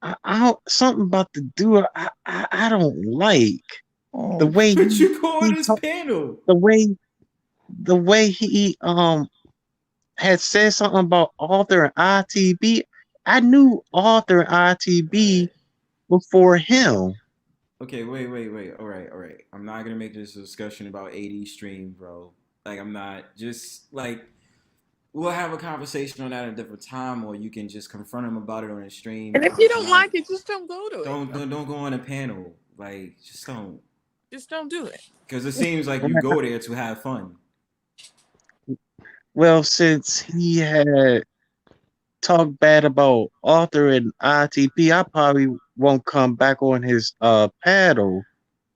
I something about the dude I don't like. The way But you go on this panel. The way he had said something about Arthur and ITB. I knew Arthur and ITB before him. Okay, wait. All right. I'm not gonna make this a discussion about AD stream, bro. Like, I'm not. Just like, we'll have a conversation on that at a different time, or you can just confront him about it on the stream. And if you don't like it, just don't go to it. Don't go on a panel. Like, just don't. Just don't do it. Because it seems like you go there to have fun. Well, since he had talked bad about Arthur and ITP, I probably won't come back on his paddle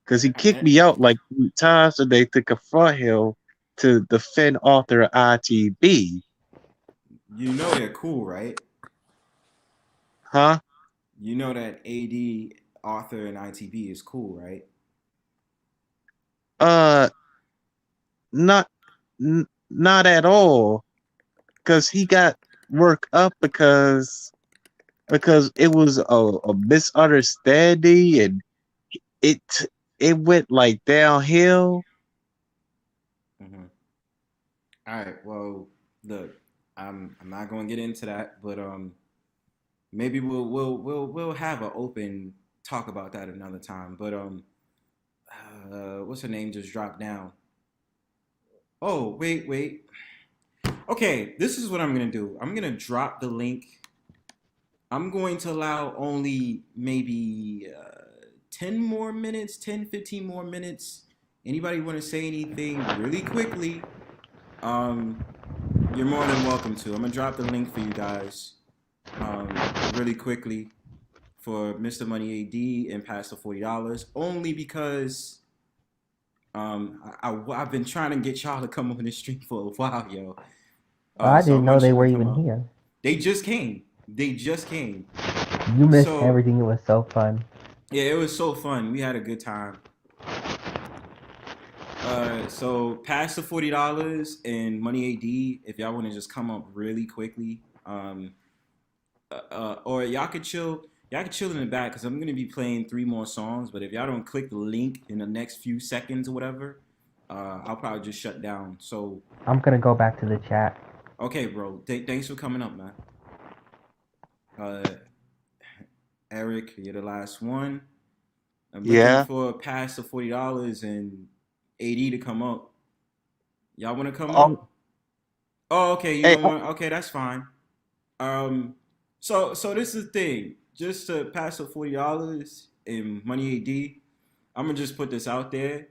because he kicked me out like 3 times today to confront him to defend Arthur and ITB. You know they're cool, right? Huh? You know that AD, Arthur, and ITB is cool, right? Not at all, because he got worked up because it was a misunderstanding and it went like downhill. Mm-hmm. All right. Well, look, I'm not going to get into that, but maybe we'll have an open talk about that another time. But what's her name just dropped down? Oh, wait. Okay, this is what I'm going to do. I'm going to drop the link. I'm going to allow only maybe 10 more minutes, 10, 15 more minutes. Anybody want to say anything really quickly? You're more than welcome to. I'm going to drop the link for you guys really quickly for MrMoneyAD and past the $40. Only because I've been trying to get y'all to come on this stream for a while, yo. I didn't know they were even here. They just came. You missed everything. It was so fun. Yeah, it was so fun. We had a good time. So past the $40 and Money AD, if y'all want to just come up really quickly, or y'all could chill. Y'all could chill in the back because I'm gonna be playing 3 more songs. But if y'all don't click the link in the next few seconds or whatever, I'll probably just shut down. So I'm gonna go back to the chat. okay, bro. Thanks for coming up, man. Eric, you're the last one. I'm looking for past the $40 and AD to come up. Y'all want to come up? Oh, okay. You don't want. Okay, that's fine. So this is the thing. Just to pass the $40 in Money AD, I'm gonna just put this out there.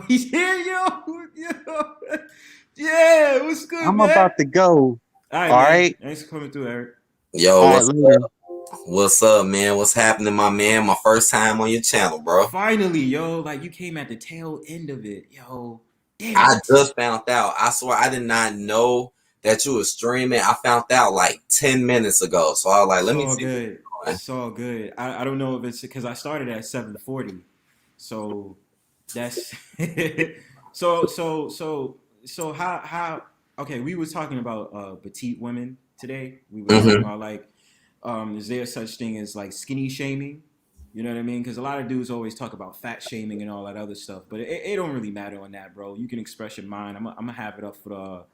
He's here, yo. Yeah, what's good, I'm man? about to go. All right, All man. right. Thanks for coming through, Eric. Yo, All right, what's up, man? What's happening, my man? My first time on your channel, bro. Finally, yo, like you came at the tail end of it, yo. Damn I it. just found out. I swear I did not know that you were streaming. I found out like 10 minutes ago. So I was like, let me see. Good. It's all good. I don't know if it's because I started at 7:40, so that's so how okay. We were talking about petite women today. We were talking about like is there such thing as like skinny shaming? You know what I mean? Because a lot of dudes always talk about fat shaming and all that other stuff, but it don't really matter on that, bro. You can express your mind. I'm gonna have it up for the.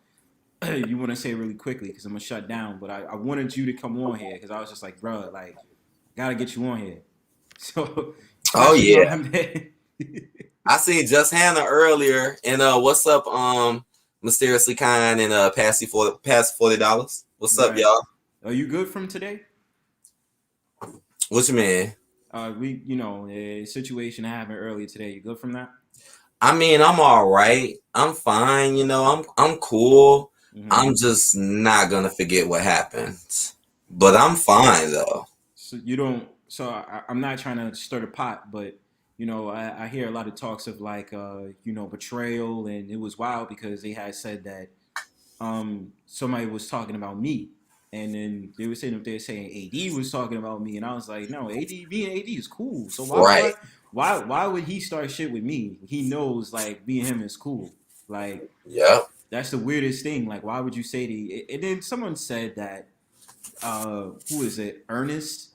You want to say really quickly because I'm gonna shut down, but I wanted you to come on here because I was just like, bro, like, gotta get you on here. So, oh yeah, I seen JustHannah earlier, and what's up, Mysteriously Kind and past $40. What's up, y'all? Are you good from today? What you mean? We, the situation happened earlier today. You good from that? I mean, I'm all right. I'm fine. I'm cool. I'm just not gonna forget what happened, but I'm fine though. So you don't. So I'm not trying to stir the pot, but I hear a lot of talks of like betrayal, and it was wild because they had said that somebody was talking about me, and then they were saying if they're saying AD was talking about me, and I was like, no, AD being AD is cool. So why would he start shit with me? He knows like me and him is cool. Like that's the weirdest thing. Like why would you say to? And then someone said that who is it? Ernest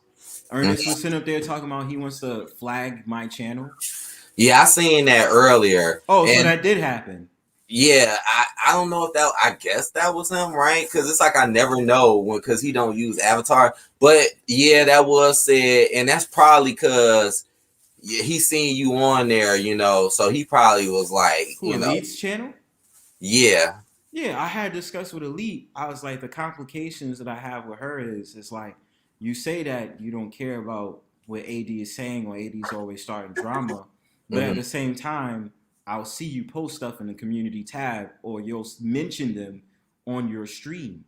was sitting up there talking about he wants to flag my channel. Yeah, I seen that earlier. Oh, so that did happen. Yeah, I don't know if I guess that was him, right? Because it's like I never know because he don't use avatar. But yeah, that was said, and that's probably because he seen you on there, so he probably was like, Elite's channel? Yeah. Yeah, I had discussed with Elite. I was like, the complications that I have with her is it's like you say that you don't care about what AD is saying or AD's always starting drama, but at the same time, I'll see you post stuff in the community tab or you'll mention them on your stream.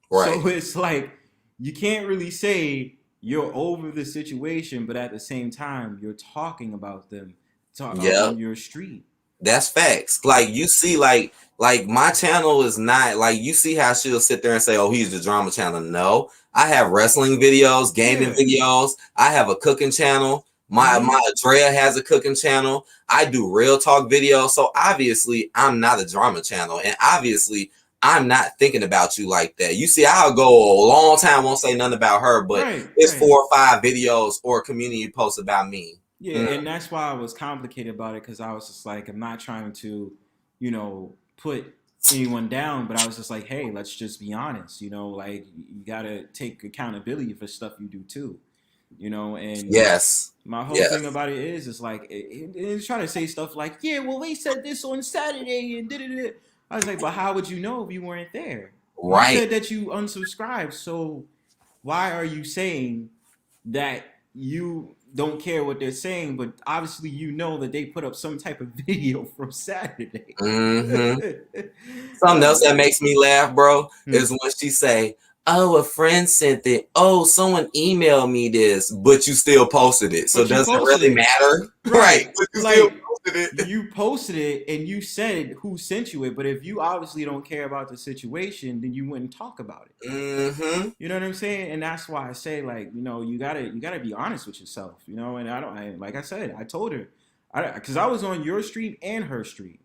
Right. So it's like you can't really say you're over the situation, but at the same time, you're talking about them on your stream. That's facts. Like you see, like my channel is not like you see how she'll sit there and say, "Oh, he's the drama channel." No, I have wrestling videos, gaming videos. I have a cooking channel. My Drea has a cooking channel. I do real talk videos. So obviously, I'm not a drama channel, and obviously, I'm not thinking about you like that. You see, I'll go a long time, won't say nothing about her, but it's 4 or 5 videos or community posts about me. Yeah, and that's why I was complicated about it because I was just like, I'm not trying to, put anyone down, but I was just like, hey, let's just be honest, like you gotta take accountability for stuff you do too, and my whole thing about it is like it's trying to say stuff like, yeah, well, they said this on Saturday and did it. I was like, but how would you know if you weren't there? Right. You said that you unsubscribed, so why are you saying that you don't care what they're saying, but obviously that they put up some type of video from Saturday. Something else that makes me laugh, bro, is when she say, "Oh, a friend sent it. Oh, someone emailed me this, but you still posted it. So does it really matter?" Right. But you still posted it. You posted it and you said who sent you it, but if you obviously don't care about the situation, then you wouldn't talk about it. You know what I'm saying? And that's why I say, like, you gotta be honest with yourself, and like I said, I told her, Because I was on your stream and her stream.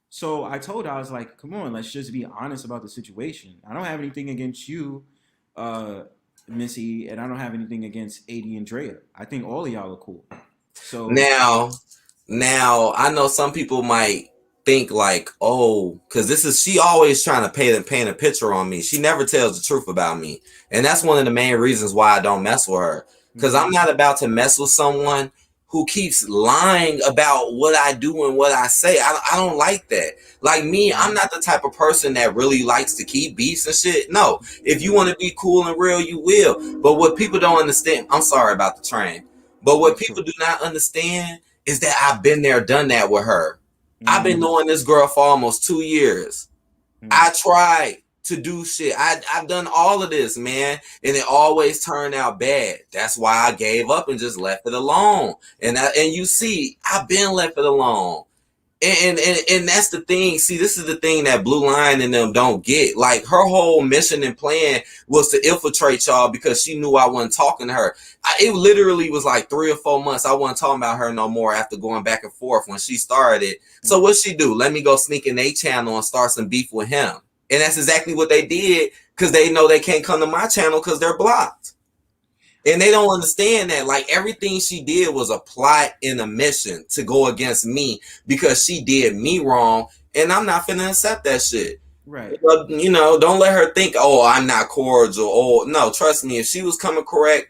So I told her, I was like, come on, let's just be honest about the situation. I don't have anything against you, Missy, and I don't have anything against AD and Drea. I think all of y'all are cool. So now I know some people might think like, oh, because she always trying to paint a picture on me. She never tells the truth about me. And that's one of the main reasons why I don't mess with her. Because I'm not about to mess with someone who keeps lying about what I do and what I say. I don't like that. Like me, I'm not the type of person that really likes to keep beefs and shit. No, if you want to be cool and real, you will. But what people don't understand, I'm sorry about the train, but what people do not understand is that I've been there, done that with her. I've been knowing this girl for almost 2 years. I tried to do shit. I've done all of this, man, and it always turned out bad. That's why I gave up and just left it alone. And you see, I've been left it alone. And that's the thing. See, this is the thing that Blue Line and them don't get. Like, her whole mission and plan was to infiltrate y'all because she knew I wasn't talking to her. It literally was like 3 or 4 months. I wasn't talking about her no more after going back and forth when she started. So what she do? Let me go sneak in their channel and start some beef with him. And that's exactly what they did because they know they can't come to my channel because they're blocked. And they don't understand that, like, everything she did was a plot and a mission to go against me because she did me wrong, and I'm not finna accept that shit. Right. But, you know, don't let her think, oh, I'm not cordial. Oh, no, trust me, if she was coming correct,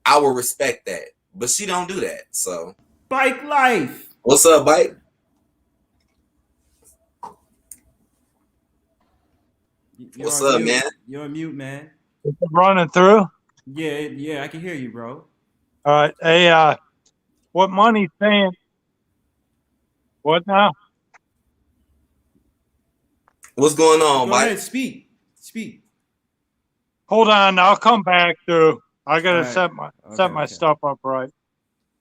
I would respect that. But she don't do that, so. Bike Life. What's up, Bike? What's up, man? You're on mute, man. Is it running through? Yeah, I can hear you, bro. All right. Hey, what Money's saying? What now? What's going on, Go Mike? ahead, speak. Hold on, I'll come back through. I gotta All right. set my stuff up right.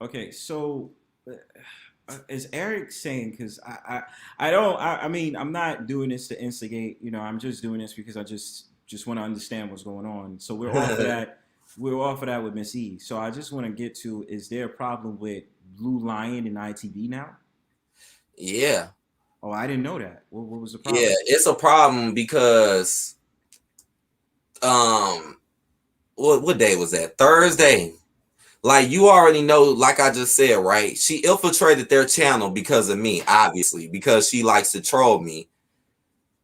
Okay, so is Eric saying? Because I mean, I'm not doing this to instigate. You know, I'm just doing this because I just want to understand what's going on. So we're off of that. We're off of that with Miss E. So I just want to get to: is there a problem with Blue Lion and ITV now? Yeah. Oh, I didn't know that. What was the problem? Yeah, it's a problem because what day was that? Thursday. Like, you already know, like I just said, right? She infiltrated their channel because of me, obviously, because she likes to troll me.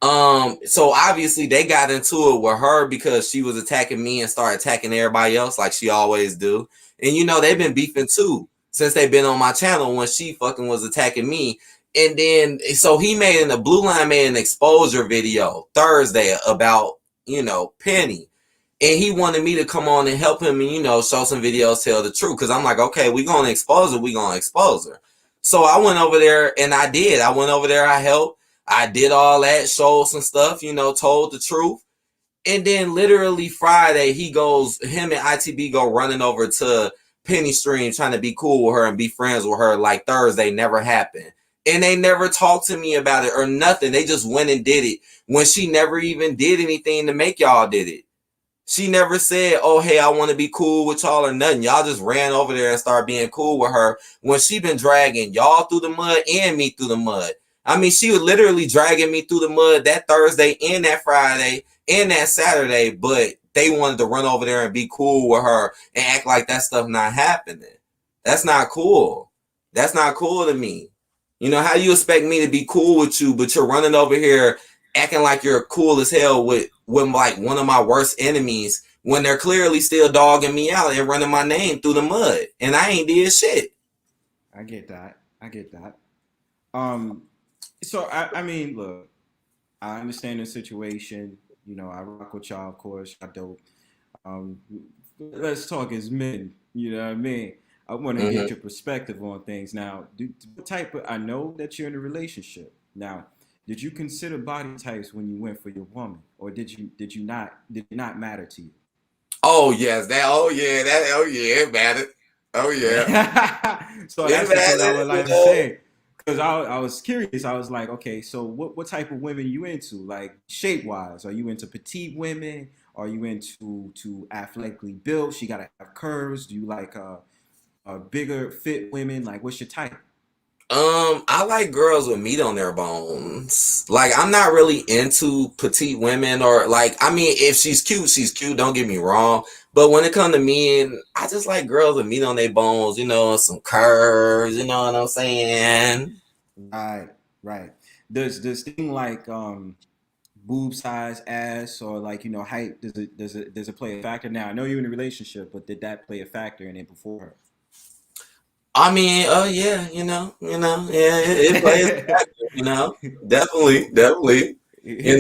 So obviously they got into it with her because she was attacking me and started attacking everybody else like she always do. And you know, they've been beefing too since they've been on my channel when she fucking was attacking me. And then so the Blue Line made an exposure video Thursday about, you know, Penny. And he wanted me to come on and help him and, you know, show some videos, tell the truth. Because I'm like, okay, we're going to expose her. So I went over there and I did. I went over there, I helped. I did all that, showed some stuff, you know, told the truth. And then literally Friday, him and ITB go running over to Penny stream trying to be cool with her and be friends with her like Thursday never happened. And they never talked to me about it or nothing. They just went and did it when she never even did anything to make y'all did it. She never said, oh, hey, I want to be cool with y'all or nothing. Y'all just ran over there and started being cool with her when she been dragging y'all through the mud and me through the mud. I mean, she was literally dragging me through the mud that Thursday and that Friday and that Saturday, but they wanted to run over there and be cool with her and act like that stuff not happening. That's not cool. That's not cool to me. You know, how you expect me to be cool with you, but you're running over here acting like you're cool as hell with like one of my worst enemies when they're clearly still dogging me out and running my name through the mud, and I ain't did shit. I get that. So I mean, look, I understand the situation. You know, I rock with y'all, of course. I dope. Let's talk as men. You know what I mean? I want to get your perspective on things. Now, I know that you're in a relationship. Now, did you consider body types when you went for your woman, or did it not matter to you? Oh yes, it mattered. Oh yeah. So that's what I would like to say. Because I was curious. I was like, okay, so what type of women you into? Like, shape-wise, are you into petite women? Are you into athletically built? She got to have curves. Do you like bigger fit women? Like, what's your type? I like girls with meat on their bones. Like, I'm not really into petite women, or like, I mean, if she's cute, she's cute. Don't get me wrong. But when it comes to men, I just like girls with meat on their bones, you know, and some curves, you know what I'm saying? Right, right. Does thing like boob size, ass, or like height, does it play a factor? Now I know you're in a relationship, but did that play a factor in it before I mean, oh yeah, yeah, it plays a her? factor, definitely, definitely, because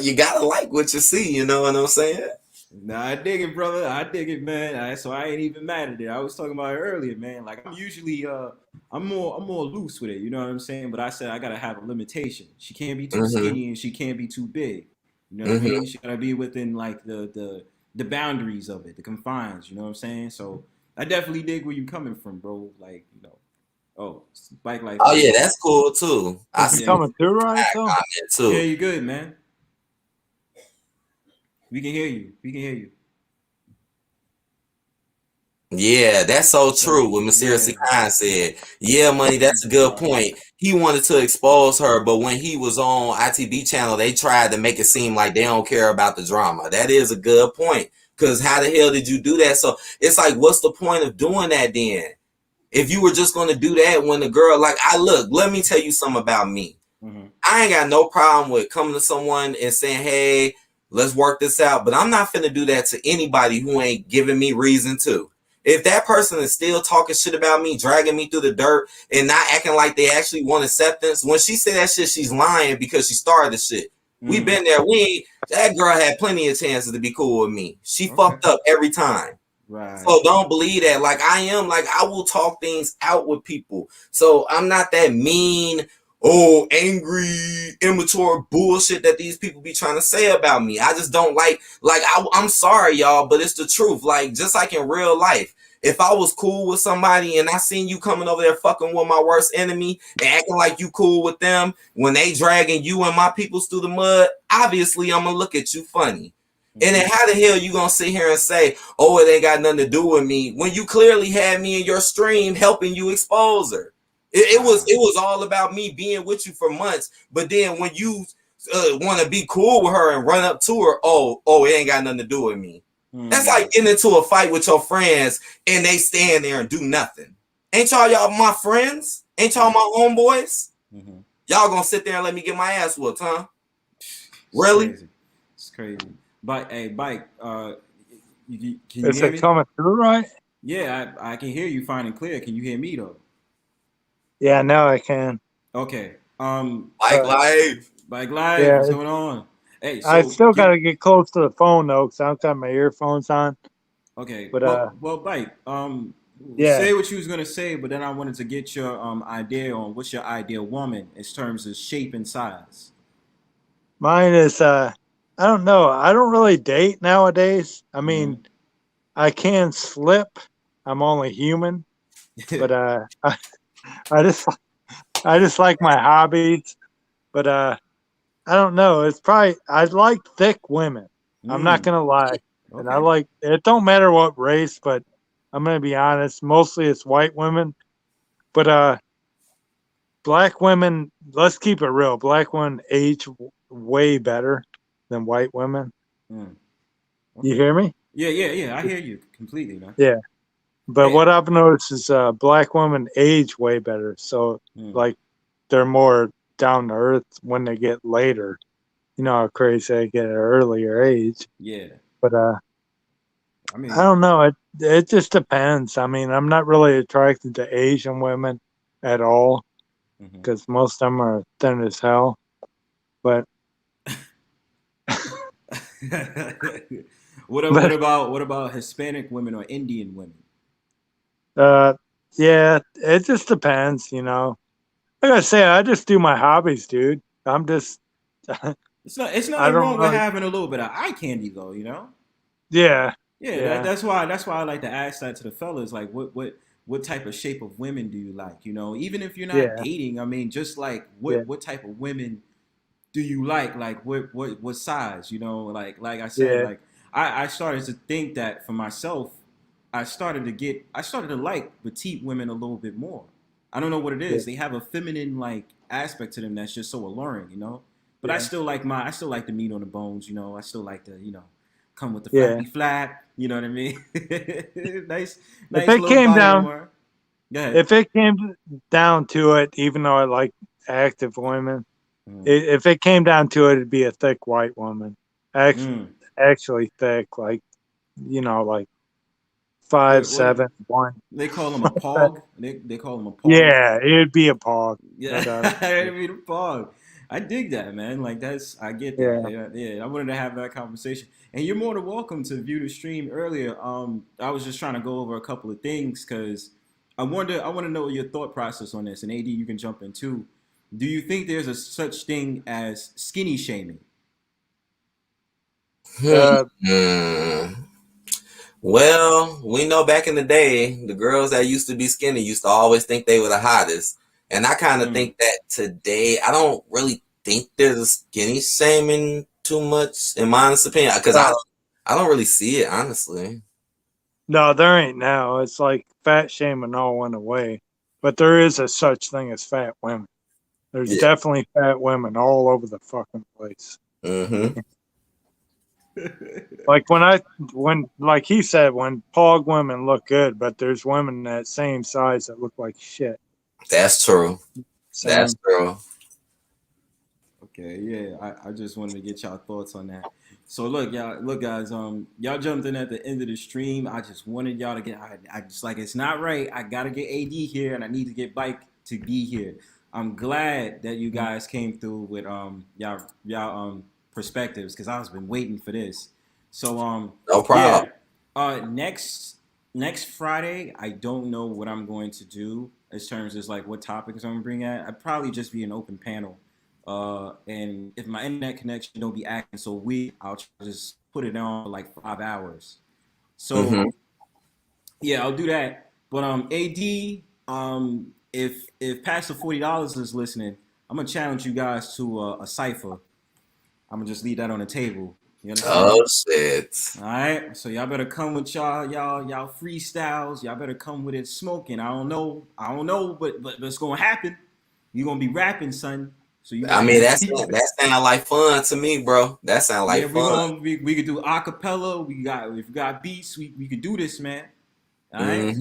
you gotta like what you see, you know what I'm saying? Nah, I dig it, brother. I dig it, man. So I ain't even mad at it. I was talking about it earlier, man. Like I'm usually I'm more loose with it, you know what I'm saying? But I said I gotta have a limitation. She can't be too Mm-hmm. skinny and she can't be too big. You know what I Mm-hmm. mean? She gotta be within like the boundaries of it, the confines, you know what I'm saying? So I definitely dig where you coming from, bro. Like, oh, bike life Oh is yeah, that's cool too. I Is it see yeah. what coming through right that though? comment Yeah, too. you good, man. We can hear you. We can hear you. Yeah, that's so So true. What Mysterious yeah. Kind said. Yeah, money, that's a good point. He wanted to expose her, but when he was on ITV channel, they tried to make it seem like they don't care about the drama. That is a good point. Because how the hell did you do that? So it's like, what's the point of doing that then? If you were just going to do that when the girl, like, let me tell you something about me. Mm-hmm. I ain't got no problem with coming to someone and saying, hey, let's work this out. But I'm not finna do that to anybody who ain't giving me reason to. If that person is still talking shit about me, dragging me through the dirt, and not acting like they actually want acceptance, when she said that shit, she's lying because she started the shit. We Mm. been there. That girl had plenty of chances to be cool with me. She Okay. fucked up every time. Right. So don't believe that. Like I will talk things out with people. So I'm not that mean, angry, immature bullshit that these people be trying to say about me. I just don't I'm sorry, y'all, but it's the truth. Like, just like in real life, if I was cool with somebody and I seen you coming over there fucking with my worst enemy and acting like you cool with them when they dragging you and my peoples through the mud, obviously I'm gonna look at you funny. And then how the hell you gonna sit here and say, oh, it ain't got nothing to do with me, when you clearly had me in your stream helping you expose her? It was all about me being with you for months, but then when you want to be cool with her and run up to her, it ain't got nothing to do with me. That's like getting into a fight with your friends and they stand there and do nothing. Ain't y'all my friends? Ain't y'all my homeboys? Mm-hmm. Y'all gonna sit there and let me get my ass whooped, huh? It's Really? crazy. It's crazy. But hey, Bike, can you Is hear it me? coming through right? Yeah, I can hear you fine and clear. Can you hear me though? Yeah, now I can. Okay. Like life. Bike Live, Yeah, what's going on? Hey, I so still got give to get close to the phone though, because I don't got my earphones on. okay. But Well, Bike. yeah, Say what you was gonna say, but then I wanted to get your idea on what's your ideal woman in terms of shape and size. mine is I don't know. I don't really date nowadays. I Mm-hmm. mean, I can slip. I'm only human, but I just I just like my hobbies. But I don't know. It's probably I like thick women. I'm not Mm. gonna lie, and I Okay. like it. Don't matter what race, but I'm gonna be honest. Mostly it's white women, but black women. Let's keep it real. Black women age way better than white women. Mm. You Okay. hear me? Yeah. I hear you completely, man. Yeah. But Hey. what I've noticed is black women age way better. So Mm. like they're more down to earth when they get later. You know how crazy they get at an earlier age. Yeah. But I I mean. don't know. It just depends. I mean, I'm not really attracted to Asian women at all Mhm. because most of them are thin as hell. But What but about Hispanic women or Indian women? uh, yeah, it just depends. You know, like I say, I just do my hobbies, dude. I'm just It's I nothing don't wrong with really. having a little bit of eye candy though, Yeah, Yeah, yeah, that's why I like to ask that to the fellas. Like, what type of shape of women do you like? Even if you're not yeah, dating, I mean, just like yeah, what type of women do you like? Like what size? Like I said, yeah. like I started to think that for myself, I started to like petite women a little bit more. I don't know what it is. Yeah. They have a feminine like aspect to them that's just so alluring, you know. But Yeah. I still like the meat on the bones, you know. I still like the, come with the Yeah. flappy flap, you know what I mean? nice If it little came body down, armor. Go ahead. if it came down to it, even though I like active women, if it came down to it, it'd be a thick white woman. Actually thick, like, like 5'7", 1. They call them a pog. They call them a pog. Yeah, it'd be a pog. Yeah, it'd be the pog. I dig that, man. Like I get that. Yeah. I wanted to have that conversation, and you're more than welcome to view the stream earlier. I was just trying to go over a couple of things because I want to know your thought process on this, and AD, you can jump in too. Do you think there's a such thing as skinny shaming? Well, we know back in the day, the girls that used to be skinny used to always think they were the hottest. And I kind of think that today, I don't really think there's a skinny shaming too much, in my honest opinion, because I don't really see it, honestly. No, there ain't now. It's like fat shaming all went away. But there is a such thing as fat women. There's definitely fat women all over the fucking place. Mm-hmm. Like like he said, when pog women look good, but there's women that same size that look like shit. That's true. That's true. Okay, yeah. I just wanted to get y'all thoughts on that. So look, guys, y'all jumped in at the end of the stream. I just wanted y'all to get. I just like it's not right. I gotta get AD here, and I need to get Bike to be here. I'm glad that you guys came through with y'all perspectives because I've been waiting for this. So no problem. Yeah, next Friday, I don't know what I'm going to do in terms of like what topics I'm gonna bring at. I'd probably just be an open panel. And if my internet connection don't be acting so weak, I'll try to just put it on for like 5 hours. So yeah, I'll do that. But AD, if Pastor $40 is listening, I'm gonna challenge you guys to a cipher. I'm gonna just leave that on the table. You understand? Oh shit! All right, so y'all better come with y'all freestyles. Y'all better come with it smoking. I don't know, but it's gonna happen. You gonna be rapping, son. So I mean, that sound like fun to me, bro. That sound like fun. We could do acapella. If we got beats, we could do this, man. All right.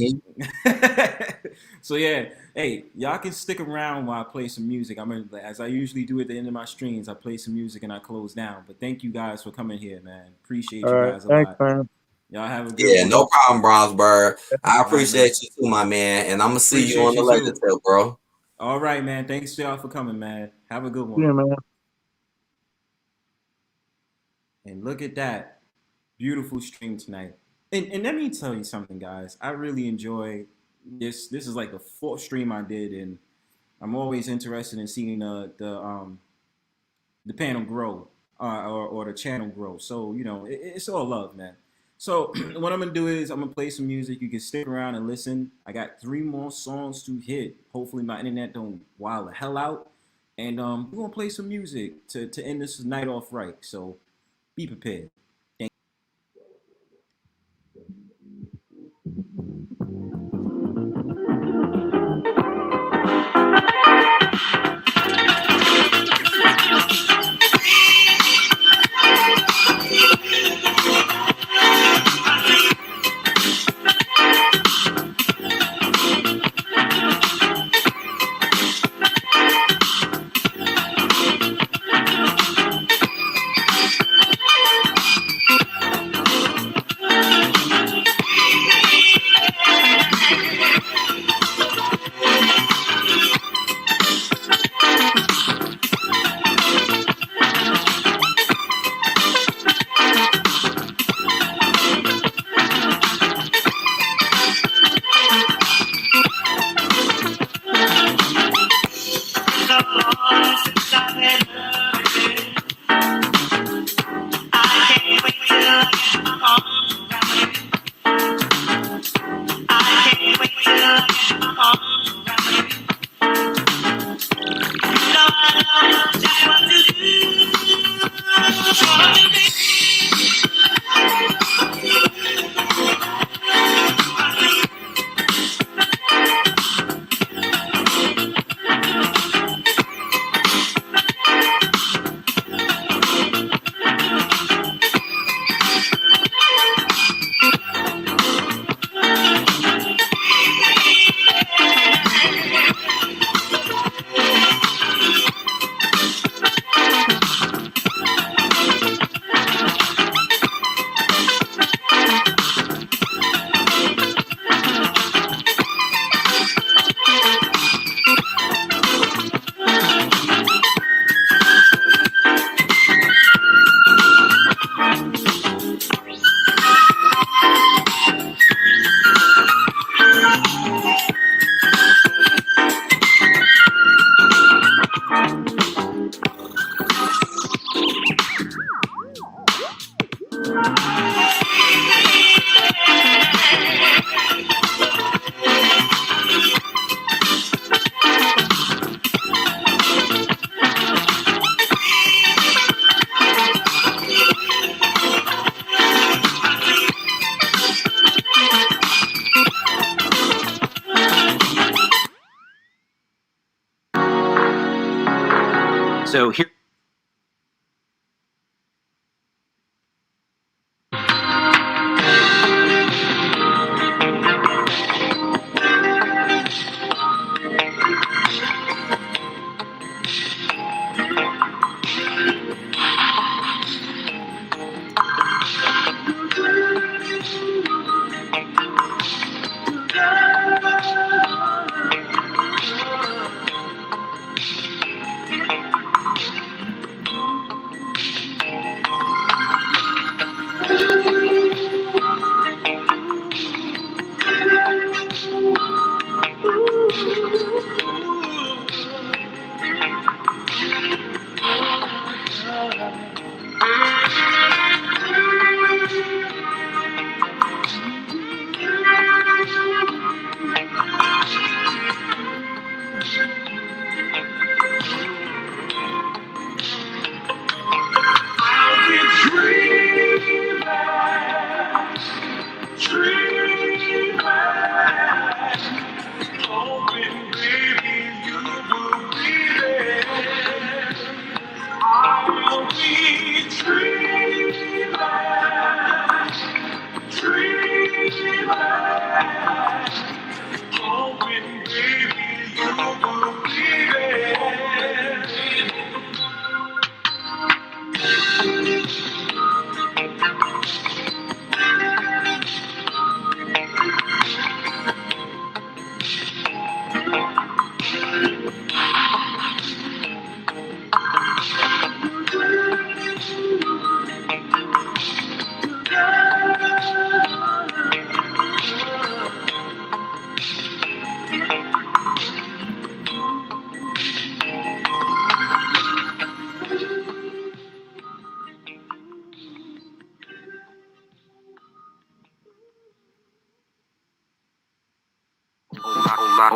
So yeah, hey, y'all can stick around while I play some music. As I usually do at the end of my streams, I play some music and I close down. But thank you guys for coming here, man. Appreciate you guys a lot. Man. Y'all have a good one. No problem, Bronzebird. I appreciate you too, my man. And I'm gonna see you on the later tip, bro. All right, man. Thanks to y'all for coming, man. Have a good one. Yeah, man. And look at that. Beautiful stream tonight. And let me tell you something, guys. I really enjoy this. This is like the 4th stream I did, and I'm always interested in seeing the panel grow or the channel grow. So, it's all love, man. So what I'm going to do is I'm going to play some music. You can stick around and listen. I got 3 more songs to hit. Hopefully my internet don't wild the hell out. And we're going to play some music to end this night off right. So be prepared. So here.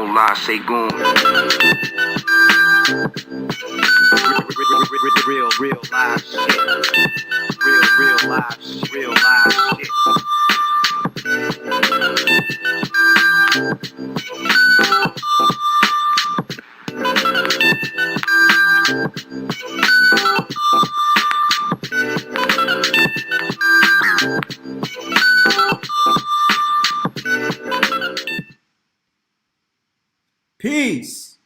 Olasegun. Real live shit. Real live shit. Peace.